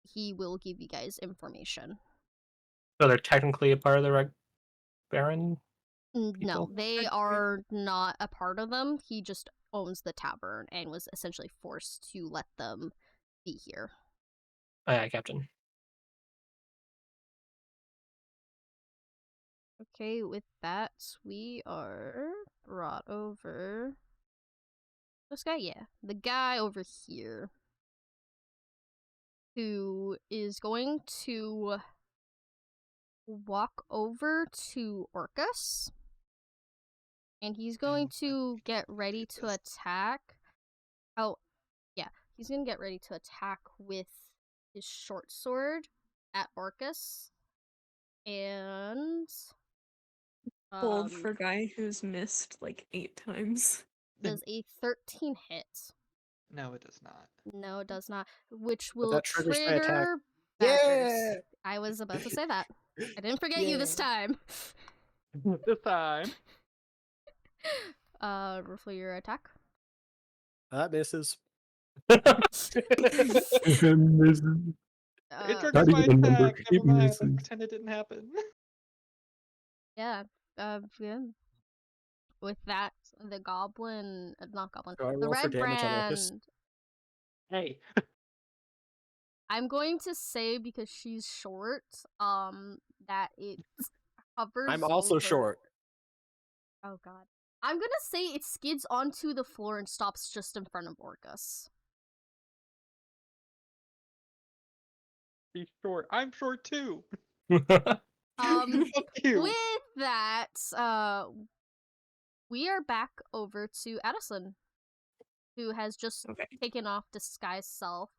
he will give you guys information. So they're technically a part of the Red Baron? No, People? they are not a part of them. He just owns the tavern and was essentially forced to let them be here. Aye, Captain. Okay, with that, we are brought over. This guy, yeah. The guy over here. Who is going to walk over to Orchis. And he's going to get ready to attack. Oh, yeah. He's going to get ready to attack with his short sword at Orchis. And Bold for a guy who's missed like 8 times. does a 13 hit. No, it does not. No, it does not. Which But will that triggers my attack. trigger Badgers. Yeah! I was about to say that. I didn't forget you this Yeah. time. This time. For your attack. That misses. It triggers Not my even a number, attack. it Never mind. misses. Let's pretend it didn't happen. Yeah. Yeah. With that, the goblin, not goblin, Do I the roll for red damage on Orchis? brand. Hey. I'm going to say because she's short, that it hovers. I'm also over... short. Oh god. I'm gonna say it skids onto the floor and stops just in front of Orcus. He's short. I'm short too. With Fuck you. that, we are back over to Addison, who has just taken off disguise self.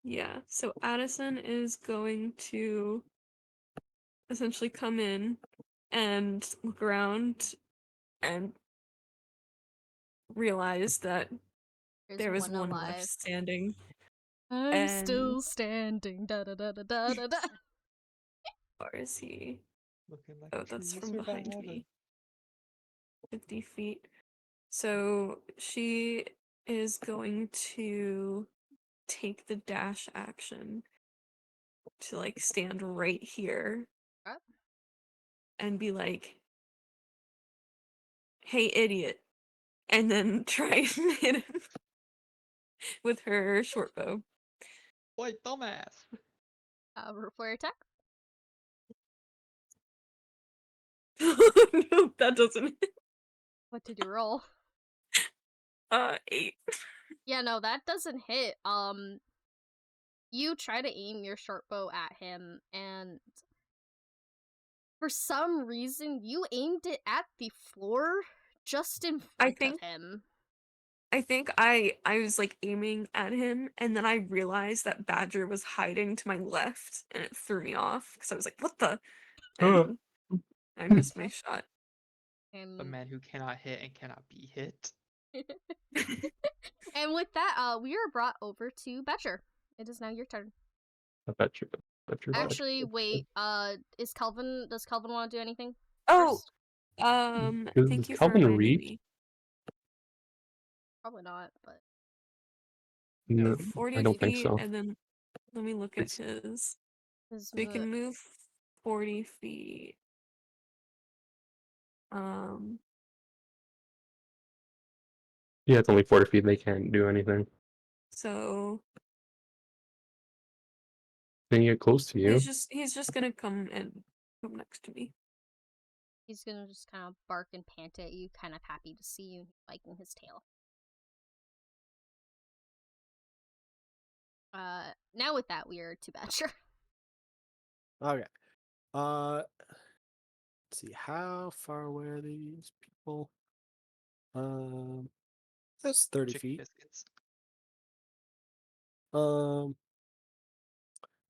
Yeah, so Addison is going to essentially come in and look around and realize that there was one left standing. I'm still standing. Da da da da da da da. Where is he? Looking like Oh, a that's tree from behind survivor. me. 50 feet. So she is going to take the dash action to like stand right here and be like, "Hey, idiot," and then try and hit him with her short bow. Boy, dumbass. For attack. No, that doesn't. What did you roll? 8. Yeah, no, that doesn't hit. You try to aim your short bow at him, and for some reason, you aimed it at the floor just in front of him. I think I was like aiming at him, and then I realized that Badger was hiding to my left, and it threw me off because I was like, "What the?" And I missed my shot. A man who cannot hit and cannot be hit. And with that, we are brought over to Badger. It is now your turn. Badger. Actually, wait. Does Kelvin want to do anything? Oh, first? thank you for Calvin reminding read? me. Probably not, but No, 40 I don't think feet, so. and then let me look at It's- his. We can move 40 feet. Yeah, it's only 40 feet. They can't do anything. So They get close to you. he's just gonna come next to me. He's gonna just kind of bark and pant at you, kind of happy to see you, wagging his tail. Now with that, we are to Badger. Okay. Let's see, how far away are these people? That's 30 Chicken feet. biscuits.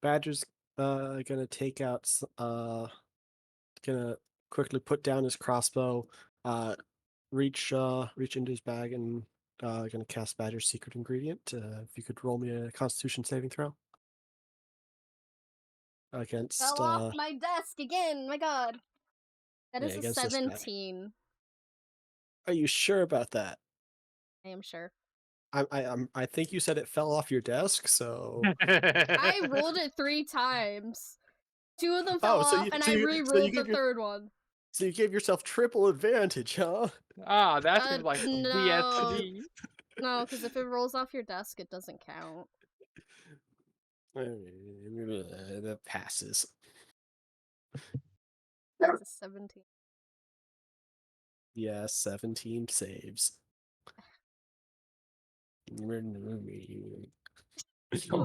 Badger's gonna take out gonna quickly put down his crossbow, reach into his bag and gonna cast Badger's secret ingredient. If you could roll me a Constitution saving throw. Against Fell off my desk again. My God, that yeah, is a against this guy. 17. Are you sure about that? I am sure. I think you said it fell off your desk, so I rolled it 3 times. 2 of them fell off, and I re-rolled the third one. So you gave yourself triple advantage, huh? Ah, that's like some No. BS to me. No, because if it rolls off your desk, it doesn't count. That passes. That's a 17. Yeah, 17 saves. Don't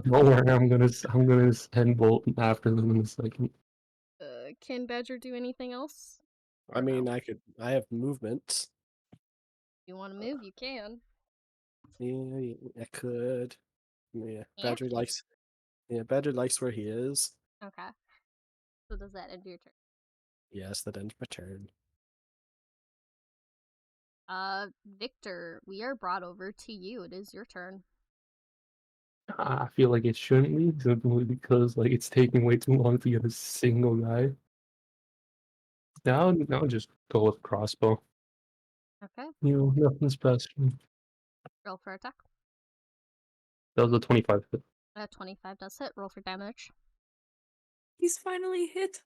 worry, I'm gonna send Bolt after them in a second. Can Badger do anything else? I mean, no? I have movement. If you want to move, you can. Yeah, I could. Yeah, Can't you? Badger likes where he is. Okay. So does that end your turn? Yes, that ends my turn. Viktor, we are brought over to you. It is your turn. I feel like it shouldn't be, simply because like it's taking way too long to get a single guy. Now just go with crossbow. Okay. You know, nothing special. Roll for attack. That was a 25 hit. 25 does hit. Roll for damage. He's finally hit.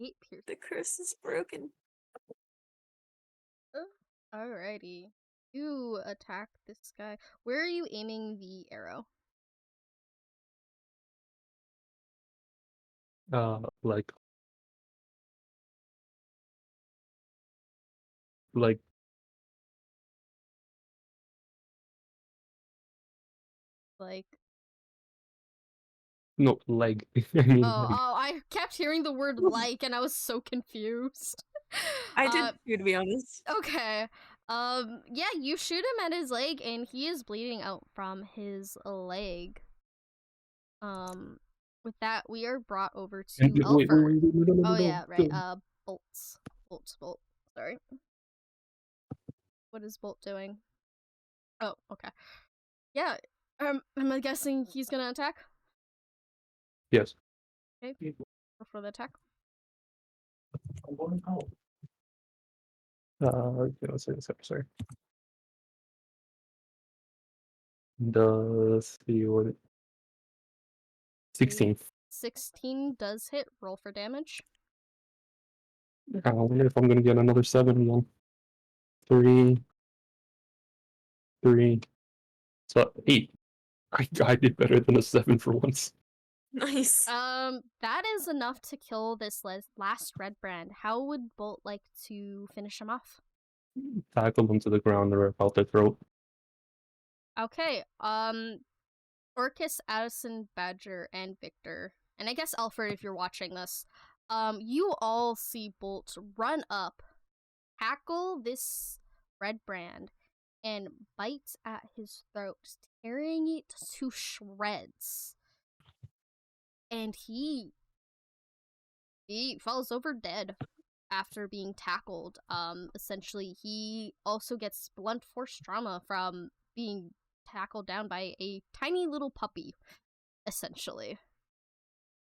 8 pierce. The curse is broken. Alrighty. You attack this guy. Where are you aiming the arrow? Like Like. no leg. I mean, Oh, I kept hearing the word like, and I was so confused. I did too, to be honest. Okay. Yeah, you shoot him at his leg, and he is bleeding out from his leg. With that, we are brought over to Alferd. Oh yeah, right. Bolt. Sorry. What is Bolt doing? Oh, okay. Yeah. Am I guessing he's gonna attack? Yes. Okay. Go for the attack. Let's say this sorry. Does the 16. 16 does hit. Roll for damage. I wonder if I'm gonna get another 7 again. 3. So 8. I did better than a 7 for once. Nice. That is enough to kill this last red brand. How would Bolt like to finish him off? Tackle them to the ground and rip out their throat. Okay, Orchis, Addison, Badger, and Viktor, and I guess Alferd if you're watching this, you all see Bolt run up, tackle this red brand, and bite at his throat, tearing it to shreds. And he falls over dead after being tackled. Essentially, he also gets blunt force trauma from being tackled down by a tiny little puppy, essentially.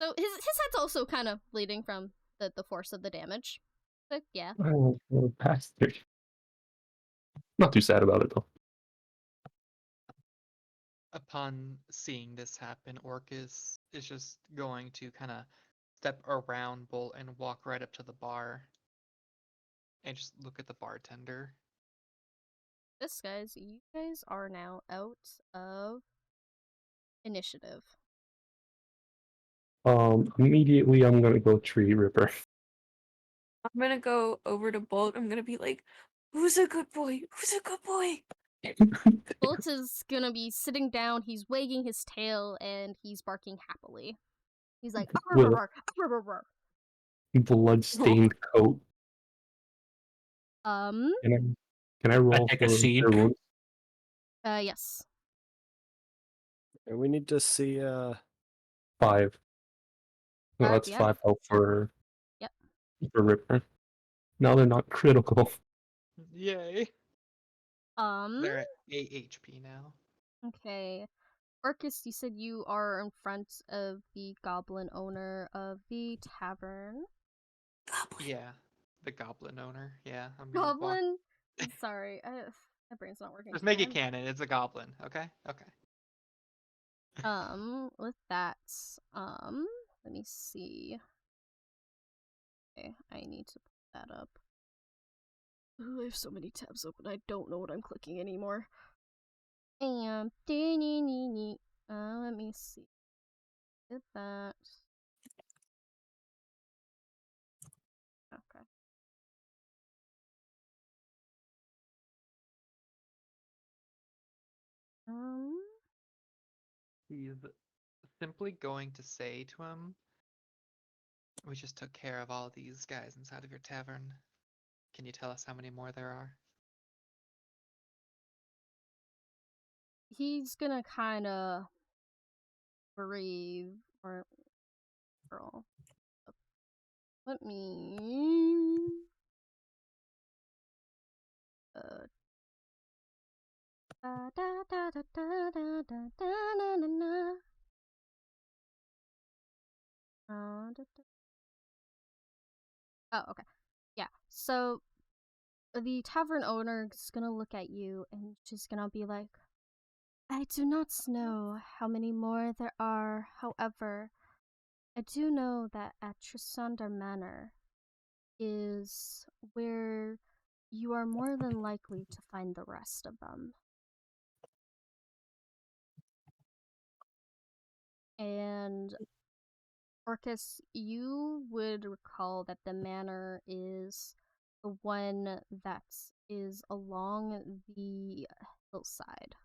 So his head's also kind of bleeding from the force of the damage. But yeah. Oh, bastard. Not too sad about it though. Upon seeing this happen, Orchis is just going to kind of step around Bolt and walk right up to the bar and just look at the bartender. You guys are now out of initiative. Immediately I'm gonna go tree ripper. I'm gonna go over to Bolt. I'm gonna be like, "Who's a good boy? Who's a good boy?" Bolt is gonna be sitting down, he's wagging his tail, and he's barking happily. He's like, "Arr, With arr, arr, arr, arr." a blood-stained coat. Um, Can I roll take a for seat. cure wounds? yes. And we need to see 5. No, that's Yeah. 5 health Sure. for Ripper. No, they're not critical. Yay. Um, They're at 8 HP now. okay. Orchis, you said you are in front of the goblin owner of the tavern. Goblin. Yeah. The goblin owner. Yeah. I'm gonna walk. Goblin? Sorry, my brain's not working Just today. make it canon. It's a goblin. Okay. Okay. With that, let me see. Okay, I need to put that up. Ooh, I have so many tabs open, I don't know what I'm clicking anymore. And, let me see. Did that. Okay. He's simply going to say to him, "We just took care of all these guys inside of your tavern. Can you tell us how many more there are?" He's gonna kinda breathe, or girl. Let me... Da da da da da da da da na na na. Oh, okay. Yeah. So the tavern owner is gonna look at you and she's gonna be like, "I do not know how many more there are. However, I do know that at Trisander Manor is where you are more than likely to find the rest of them." And Orchis, you would recall that the manor is the one that is along the hillside.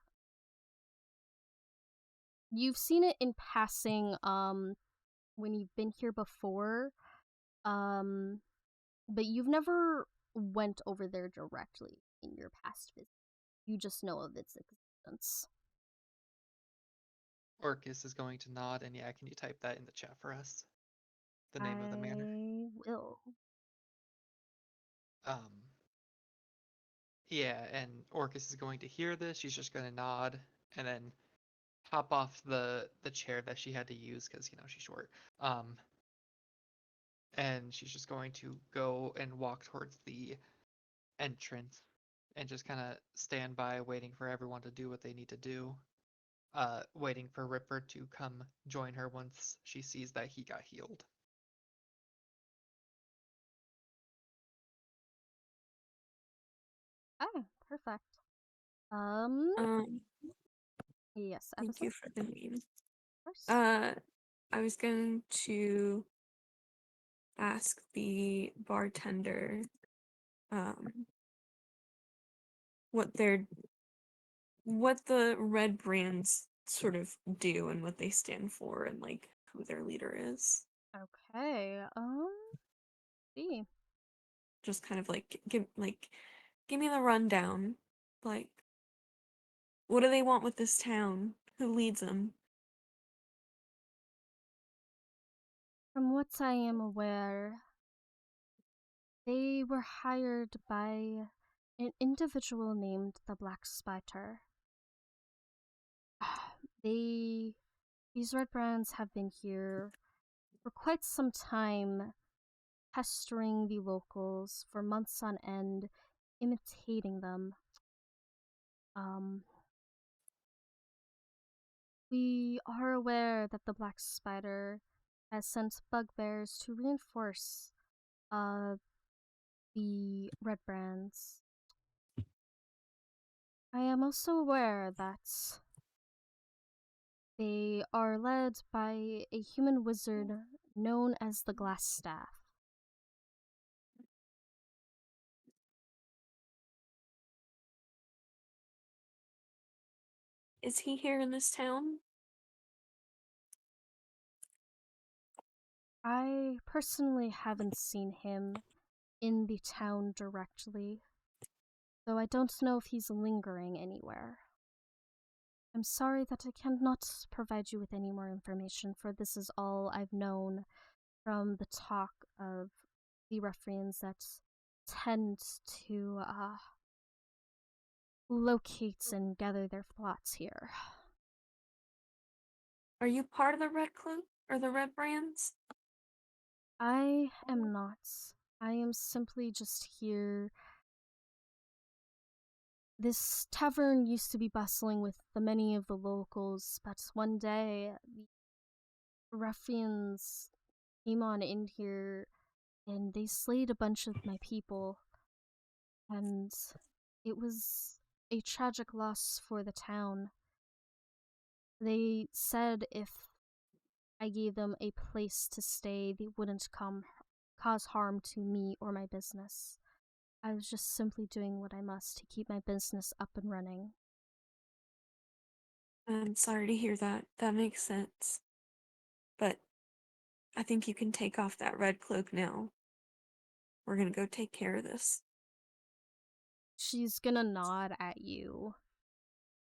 You've seen it in passing when you've been here before, but you've never went over there directly in your past visit. You just know of its existence. Orchis is going to nod, and yeah, can you type that in the chat for us? The name of the manor. I will. Yeah, and Orchis is going to hear this. She's just going to nod and then hop off the chair that she had to use because she's short. And she's just going to go and walk towards the entrance and just kind of stand by, waiting for everyone to do what they need to do. Waiting for Ripper to come join her once she sees that he got healed. Oh, perfect. Yes, Thank Addison? you for the name. Of course. I was going to ask the bartender what the red brands sort of do and what they stand for and like who their leader is. Okay, see. Just kind of give me the rundown. Like, what do they want with this town? Who leads them? From what I am aware, they were hired by an individual named the Black Spider. These red brands have been here for quite some time, pestering the locals for months on end, imitating them. We are aware that the Black Spider has sent bugbears to reinforce the red brands. I am also aware that they are led by a human wizard known as the Glass Staff. Is he here in this town? I personally haven't seen him in the town directly, though I don't know if he's lingering anywhere. I'm sorry that I cannot provide you with any more information, for this is all I've known from the talk of the ruffians that tend to locate and gather their plots here. Are you part of the Red Cloak or the Red Brands? I am not. I am simply just here. This tavern used to be bustling with the many of the locals, but one day the ruffians came on in here and they slayed a bunch of my people, and it was a tragic loss for the town. They said if I gave them a place to stay, they wouldn't cause harm to me or my business. I was just simply doing what I must to keep my business up and running. I'm sorry to hear that. That makes sense. But I think you can take off that red cloak now. We're gonna go take care of this. She's gonna nod at you,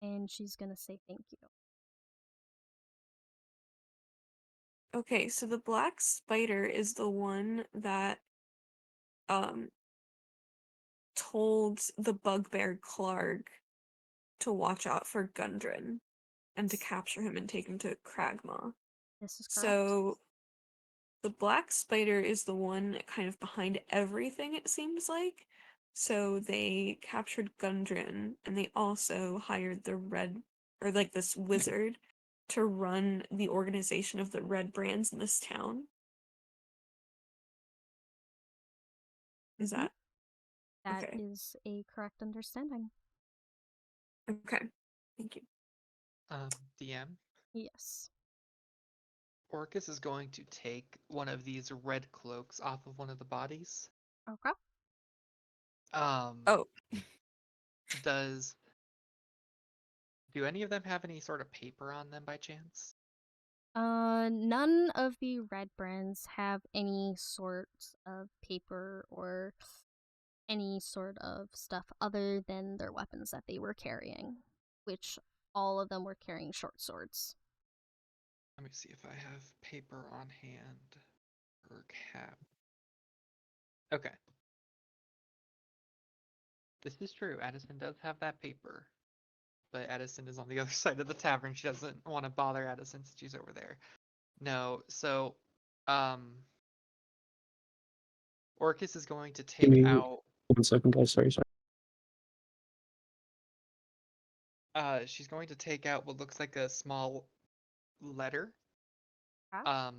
and she's gonna say thank you. Okay, so the black spider is the one that told the bugbear Clark to watch out for Gundren and to capture him and take him to Kragmaw. This is correct. So the black spider is the one kind of behind everything, it seems like. So they captured Gundren, and they also hired the red, or like this wizard, to run the organization of the red brands in this town. Is that That okay? is a correct understanding. Okay, thank you. DM, Yes. Orchis is going to take one of these red cloaks off of one of the bodies. Okay. Oh, Do any of them have any sort of paper on them by chance? None of the red brands have any sort of paper or any sort of stuff other than their weapons that they were carrying, which all of them were carrying short swords. Let me see if I have paper on hand or cap. Okay. This is true. Addison does have that paper. But Addison is on the other side of the tavern. She doesn't want to bother Addison since she's over there. No, so Orchis is going to Give take me out 1 second, guys. Sorry. she's going to take out what looks like a small letter. Huh?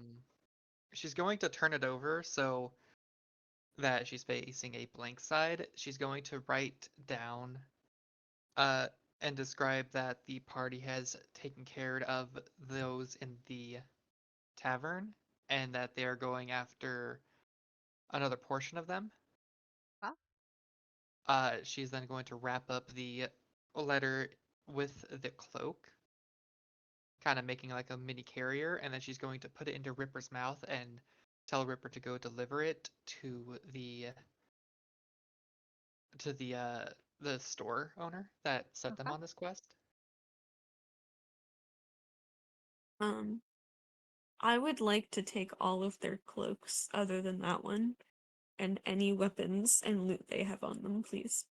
She's going to turn it over so that she's facing a blank side. She's going to write down and describe that the party has taken care of those in the tavern and that they are going after another portion of them. Huh? She's then going to wrap up the letter with the cloak, kind of making like a mini carrier, and then she's going to put it into Ripper's mouth and tell Ripper to go deliver it to the store owner that sent them Okay. on this quest. I would like to take all of their cloaks other than that one, and any weapons and loot they have on them, please.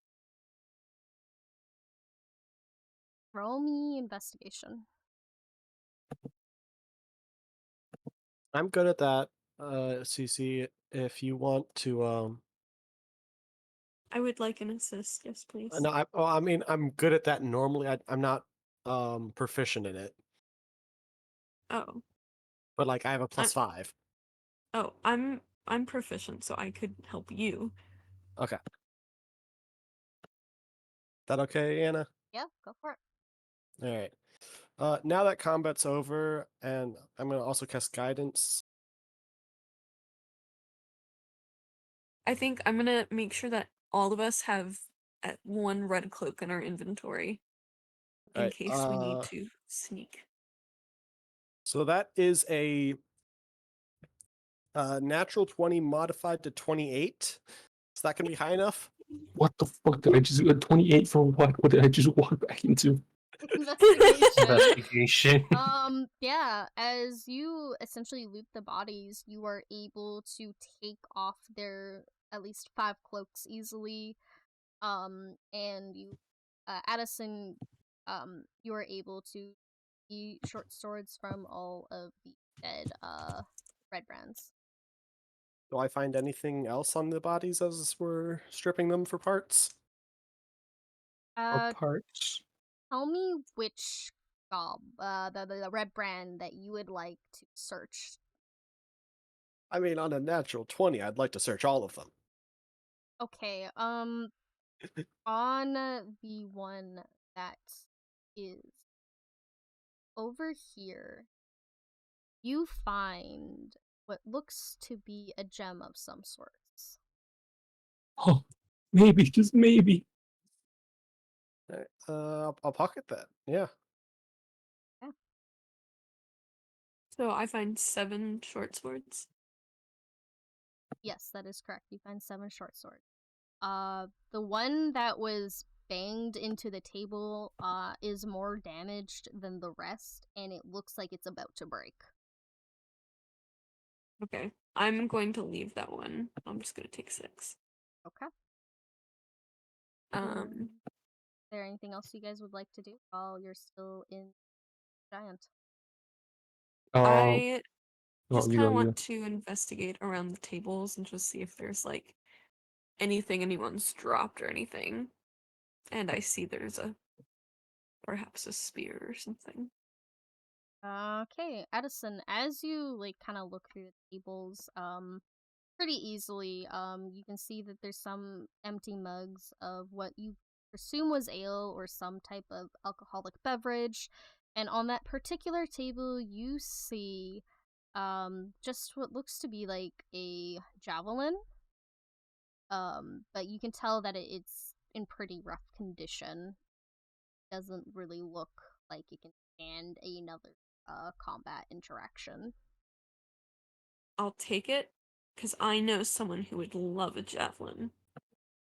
Roll me investigation. I'm good at that, CC. If you want to, I would like an assist, yes, please. no, I mean, I'm good at that normally. I'm not proficient in it, Oh, but like I have a I- +5. oh, I'm proficient, so I could help you. Okay. That okay, Anna? Yeah, go for it. All right. Now that combat's over, and I'm gonna also cast guidance. I think I'm gonna make sure that all of us have one red cloak in our inventory. in Alright, case we need to sneak. So that is a natural 20 modified to 28. Is that going to be high enough? What the fuck did I just do? 28 for what? What did I just walk back into? Investigation. Investigation. Yeah, as you essentially loot the bodies, you are able to take off their at least 5 cloaks easily. And you, Addison, you are able to eat short swords from all of the dead, red brands. Do I find anything else on the bodies as we're stripping them for parts? Or parts. Tell me which gob, the red brand that you would like to search. I mean, on a natural 20, I'd like to search all of them. Okay, on the one that is over here, you find what looks to be a gem of some sorts. Oh, maybe, just maybe. Alright, I'll pocket that. Yeah. So I find 7 short swords. Yes, that is correct. You find 7 short swords. The one that was banged into the table is more damaged than the rest, and it looks like it's about to break. Okay. I'm going to leave that one. I'm just gonna take 6. Okay. Um, Is there anything else you guys would like to do while you're still in Giant? I oh, just you kind go, of you want to investigate around the tables and just see if there's like anything anyone's dropped or anything. And I see there's perhaps a spear or something. Okay, Addison, as you kind of look through the tables, pretty easily, you can see that there's some empty mugs of what you presume was ale or some type of alcoholic beverage, and on that particular table, you see, just what looks to be like a javelin. But you can tell that it's in pretty rough condition. Doesn't really look like it can stand another combat interaction. I'll take it because I know someone who would love a javelin,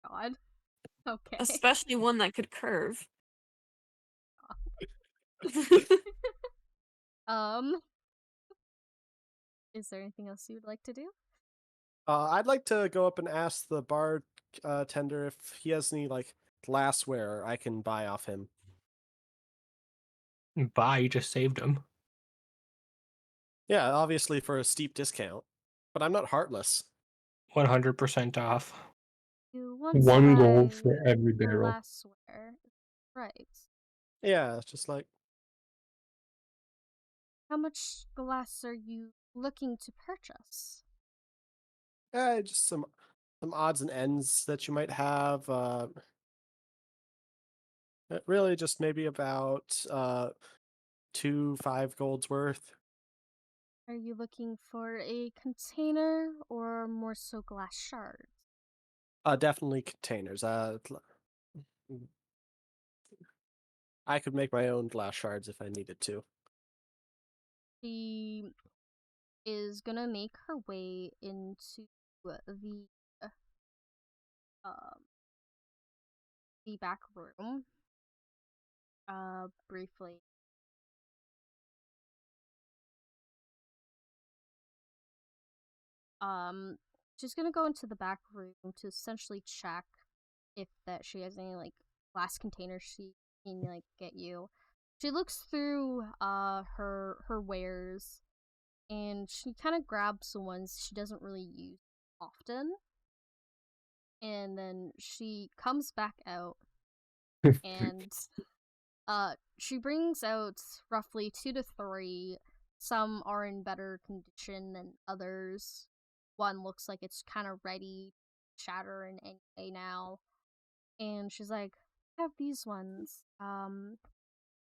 God. Okay. especially one that could curve. Um, is there anything else you would like to do? I'd like to go up and ask the bar tender if he has any like glassware I can buy off him. Bye, you just saved him. Yeah, obviously for a steep discount, but I'm not heartless. 100% off. You want to 1 buy gold for every barrel. glassware, right? Yeah, it's just like How much glass are you looking to purchase? just some odds and ends that you might have. Really, just maybe about 5 golds worth. Are you looking for a container or more so glass shards? Definitely containers. I could make my own glass shards if I needed to. She is gonna make her way into um the back room. Briefly. She's gonna go into the back room to essentially check if that she has any glass containers she can get you. She looks through her wares, and she kind of grabs the ones she doesn't really use often, and then she comes back out and she brings out roughly 2 to 3. Some are in better condition than others. One looks like it's kind of ready to shatter in any way now. And she's like, I have these ones.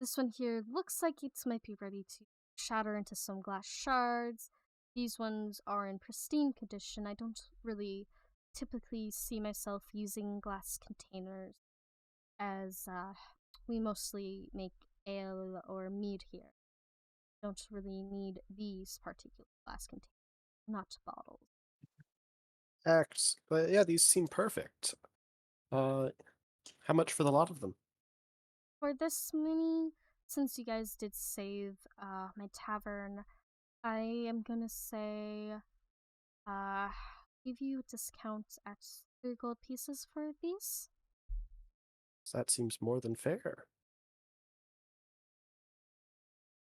This one here looks like it might be ready to shatter into some glass shards. These ones are in pristine condition. I don't really typically see myself using glass containers as we mostly make ale or mead here. Don't really need these particular glass containers, not bottles. But yeah, these seem perfect. How much for the lot of them? For this many, since you guys did save my tavern, I am gonna say give you a discount at 3 gold pieces for these. So that seems more than fair.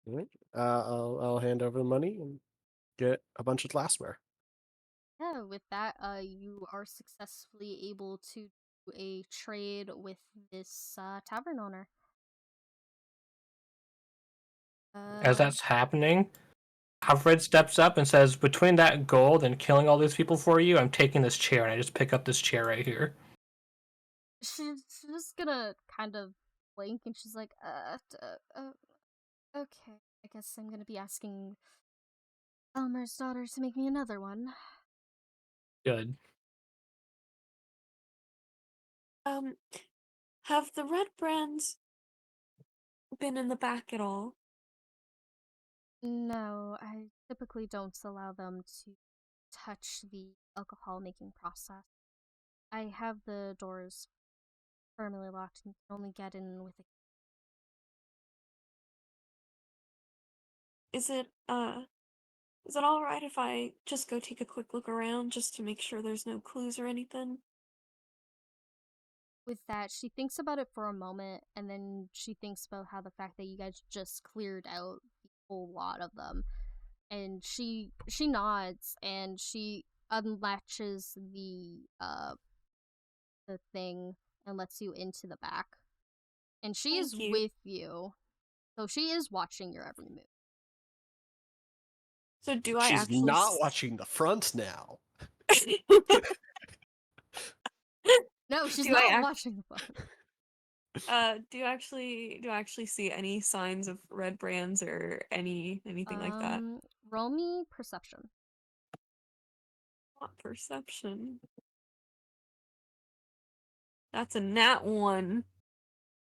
All right. I'll hand over the money and get a bunch of glassware. Yeah, with that, you are successfully able to do a trade with this tavern owner. As that's happening, Alfred steps up and says, "Between that gold and killing all these people for you, I'm taking this chair," and I just pick up this chair right here. She's just gonna kind of blink, and she's like, okay. I guess I'm gonna be asking Elmer's daughter to make me another one. Good. Have the red brands been in the back at all? No, I typically don't allow them to touch the alcohol making process. I have the doors firmly locked and can only get in with a Is it alright if I just go take a quick look around just to make sure there's no clues or anything? With that, she thinks about it for a moment, and then she thinks about how the fact that you guys just cleared out the whole lot of them, and she nods and she unlatches the thing and lets you into the back, and she is Thank you. with you, so she is watching your every move. So do I She's actually not watching the front now. No, she's Do I not act- watching the phone. do I actually see any signs of red brands or anything like that? Roll me perception. Not perception. That's a nat 1.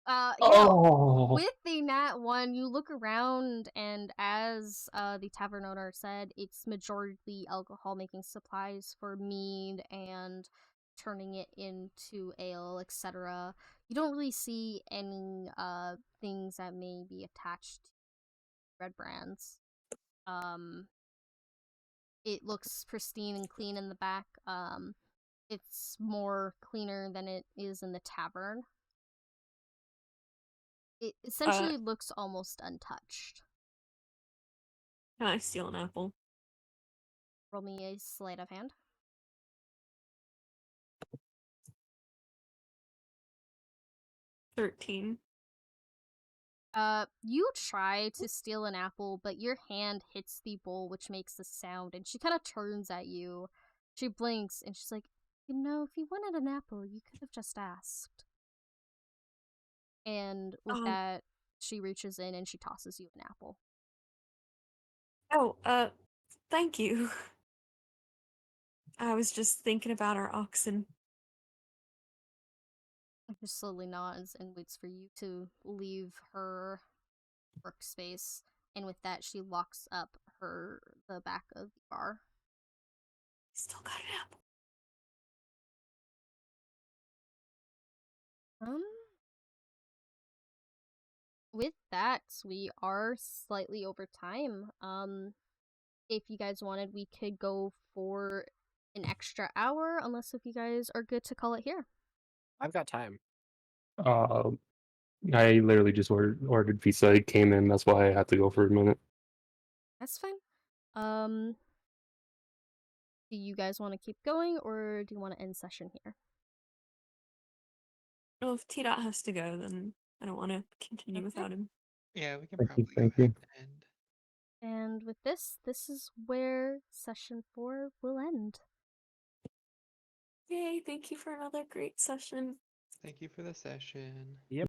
Yeah, Oh, with the nat 1, you look around, and as the tavern owner said, it's majority alcohol making supplies for mead and turning it into ale, etc. You don't really see any things that may be attached to red brands. It looks pristine and clean in the back. It's more cleaner than it is in the tavern. It essentially looks almost untouched. Can I steal an apple? Roll me a sleight of hand. 13. You try to steal an apple, but your hand hits the bowl, which makes a sound, and she kind of turns at you. She blinks, and she's like, if you wanted an apple, you could have just asked. And with that, she reaches in and she tosses you an apple. Oh, thank you. I was just thinking about our oxen. She slowly nods and waits for you to leave her workspace. And with that, she locks up the back of the bar. Still got an apple. With that, we are slightly over time. If you guys wanted, we could go for an extra hour, unless if you guys are good to call it here. I've got time. I literally just ordered pizza. It came in. That's why I had to go for a minute. That's fine. Do you guys want to keep going, or do you want to end session here? Well, if T-Dot has to go, then I don't want to continue without him. Yeah, we can Thank you, probably go thank ahead you. and end. And with this is where session 4 will end. Yay, thank you for another great session. Thank you for the session. Yep.